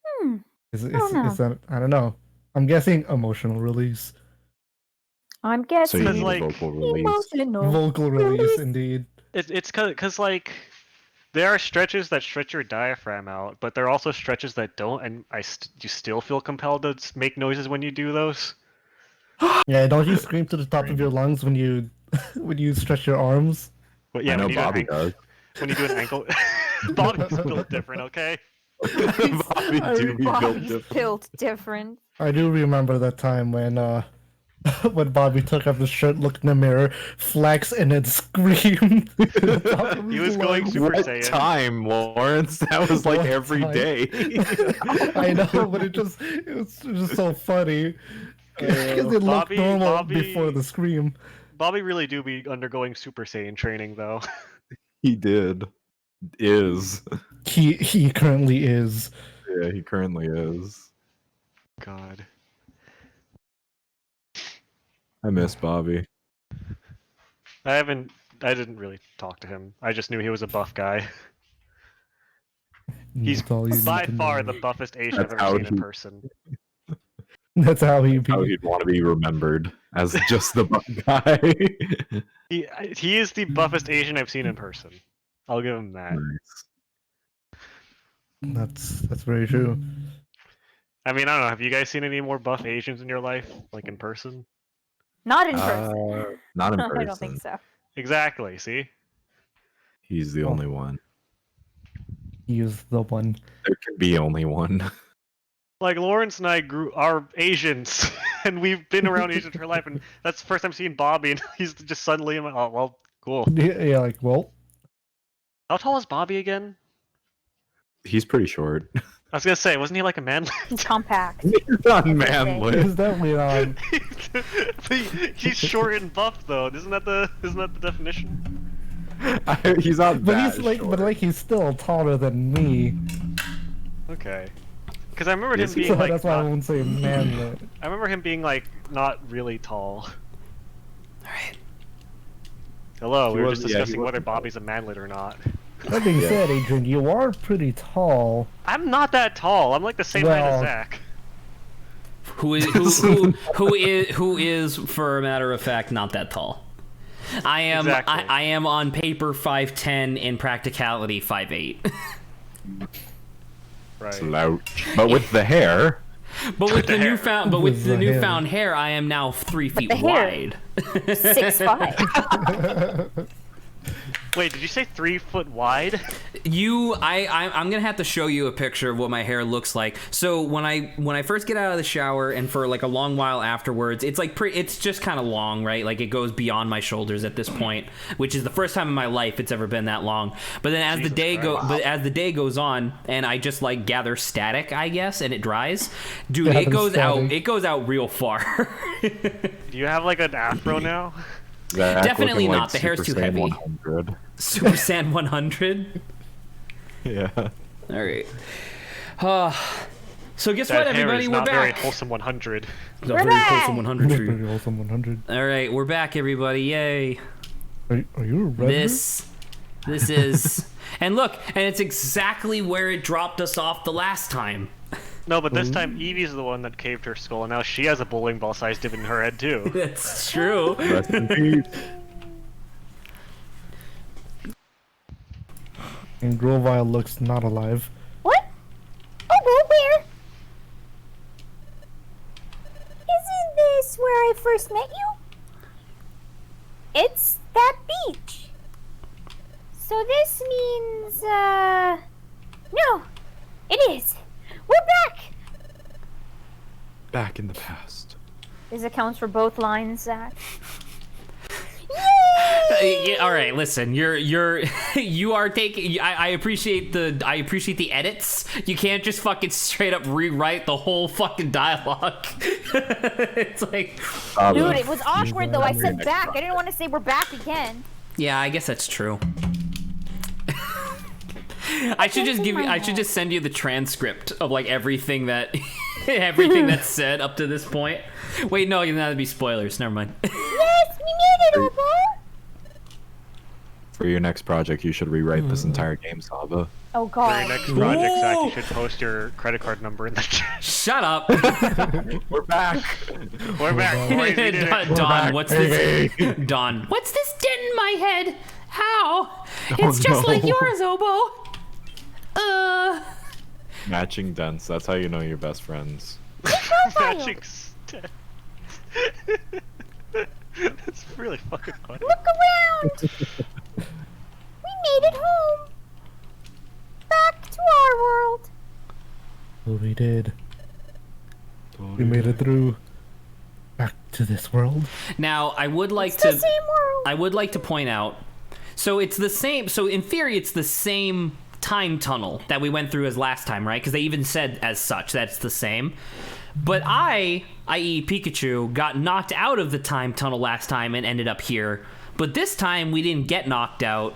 Hmm. Is don't know. that, I don't know. I'm guessing emotional release. I'm so guessing. you Because, need like, a vocal release. Emotional. Vocal release, indeed. It's because like, there are stretches that stretch your diaphragm out, but there are also stretches that don't, and you still feel compelled to make noises when you do those. Yeah, don't you scream to the top of your lungs when you when you stretch your arms? But yeah, I know when you do an Bobby ankle, does. when you do an ankle, Bobby's built different, okay? Bobby do be built Bobby's different. built different. I do remember that time when when Bobby took off his shirt, looked in the mirror, flexed, and then screamed. He was going Super What Saiyan. time, Lawrence? That was like What every time? day. I know, but it was just so funny. Because it looked Bobby- normal Bobby- before the scream. Bobby really do be undergoing Super Saiyan training though. He did. Is. He currently is. Yeah, he currently is. God. I miss Bobby. I didn't really talk to him. I just knew he was a buff guy. He's That's all you need by to far know. the buffest Asian I've That's ever how seen in he- person. That's how he How be. he'd want to be remembered as just the buff guy. He is the buffest Asian I've seen in person. I'll give him that. Nice. That's very true. I mean, I don't know. Have you guys seen any more buff Asians in your life, like in person? Not in person. Not in person. I don't think so. Exactly. See. He's the only one. He is the one. There can be only one. Like Lawrence and I are Asians, and we've been around Asians for life, and that's the first time seeing Bobby, and he's just suddenly, oh well, cool. Yeah, like, well, How tall is Bobby again? He's pretty short. I was gonna say, wasn't he like a man? He's compact. He's not is manly. definitely on. He's short and buff though. Isn't that the definition? He's not But that he's like, short. but like, he's still taller than me. Okay. Because I remember him Yes, being So like, that's why I not- won't say manly. I remember him being like not really tall. Alright. Hello, He we were was- just yeah, he discussing whether wasn't tall. Bobby's a manlet or not. That being Yeah. said, Adrian, you are pretty tall. I'm not that tall. I'm like the same height as Well- Zach. Who is for a matter of fact not that tall. I am Exactly. I am on paper 5'10", in practicality 5'8". Right. Slouch. But with the hair, But with the hair. with the the hair. newfound hair, I am now 3 feet the hair. wide. 6'5". Wait, did you say 3 foot wide? I'm gonna have to show you a picture of what my hair looks like. So when I first get out of the shower and for like a long while afterwards, it's like it's just kind of long, right? Like it goes beyond my shoulders at this point, which is the first time in my life it's ever been that long. But then as as the day goes on, and I just like gather static, I guess, and it dries, dude, Gather it goes static. out real far. Do you have like an afro now? Zach Definitely looking not. The hair's Super too Saiyan heavy. 100. Super Saiyan 100. Yeah. All right. So guess That what, hair everybody? is We're not very back. wholesome 100. The We're very back. wholesome 100 for you. Pretty awesome 100. All right, we're back, everybody! Yay! Are you a redhead? This is, and look, and it's exactly where it dropped us off the last time. No, but this time Evie's the one that caved her skull, and now she has a bowling ball sized divot in her head too. That's true. Rest in peace. And Grovile looks not alive. What? Oh, where? Isn't this where I first met you? It's that beach. So this means, no, it is. We're back. Back in the past. This accounts for both lines, Zach. Yeah, all right, listen, you are taking. I appreciate the edits. You can't just fucking straight up rewrite the whole fucking dialogue. It's like, Dude, it was awkward though. I said back. I didn't want to say we're back again. yeah, I guess that's true. I should just send you the transcript of like everything that everything that's said up to this point. Wait, no, that'd be spoilers. Never mind. Yes, we made it, Obo. For your next project, you should rewrite this entire game, Saba. Oh For your god. next project, Zach, Ooh. you should post your credit card number in the chat. Shut up. We're back. We're back, boys. We did it. Don, what's this? Don, what's this dent in my head? How? It's just like yours, Obo. Matching dents. That's how you know you're best friends. Matching stat. That's really fucking funny. Look around. We made it home. Back to our world. Oh, we did. We made it through. Back to this world. Now, I would like It's the to. same world. I would like to point out. So it's the same. So in theory, it's the same time tunnel that we went through as last time, right? Because they even said as such that's the same. But I, i.e. Pikachu, got knocked out of the time tunnel last time and ended up here. But this time we didn't get knocked out.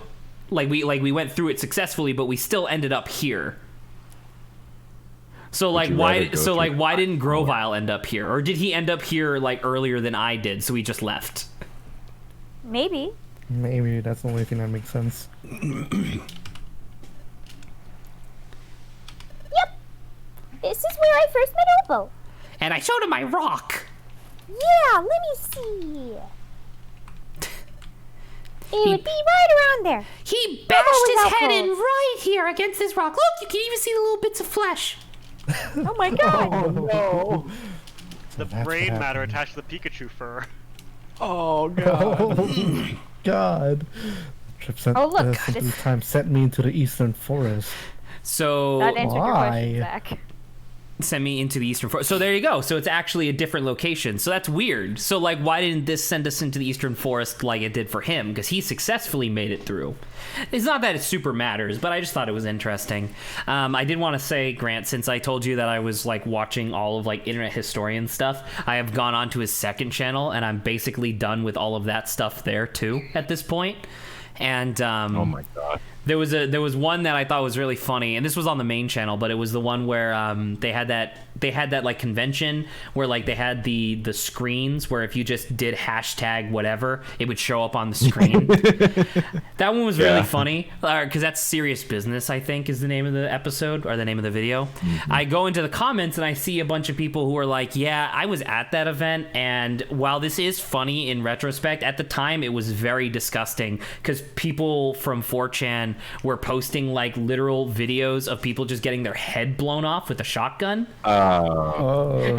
Like we went through it successfully, but we still ended up here. So like why didn't Grovile end up here? Or did he end up here like earlier than I did, so he just left? Maybe. Maybe that's the only thing that makes sense. Yep. This is where I first met Obo. And I showed him my rock. Yeah, let me see. It would be right around there. He bashed his head in cold. right here against this rock. Look, you can even see the little bits of flesh. Oh my god. Oh no! The that's brain what matter happened. attached to the Pikachu fur. Oh god. Oh god! Trip sent, Oh, look, simply this- time sent me into the eastern forest. So That answered your question, Why? Zach. send me into the eastern forest. So there you go. So it's actually a different location. So that's weird. So like, why didn't this send us into the eastern forest like it did for him? Because he successfully made it through. It's not that it super matters, but I just thought it was interesting. I did want to say, Grant, since I told you that I was like watching all of like Internet Historian stuff, I have gone on to his second channel, and I'm basically done with all of that stuff there too at this point. And Oh my god. there was one that I thought was really funny, and this was on the main channel, but it was the one where they had that like convention where like they had the screens where if you just did hashtag whatever, it would show up on the screen. That one was really funny because that's Serious Business, I think, is the name of the episode or the name of the video. Mm-hmm. I go into the comments and I see a bunch of people who are like, "Yeah, I was at that event, and while this is funny in retrospect, at the time it was very disgusting because people from 4chan were posting like literal videos of people just getting their head blown off with a shotgun,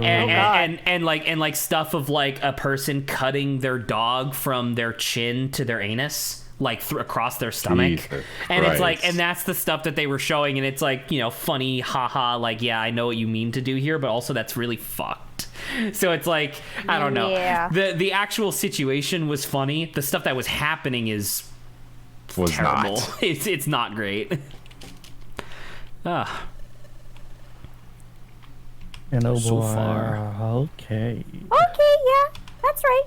and like stuff of like a person cutting their dog from their chin to their anus, like across their stomach. Jesus And it's like, Christ. and that's the stuff that they were showing, and it's like, you know, funny, haha, like, yeah, I know what you mean to do here, but also that's really fucked. So it's like, I don't know. Yeah. The actual situation was funny. The stuff that was happening is Was terrible. not. It's not great. And oh So boy, far. okay. Okay, yeah, that's right.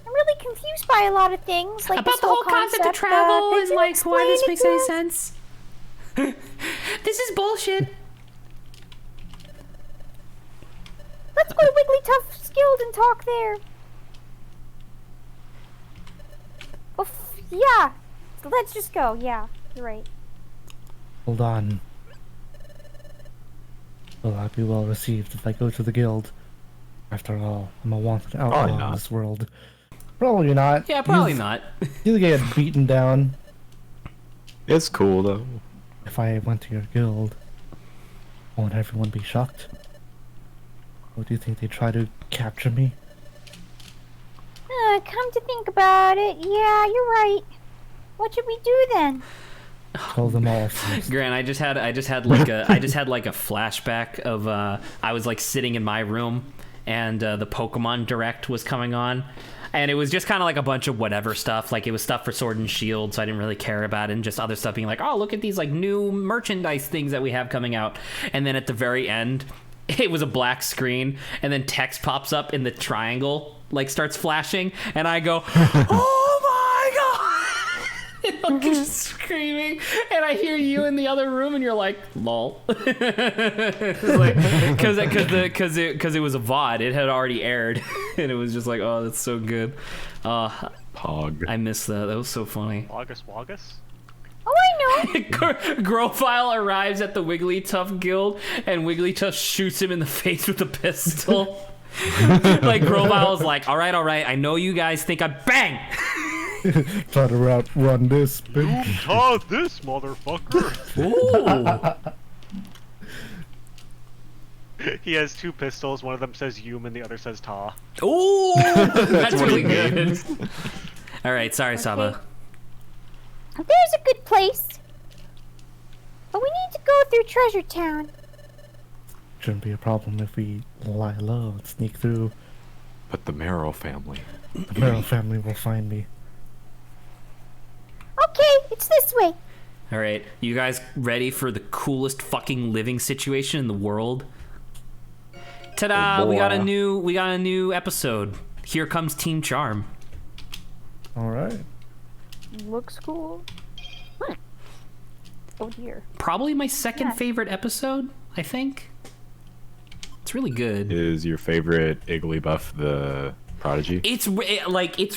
I'm really confused by a lot of things, like About this the whole concept of travel they and didn't like why this explain makes it any to us. sense. This is bullshit. Let's go to Wigglytuff's Guild and talk there. Oh, yeah. Let's just go. Yeah, you're right. Hold on. Will I be well received if I go to the guild? After all, I'm a wanted outlaw in not. this world. Probably not. Yeah, probably You'll- not. You'll get beaten down It's cool though. if I went to your guild. Won't everyone be shocked? Or do you think they try to capture me? Come to think about it, yeah, you're right. What should we do then? Kill them all first. Grant, I just had like a flashback of I was like sitting in my room and the Pokemon Direct was coming on, and it was just kind of like a bunch of whatever stuff. Like it was stuff for Sword and Shield, so I didn't really care about it, and just other stuff being like, oh, look at these like new merchandise things that we have coming out. And then at the very end, it was a black screen, and then text pops up in the triangle, like starts flashing, and I go, oh my god! And I'm just screaming, and I hear you in the other room, and you're like, lol. Because it was a VOD, it had already aired, and it was just like, oh, that's so good. Pog. I missed that. That was so funny. Wagus Wagus? Oh, I know. Grofile arrives at the Wigglytuff Guild, and Wigglytuff shoots him in the face with a pistol. Like Grovile's like, all right, I know you guys think I bang. Try to outrun this, bitch. Oh, this motherfucker! He has two pistols. One of them says "Yum" and the other says "Ta." Ooh, that's really good. All right, sorry, Saba. There's a good place. But we need to go through Treasure Town. Shouldn't be a problem if we lie low and sneak through. But the Marrow family. The Merrill family will find me. Okay, it's this way. All right, you guys ready for the coolest fucking living situation in the world? Ta-da! Oh, we got a new episode. Here comes Team Charm. All right. Looks cool. Oh dear. Probably my second favorite episode, I think. It's really good. Is your favorite Igglybuff the Prodigy? It's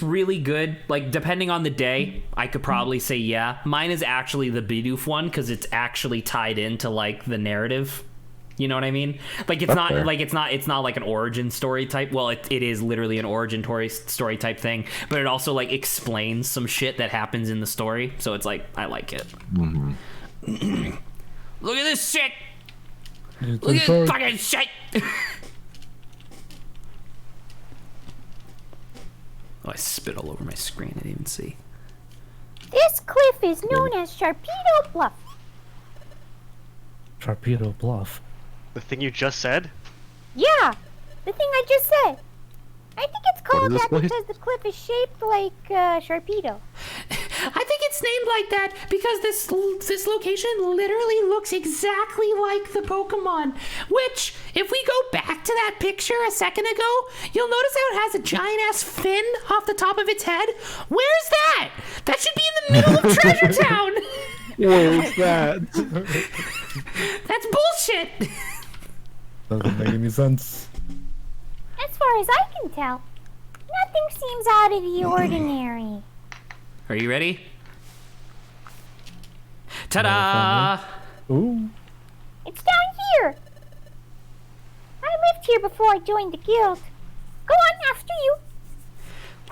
really good. Like, depending on the day, I could probably say yeah. Mine is actually the Bidoof one because it's actually tied into like the narrative. You know what I mean? Like, it's not like it's not like an origin story type. Well, it is literally an origin story type thing, but it also like explains some shit that happens in the story. So it's like I like it. Mm-hmm. Look at this shit. It's Look at sorry. this fucking shit. Oh, I spit all over my screen. I didn't even see. This cliff is known as Sharpedo Bluff. Torpedo Bluff. The thing you just said? Yeah, the thing I just said. I think it's called this that place? because the cliff is shaped like Sharpedo. I think it's named like that because this location literally looks exactly like the Pokemon. Which, if we go back to that picture a second ago, you'll notice how it has a giant ass fin off the top of its head. Where's that? That should be in the middle of Treasure Town. Where's that? That's bullshit. Doesn't make any sense. As far as I can tell, nothing seems out of the ordinary. Are you ready? Ta-da! Ooh. It's down here. I lived here before I joined the guild. Go on, after you.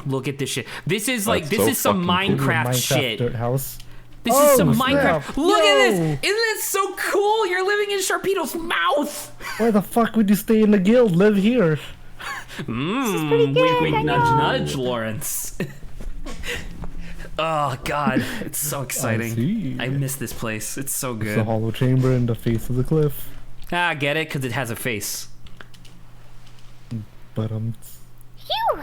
Look at this shit. This is like, That's this so is some fucking cool. Minecraft Minecraft shit. dirt house. This is some snap. Minecraft. Look at this. Yo. Isn't it so cool? You're living in Sharpedo's mouth. Why the fuck would you stay in the guild? Live here. Pretty good, Wink, wink, I nudge, know. nudge, Lawrence. Oh, God. It's so exciting. see. I miss this place. It's so It's a good. hollow chamber in the face of the cliff. Ah, get it? Because it has a face. But Phew. No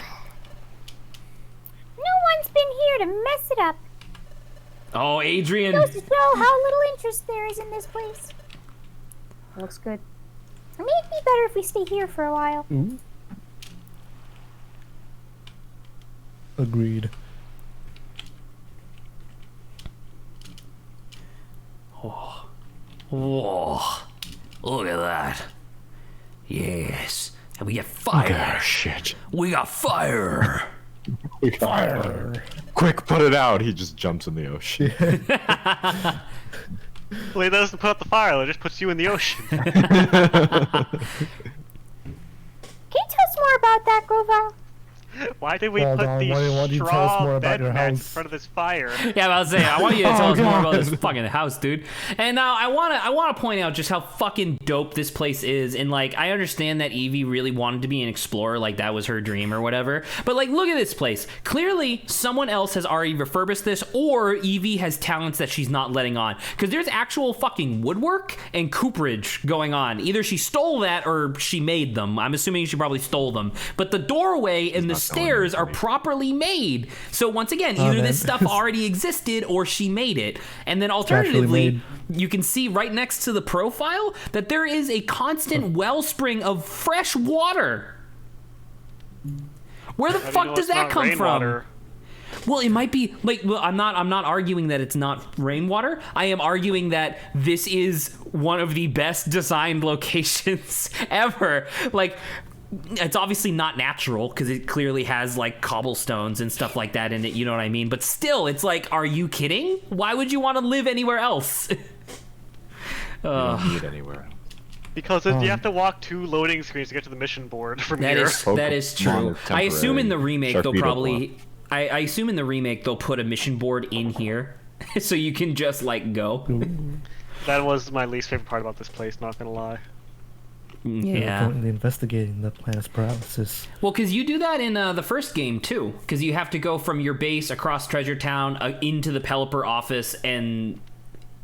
one's been here to mess it up. Oh, Adrian. Goes to show how little interest there is in this place. Looks good. I mean, it'd be better if we stay here for a while. ooh. Agreed. Whoa. Look at that. Yes. And we got fire. Shit. We got fire. Fire. Quick, put it out. He just jumps in the ocean. Well, it doesn't put out the fire, it just puts you in the ocean. Can you tell us more about that, Grovile? Why did we Hold put on, these why don't you tell us straw more about bed your mats in house? front of this fire? Yeah, I was saying, I want you to tell Oh, us more about God. this fucking house, dude. And now I wanna point out just how fucking dope this place is. And like, I understand that Evie really wanted to be an explorer, like that was her dream or whatever. But like, look at this place. Clearly, someone else has already refurbished this, or Evie has talents that she's not letting on. Because there's actual fucking woodwork and cooperage going on. Either she stole that or she made them. I'm assuming she probably stole them. But the doorway and the not telling stairs me. are properly made. So once again, either man. this stuff already existed or she made it. And then alternatively, made. you can see right next to the profile that there is a constant wellspring of fresh water. Where the How do you fuck know does it's that not come rainwater? from? Well, it might be like, well, I'm not arguing that it's not rainwater. I am arguing that this is one of the best designed locations ever. Like, it's obviously not natural because it clearly has like cobblestones and stuff like that in it, you know what I mean? But still, it's like, are you kidding? Why would you want to live anywhere else? You don't need anywhere. Because you have to walk 2 loading screens to get to the mission board from That here. is true. Pokemon is I assume in the temporary. remake they'll Sharpedo probably I assume in the remake they'll put a mission board in here so you can just like go. That was my least favorite part about this place, not gonna lie. Yeah. Currently investigating the planet's paralysis. Well, because you do that in the first game too, because you have to go from your base across Treasure Town into the Pelipper office, and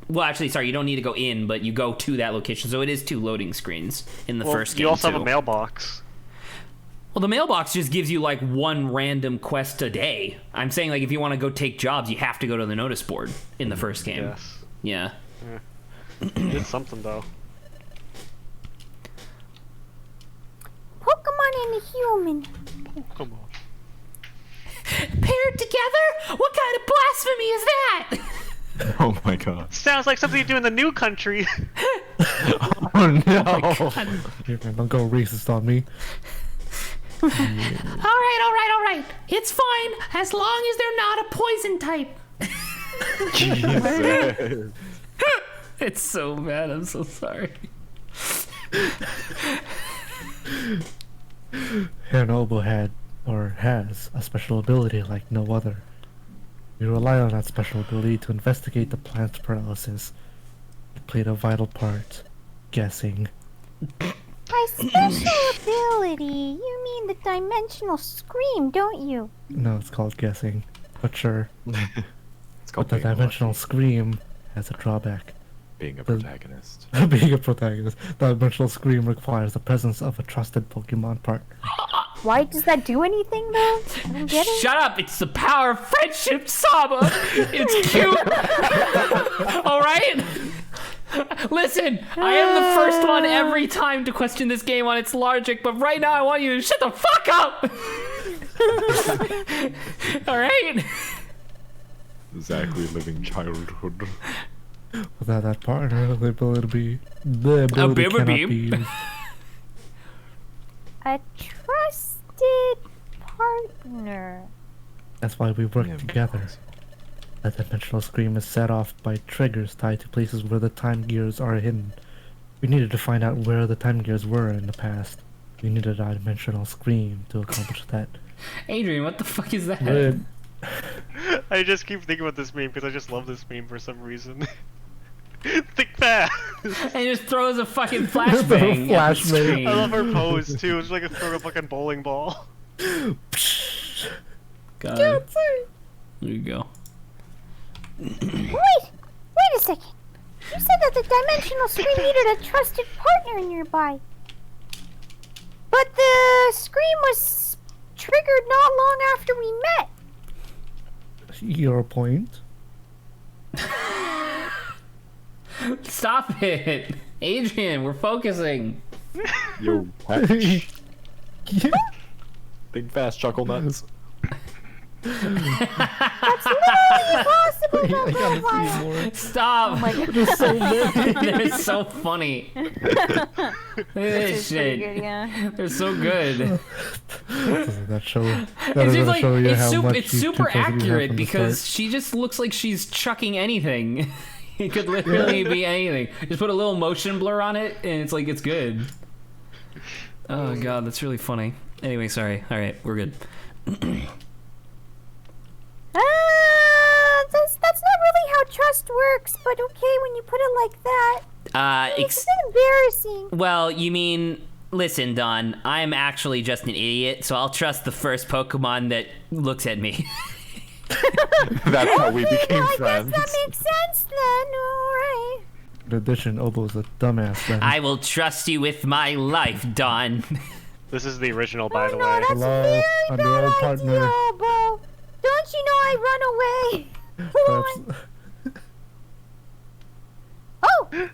well, actually, sorry, you don't need to go in, but you go to that location. So it is 2 loading screens in the Well, first game. you also too. have a mailbox. Well, the mailbox just gives you like 1 random quest a day. I'm saying like if you want to go take jobs, you have to go to the notice board in the first game. Yes. Yeah. Did something though. Pokemon and a human. Come on. Paired together? What kind of blasphemy is that? Oh my god. Sounds like something you do in the new country. Oh no. Here, man, don't go racist on me. All right. It's fine as long as they're not a poison type. Jesus. It's so bad. I'm so sorry. Hanobo had, or has, a special ability like no other. We rely on that special ability to investigate the plant's paralysis. It played a vital part. Guessing. By special ability, you mean the dimensional scream, don't you? No, it's called guessing. But sure. It's But called the being dimensional scream has a drawback. a protagonist. Being a protagonist, the dimensional scream requires the presence of a trusted Pokemon partner. Why does that do anything, though? I don't get it. Shut up! It's the power of friendship, Saba. It's cute. All right. Listen, I am the first one every time to question this game on its logic, but right now I want you to shut the fuck up. All right. Exactly, living childhood. Without that partner, the ability cannot be used. A trusted partner. That's why we work together. That dimensional scream is set off by triggers tied to places where the time gears are hidden. We needed to find out where the time gears were in the past. We needed a dimensional scream to accomplish that. Adrian, what the fuck is that? Red. I just keep thinking about this meme because I just love this meme for some reason. Think fast. And he just throws a fucking flashbang. at the Flashbang. screen. I love her pose too. It's like a throw a fucking bowling ball. God. There you go. Wait a second. You said that the dimensional scream needed a trusted partner nearby. But the scream was triggered not long after we met. Your point. Stop it, Adrian. We're focusing. Yo, patch. Think fast, chuckle nuts. That's literally impossible, I gotta Bubble. see more. Stop. There's so many. They're so funny. Look at this shit. Good, yeah. They're so good. That show. That It's is just gonna like show you it's how super, much it's you super two possibly have accurate from the because start. she just looks like she's chucking anything. It could literally be anything. Just put a little motion blur on it, and it's like it's good. Oh god, that's really funny. Anyway, sorry. All right, we're good. That's not really how trust works, but okay when you put it like that. It's embarrassing. Well, you mean, listen, Don, I'm actually just an idiot, so I'll trust the first Pokemon that looks at me. That's how we became I friends. guess that makes sense then. Alright. In addition, Obo's a dumbass then. I will trust you with my life, Don. This is the original, by the No, way. that's Hello, very I'm bad your old idea, partner. Bo. Don't you know I run away? Come on. Perhaps- Oh! There's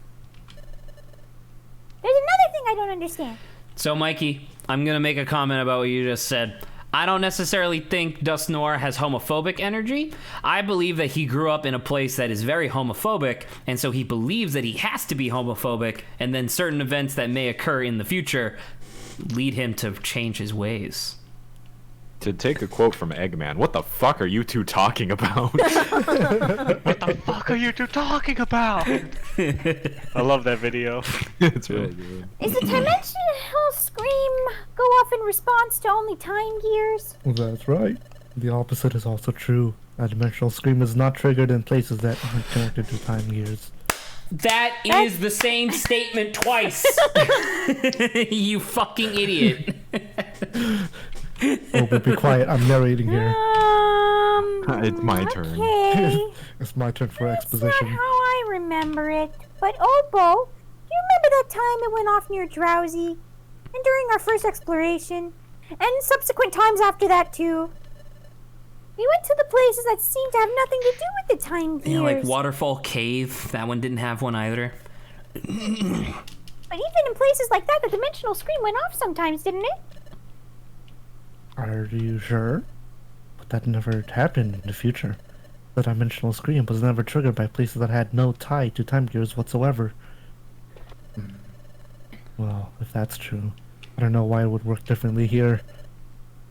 another thing I don't understand. So, Mikey, I'm gonna make a comment about what you just said. I don't necessarily think Dusknoir has homophobic energy. I believe that he grew up in a place that is very homophobic, and so he believes that he has to be homophobic, and then certain events that may occur in the future lead him to change his ways. To take a quote from Eggman, what the fuck are you two talking about? What the fuck are you two talking about? I love that video. It's really good. Is the dimensional scream go off in response to only time gears? That's right. The opposite is also true. A dimensional scream is not triggered in places that aren't connected to time gears. That is the same statement twice. You fucking idiot. Oh, but be quiet. I'm narrating here. It's my turn. Okay. It's my turn for That's not exposition. how I remember it. But Obo, do you remember that time it went off near Drowsy? And during our first exploration? And subsequent times after that too? We went to the places that seem to have nothing to do with the time gears. Yeah, like Waterfall Cave. That one didn't have one either. But even in places like that, the dimensional screen went off sometimes, didn't it? Are you sure? But that never happened in the future. The dimensional screen was never triggered by places that had no tie to time gears whatsoever. Well, if that's true, I don't know why it would work differently here.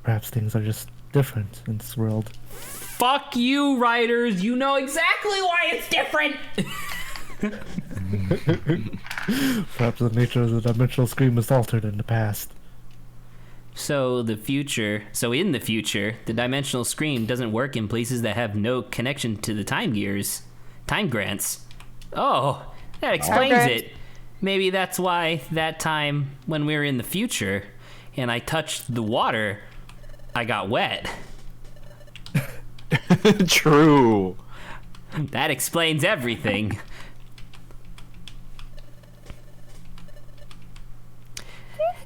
Perhaps things are just different in this world. Fuck you, writers. You know exactly why it's different. Perhaps the nature of the dimensional screen was altered in the past. So in the future, the dimensional screen doesn't work in places that have no connection to the time gears. Time grants. Oh, that explains it. Maybe that's why that time when we were in the future and I touched the water, I got wet. True. That explains everything.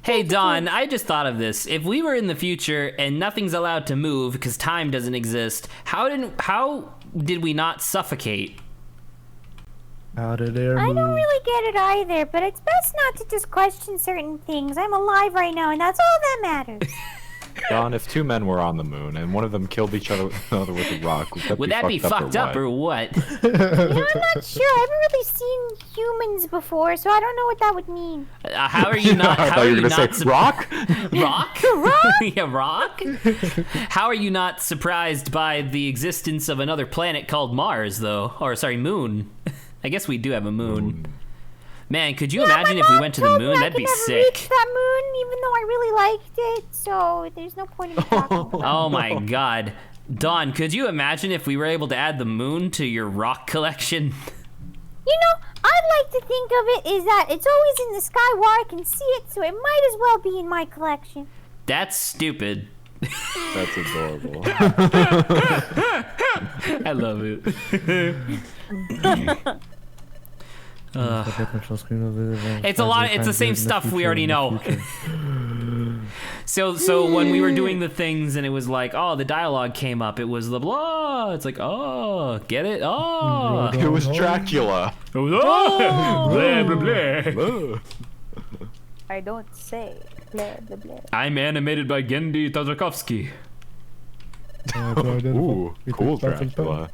Hey Don, I just thought of this. If we were in the future and nothing's allowed to move because time doesn't exist, how did we not suffocate? How did air I move? don't really get it either, but it's best not to just question certain things. I'm alive right now, and that's all that matters. Don, if two men were on the moon and one of them killed each other with a rock, would that be fucked up or what? I'm not sure. I haven't really seen humans before, so I don't know what that would mean. How are you not? I How thought are you were you gonna not? say rock. Rock? Rock? Yeah, rock. How are you not surprised by the existence of another planet called Mars, though? Or sorry, moon. I guess we do have a moon. Man, could you imagine if we went to the moon? That'd be sick. Reach that moon, even though I really liked it. So there's no point in me talking about it. Oh my god. Dawn, could you imagine if we were able to add the moon to your rock collection? You know, I'd like to think of it is that it's always in the sky where I can see it, so it might as well be in my collection. That's stupid. That's adorable. I love it. It's a lot. It's the same stuff we already know. So when we were doing the things and it was like, oh, the dialogue came up. It was the blah. It's like, oh, get it? Oh, It was Dracula. it was oh, blah blah blah. I don't say blah blah blah. I'm animated by Gendy Tartakovsky. Ooh, cool Dracula.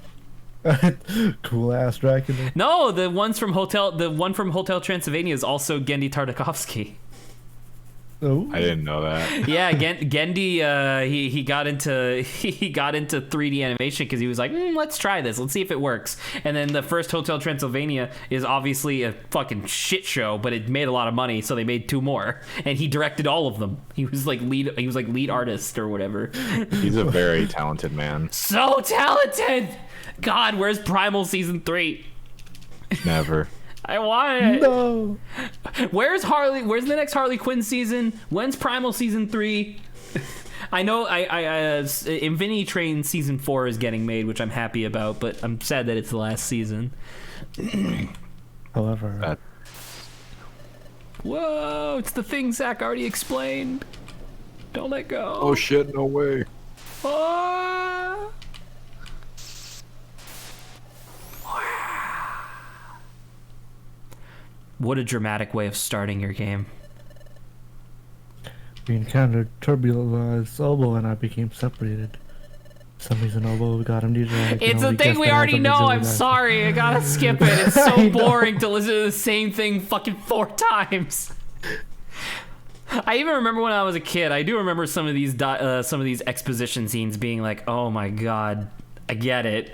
Cool ass Dracula. No, the one from Hotel Transylvania is also Gendy Tartakovsky. Oh. I didn't know that. Yeah, Gendy, he got into 3D animation because he was like, let's try this, let's see if it works. And then the first Hotel Transylvania is obviously a fucking shit show, but it made a lot of money, so they made 2 more, and he directed all of them. He was like lead artist or whatever. He's a very talented man. So talented. God, where's Primal season 3? Never. I want it. No. Where's the next Harley Quinn season? When's Primal season 3? I know Infinity Train season 4 is getting made, which I'm happy about, but I'm sad that it's the last season. However, Whoa, it's the thing Zach already explained. Don't let go. Oh shit, no way. Ah. What a dramatic way of starting your game. we encountered turbulence. Obo and I became separated. For some reason, Obo got amnesia. It's a thing we already know. I'm sorry. I gotta skip it. It's so boring to listen to the same thing fucking 4 times. I even remember when I was a kid. I do remember some of these exposition scenes being like, "Oh my god, I get it."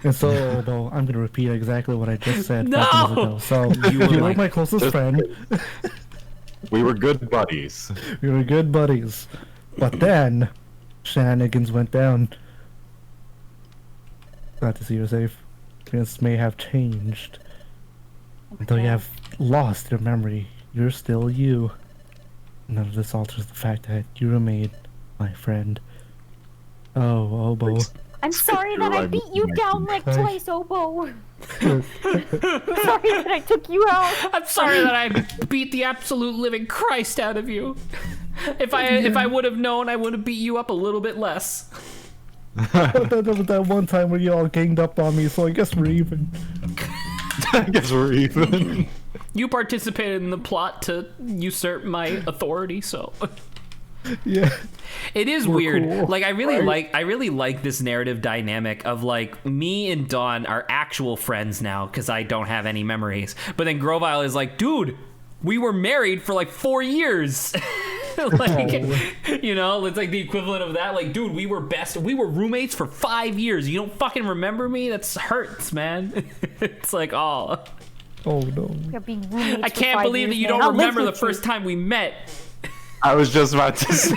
And so, Obo, I'm gonna repeat exactly what I just said. No! 5 minutes ago. So you were my closest friend. We were good buddies. We were good buddies. But then, shenanigans went down. Glad to see you're safe. Things may have changed. Though you have lost your memory, you're still you. None of this alters the fact that you remain my friend. Oh, Obo. I'm sorry that I beat you down like twice, Obo. Sorry that I took you out. I'm sorry that I beat the absolute living Christ out of you. If I would have known, I would have beat you up a little bit less. But there was that one time where you all ganged up on me, so I guess we're even. I guess we're even. You participated in the plot to usurp my authority, so Yeah. it is We're weird. cool, Like I really right? like this narrative dynamic of like me and Dawn are actual friends now because I don't have any memories. But then Grovile is like, dude, we were married for like 4 years. Like, you know, it's like the equivalent of that. Like, dude, we were roommates for 5 years. You don't fucking remember me? That hurts, man. It's like, oh, No. You're being roommates I for can't 5 believe that years, you man. don't I'll live remember the with you. first time we met. I was just about to say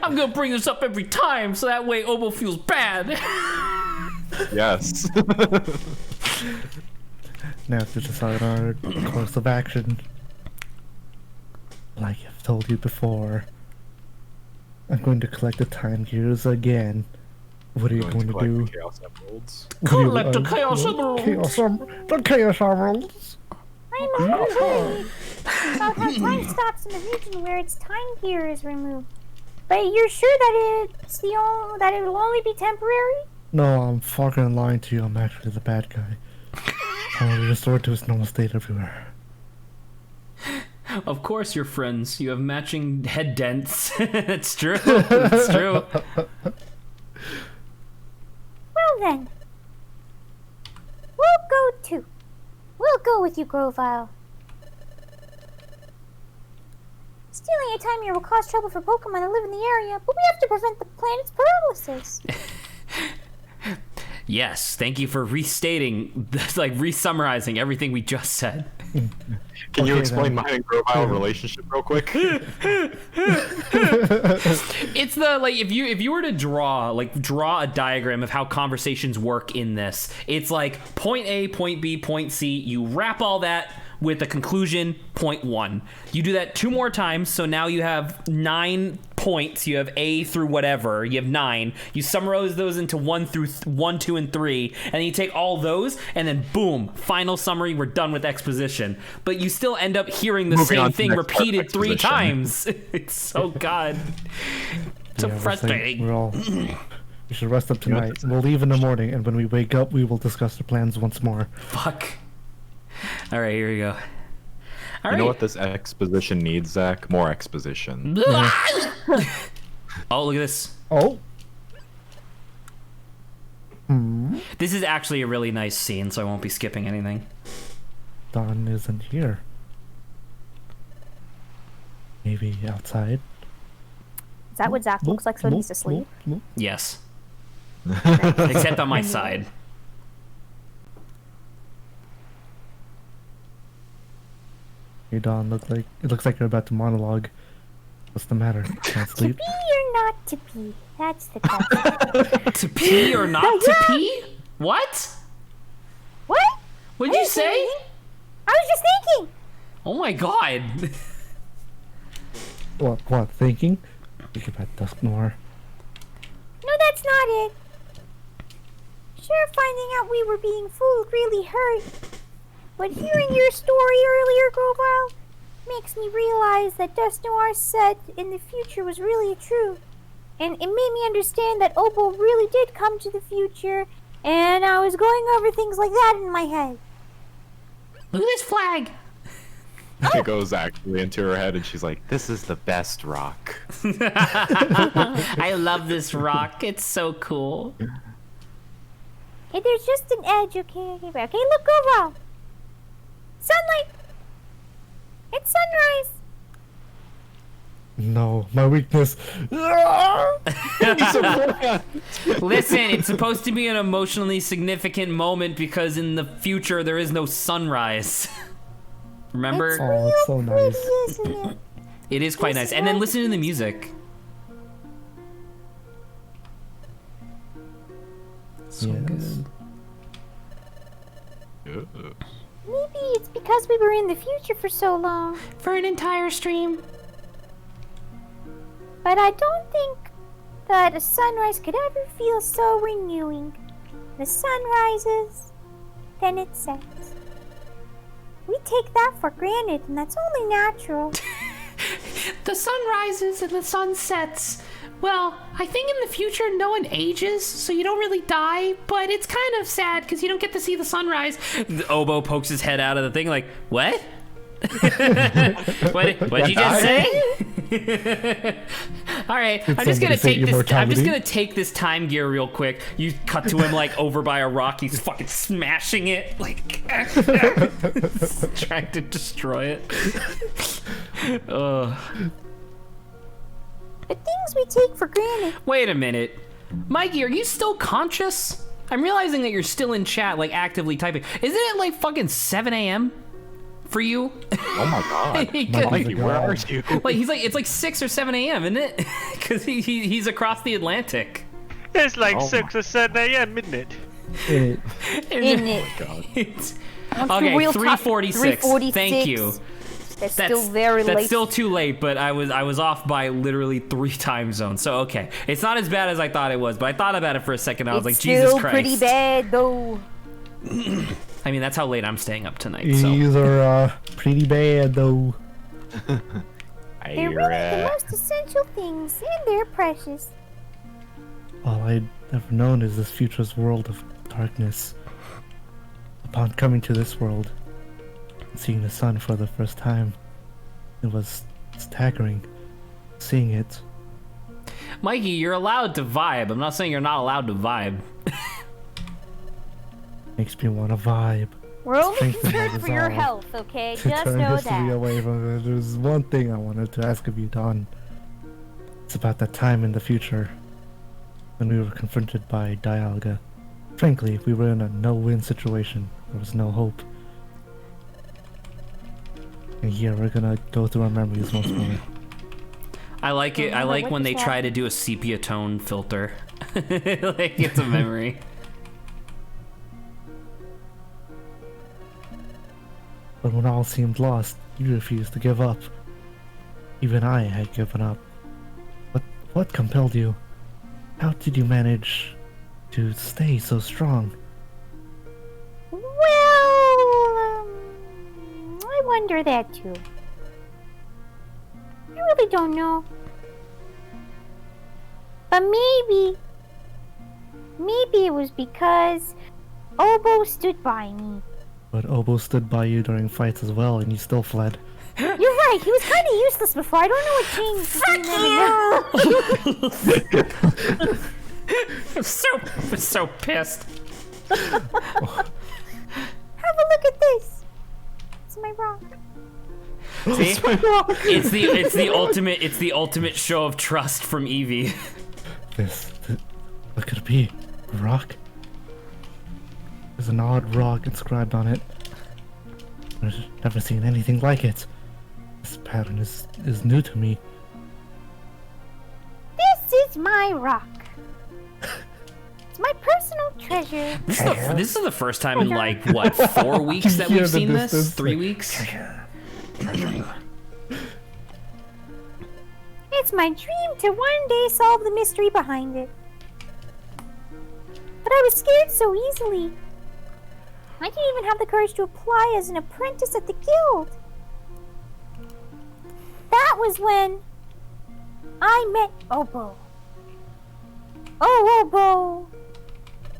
I'm gonna bring this up every time so that way Obo feels bad. yes. Now to decide our course of action. Like I've told you before, I'm going to collect the time gears again. What are you going to do? The Chaos Emeralds. Collect the Chaos Emeralds. The Chaos Emeralds! I'm afraid about how time stops in the region where its time gear is removed. But you're sure that that it will only be temporary? No, I'm fucking lying to you. I'm actually the bad guy. I will restore to its normal state everywhere. Of course you're friends. You have matching head dents. It's true. It's true. Well then. We'll go with you, Grovile. Stealing a time gear will cause trouble for Pokemon that live in the area, but we have to prevent the planet's paralysis. Yes, thank you for restating, like re-summarizing everything we just said. Can you Okay, explain then. mine and Grovile relationship real quick? It's the like if you were to draw a diagram of how conversations work in this, it's like point A, point B, point C. You wrap all that with a conclusion, point 1. You do that 2 more times, so now you have 9 points. You have A through whatever. You have 9. You summarize those into 1 through 1, 2, and 3, and then you take all those, and then boom, final summary. We're done with exposition. But you still end up hearing the Moving on same to thing next part of repeated 3 exposition. times. It's so god. So Yeah, we're frustrating. saying we're all. We should rest up tonight. We'll leave in the morning, and when we wake up, we will discuss the plans once more. Fuck. All right, here we go. All You right. know what this exposition needs, Zach? More exposition. Oh, look at this. Oh, This is actually a really nice scene, so I won't be skipping anything. Dawn isn't here. Maybe outside. Is that what Zach looks like when he's asleep? Yes. Except on my side. Hey, Dawn, it looks like you're about to monologue. What's the matter? Can't To sleep? be or not to be? That's the question. To pee or not to pee? What? What? What'd you say? I was just thinking. Oh my god. What? Thinking? Think about Dusknoir. No, that's not it. Sure, finding out we were being fooled really hurt. But hearing your story earlier, Grovile, makes me realize that Dusknoir said in the future was really true. And it made me understand that Opal really did come to the future, and I was going over things like that in my head. Look at this flag. It goes actually into her head, and she's like, "This is the best rock." I love this rock. It's so cool. Hey, there's just an edge, okay? Okay, look, Grovile. Sunlight. It's sunrise. No, my weakness. Listen, it's supposed to be an emotionally significant moment because in the future there is no sunrise. Remember? Oh, it's so nice. Isn't it? It is quite nice. And then listen to the music. So Yes. good. Maybe it's because we were in the future for so long. For an entire stream. But I don't think that a sunrise could ever feel so renewing. The sun rises, then it sets. We take that for granted, and that's only natural. The sun rises and the sun sets. Well, I think in the future no one ages, so you don't really die, but it's kind of sad because you don't get to see the sunrise. The oboe pokes his head out of the thing like, what? What did you just say? All right, I'm just gonna take this time gear real quick. You cut to him like over by a rock. He's fucking smashing it, like trying to destroy it. The things we take for granted. Wait a minute, Mikey, are you still conscious? I'm realizing that you're still in chat, like actively typing. Isn't it like fucking 7 a.m. for you? Oh my god. Mikey, where are you? Like it's like 6 or 7 a.m., isn't it? Because he's across the Atlantic. It's like 6 or 7 a.m., isn't it? In it. It's, Once okay, the real 3:46. Thank you. That's still very late. That's still too late, but I was off by literally 3 time zones. So okay, it's not as bad as I thought it was. But I thought about it for a second. I was like, Jesus Christ. Still pretty bad though. I mean, that's how late I'm staying up tonight. These are pretty bad though. They're really the most essential things, and they're precious. All I'd ever known is this future's world of darkness. Upon coming to this world, and seeing the sun for the first time, it was staggering. Seeing it. Mikey, you're allowed to vibe. I'm not saying you're not allowed to vibe. Makes me want to vibe. We're only Strengthen my concerned for your resolve health, okay? to Just turn know history that. away from it. There's one thing I wanted to ask of you, Don. It's about that time in the future when we were confronted by Dialga. Frankly, we were in a no-win situation. There was no hope. And here we're gonna go through our memories once more. I like it. I like what when they just try to do a sepia tone filter. Like it's a memory. But when all seemed lost, you refused to give up. Even I had given up. What compelled you? How did you manage to stay so strong? Well, I wonder that too. I really don't know. But maybe it was because Oboe stood by me. But Oboe stood by you during fights as well, and you still fled. You're right, he was kind of useless before. I don't know what changed between then and now. I'm so pissed. Have a look at this. It's my rock. See? It's the ultimate show of trust from Eevee. What could it be? A rock? There's an odd rock inscribed on it. I've never seen anything like it. This pattern is new to me. This is my rock. It's my personal treasure. This is the first time in like what 4 weeks that Hear we've the seen this. distance, 3 like, weeks. It's my dream to one day solve the mystery behind it. But I was scared so easily. I didn't even have the courage to apply as an apprentice at the guild. That was when I met Oboe. Oh, Oboe.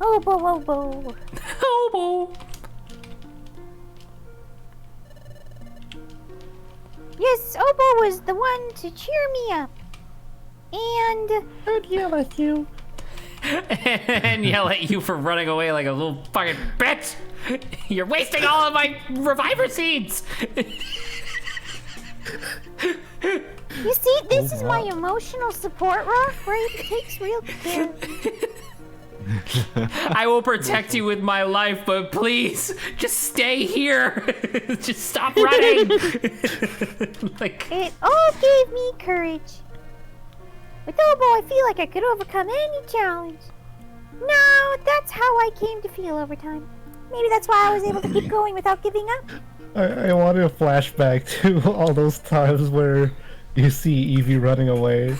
Oboe, Oboe. Oboe. Yes, Oboe was the one to cheer me up. And I'd yell at you. And yell at you for running away like a little fucking bitch. You're wasting all of my reviver seeds. you see, this is my emotional support rock, right? It takes real care. I will protect you with my life, but please, just stay here. Just stop running. Like It all gave me courage. With Oboe, I feel like I could overcome any challenge. No, that's how I came to feel over time. Maybe that's why I was able to keep going without giving up. I wanted a flashback to all those times where you see Eevee running away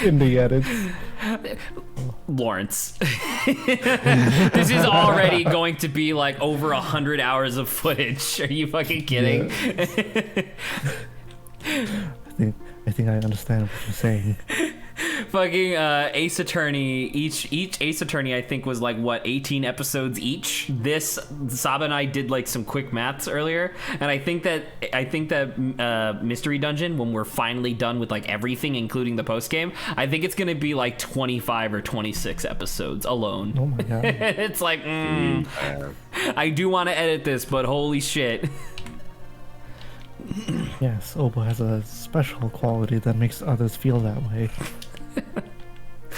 in the edits. Lawrence. This is already going to be like over 100 hours of footage. Are you fucking kidding? I think I understand what you're saying. Fucking Ace Attorney. Each Ace Attorney, I think, was like what 18 episodes each. This Saba and I did like some quick maths earlier, and I think that Mystery Dungeon, when we're finally done with like everything, including the post game, I think it's gonna be like 25 or 26 episodes alone. Oh my god. It's like, I do want to edit this, but holy shit. Yes, Obo has a special quality that makes others feel that way.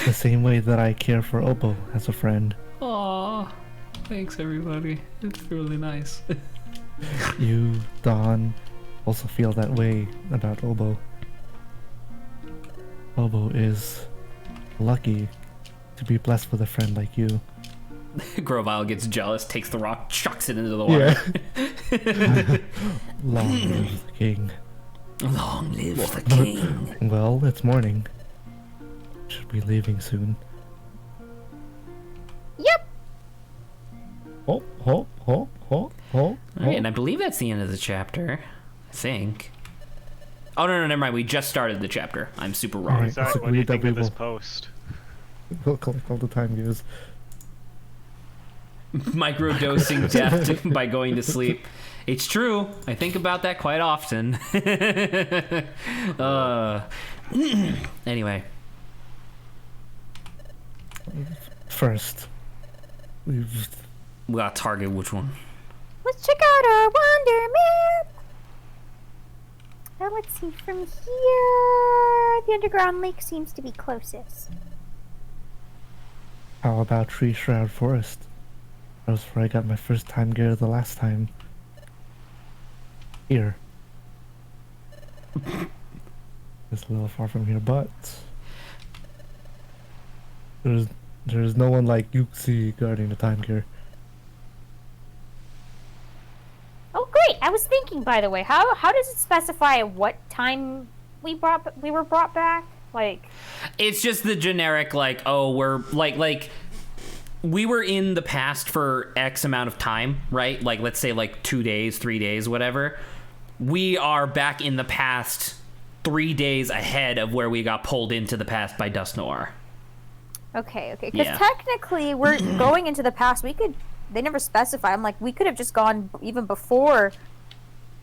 The same way that I care for Obo as a friend. Aw, thanks everybody. It's really nice. You, Don, also feel that way about Obo. Obo is lucky to be blessed with a friend like you. Grovile gets jealous, takes the rock, chucks it into the water. Yeah. Long live the king. Long live the king. Well, it's morning. Should be leaving soon. Yep. Oh. Alright, and I believe that's the end of the chapter. I think. Oh, no, never mind. We just started the chapter. I'm super wrong. Alright. Zach, Let's what do you agree that think we of this will- post? We'll collect all the time gears. Microdosing death by going to sleep. It's true. I think about that quite often. Anyway. First, We gotta target which one. Let's check out our wonder map. Now let's see from here. The underground lake seems to be closest. how about Tree Shroud Forest? That was where I got my first time gear the last time. Here. It's a little far from here, but there's no one like Yuxi guarding the time gear. Oh, great! I was thinking, by the way, how does it specify what time we were brought back? Like, It's just the generic, like, oh, we're like we were in the past for X amount of time, right? Like, let's say like 2 days, 3 days, whatever. We are back in the past 3 days ahead of where we got pulled into the past by Dust Noir. okay, because Yeah. technically we're going into the past. They never specify. I'm like, we could have just gone even before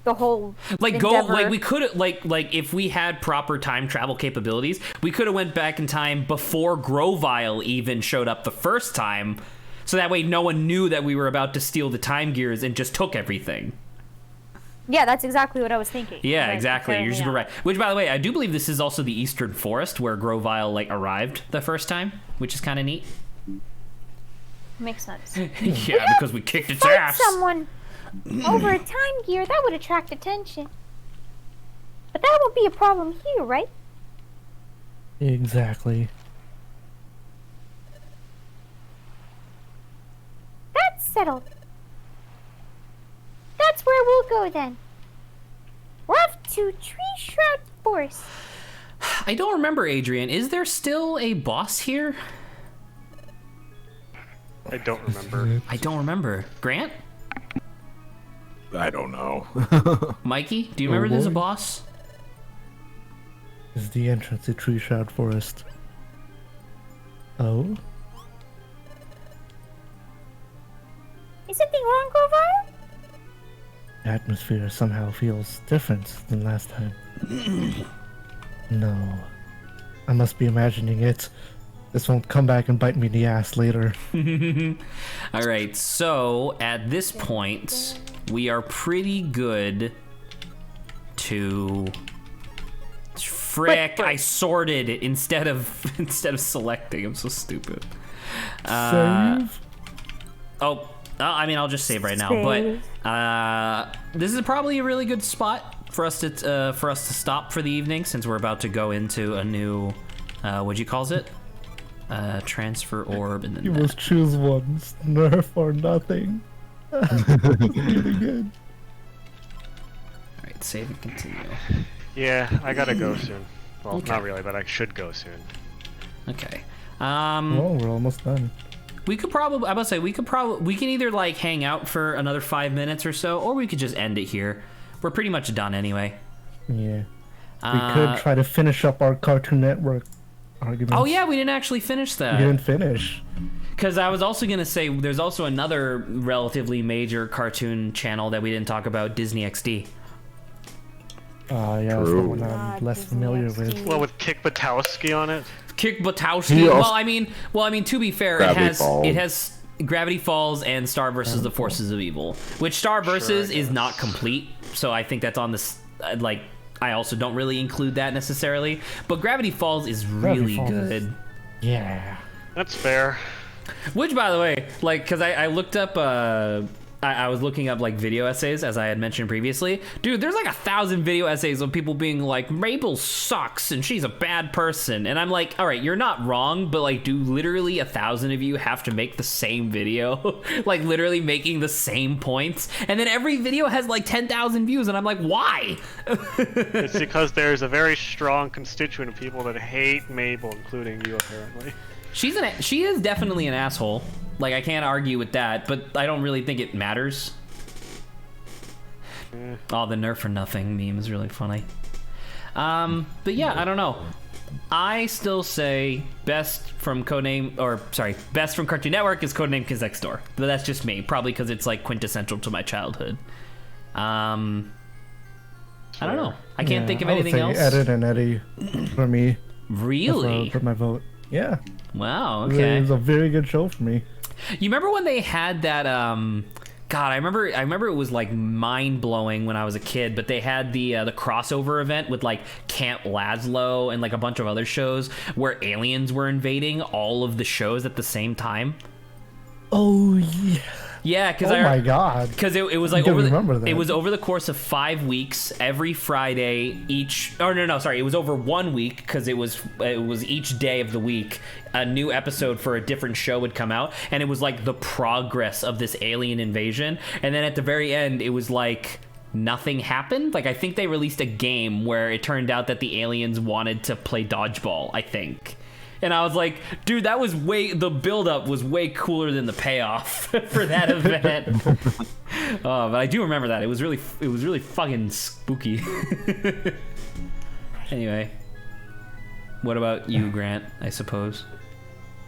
the whole Like endeavor. we could like if we had proper time travel capabilities, we could have went back in time before Grovile even showed up the first time, so that way no one knew that we were about to steal the time gears and just took everything. Yeah, that's exactly what I was thinking. Yeah, But exactly. You're apparently super not. right. Which, by the way, I do believe this is also the Eastern Forest where Grovile like arrived the first time, which is kind of neat. Makes sense. Yeah, because we kicked its Fight ass. someone over a time gear, that would attract attention. But that won't be a problem here, right? Exactly. That's settled. That's where we'll go then. We're off to Tree Shroud Forest. I don't remember, Adrian. Is there still a boss here? I don't remember. I don't remember. Grant? I don't know. Mikey? Do you remember there's a boy. boss? This is the entrance to Tree Shroud Forest. Oh? Is something wrong, Grovile? The atmosphere somehow feels different than last time. No. I must be imagining it. This won't come back and bite me in the ass later. All right, so at this point, we are pretty good to... Frick, I sorted it instead of selecting. I'm so stupid. Save? I mean, I'll just save right now. Save. But this is probably a really good spot for us to stop for the evening, since we're about to go into a new what'd you calls it? Transfer orb, and then You that. must choose one. Nerf or nothing. Really good. All right, save and continue. Yeah, I gotta go soon. Well, Okay. not really, but I should go soon. Okay. Oh, we're almost done. We could probably, I must say, we can either like hang out for another 5 minutes or so, or we could just end it here. We're pretty much done anyway. Yeah. We could try to finish up our Cartoon Network arguments. Oh yeah, we didn't actually finish We that. didn't finish. Because I was also going to say there's also another relatively major cartoon channel that we didn't talk about, Disney XD. Yeah, that's the True. one I'm less Disney familiar XD. with. Well, with Kick Butowski on it. Kick Butowski. He also- Well, I mean, to be fair, Gravity it Falls. has Gravity Falls and Star versus the Forces of Evil, which Star versus is not complete. So I think that's on this. Like, I also don't really include that necessarily, but Gravity Falls is really Falls is- good. Yeah. That's fair. Which, by the way, like, because I looked up, I was looking up, like, video essays, as I had mentioned previously. Dude, there's, like, 1,000 video essays of people being like, Mabel sucks, and she's a bad person. And I'm like, all right, you're not wrong, but, like, do literally 1,000 of you have to make the same video? Like, literally making the same points? And then every video has, like, 10,000 views, and I'm like, why? It's because there's a very strong constituent of people that hate Mabel, including you, apparently. She is definitely an asshole. Like, I can't argue with that, but I don't really think it matters. Oh, the Nerf for nothing meme is really funny. But yeah, I don't know. I still say best from Cartoon Network is Codename Kids Next Door. But that's just me, probably because it's like quintessential to my childhood. I don't know. I can't think of anything else. Ed and Eddie for me. Really? For my vote. Yeah. Wow. It Okay. was a very good show for me. You remember when they had that God, I remember it was like mind-blowing when I was a kid, but they had the crossover event with like Camp Lazlo and like a bunch of other shows where aliens were invading all of the shows at the same time. Oh yeah. Yeah, because Oh my god. Because it was like I remember that. it was over the course of 5 weeks, every Friday, it was over 1 week because it was each day of the week a new episode for a different show would come out, and it was like the progress of this alien invasion, and then at the very end it was like nothing happened. Like, I think they released a game where it turned out that the aliens wanted to play dodgeball, I think. And I was like, dude, the build-up was way cooler than the payoff for that event. But I do remember that. It was really fucking spooky. Anyway, what about you, Grant, I suppose?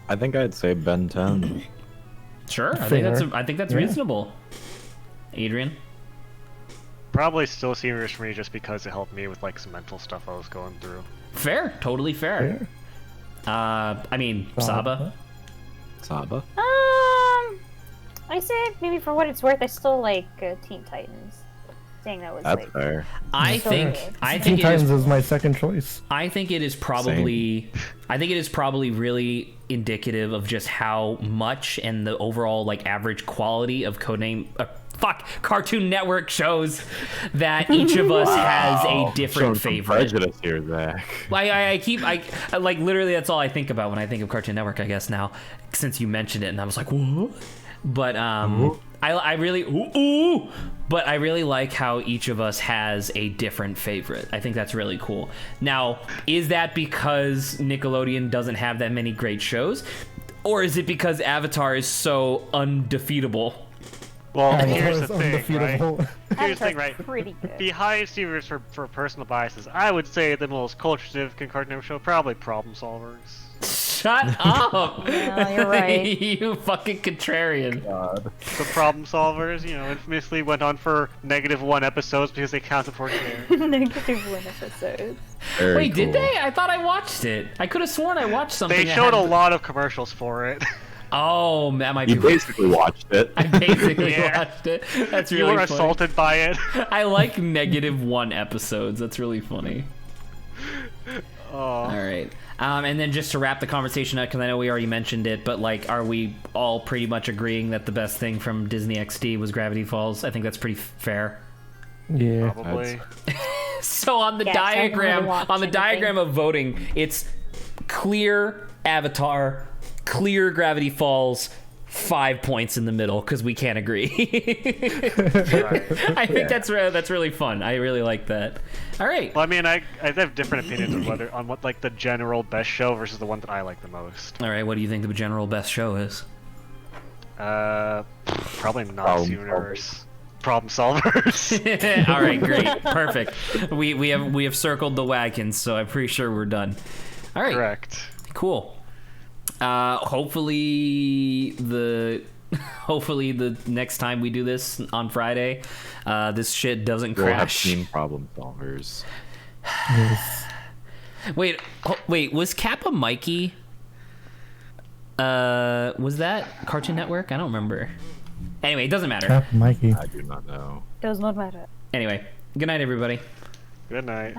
I think I'd say Ben 10. Sure, I Fair. think that's Yeah. reasonable. Adrian? Probably still seniors for me just because it helped me with like some mental stuff I was going through. Fair, totally fair. I mean, Saba? Saba. I say maybe for what it's worth, I still like Teen Titans. Saying that was That's like fair. I So think good. Teen it Titans is is my second choice. I think it is probably really indicative of just how much and the overall like average quality of Cartoon Network shows that each of us has a different Showing some favorite. prejudice here, Zach. I like literally that's all I think about when I think of Cartoon Network, I guess now, since you mentioned it, and I was like, what? But I really like how each of us has a different favorite. I think that's really cool. Now, is that because Nickelodeon doesn't have that many great shows? Or is it because Avatar is so undefeatable? Well, And here's the it's thing, right? undefeatable. Here's the thing, Avatar's right? pretty good. Behind Stevers for personal biases, I would say the most culture significant Cartoon Network show probably Problem Solvers. Shut up! Yeah, you're right. You fucking contrarian. The Problem Solvers, infamously went on for -1 episodes because they counted for share. -1 episodes. Very Wait, did cool. they? I thought I watched it. I could have sworn I watched something. They that showed had- a lot of commercials for it. Oh, that might be. You basically watched it. I basically Yeah. watched it. That's You really were funny. assaulted by it. I like -1 episodes. That's really funny. Oh. All right. And then just to wrap the conversation up, because I know we already mentioned it, but like, are we all pretty much agreeing that the best thing from Disney XD was Gravity Falls? I think that's pretty fair. Yeah. Probably. So on the Yeah, so I haven't diagram, really watched on the anything. diagram of voting, it's clear Avatar, clear Gravity Falls, 5 points in the middle because we can't agree. I think that's really fun. I really like that. All right. Well, I mean, I have different opinions on what like the general best show versus the one that I like the most. All right. What do you think the general best show is? Probably not Universe. Problem Solvers. All right. Great. Perfect. We have circled the wagons, so I'm pretty sure we're done. All right. Correct. Cool. Hopefully the next time we do this on Friday, this shit doesn't We'll have crash. team problem solvers. Yes. Wait, was Kappa Mikey? Was that Cartoon Network? I don't remember. Anyway, it doesn't matter. Mikey. I do not know. Does not matter. Anyway, good night, everybody. Good night.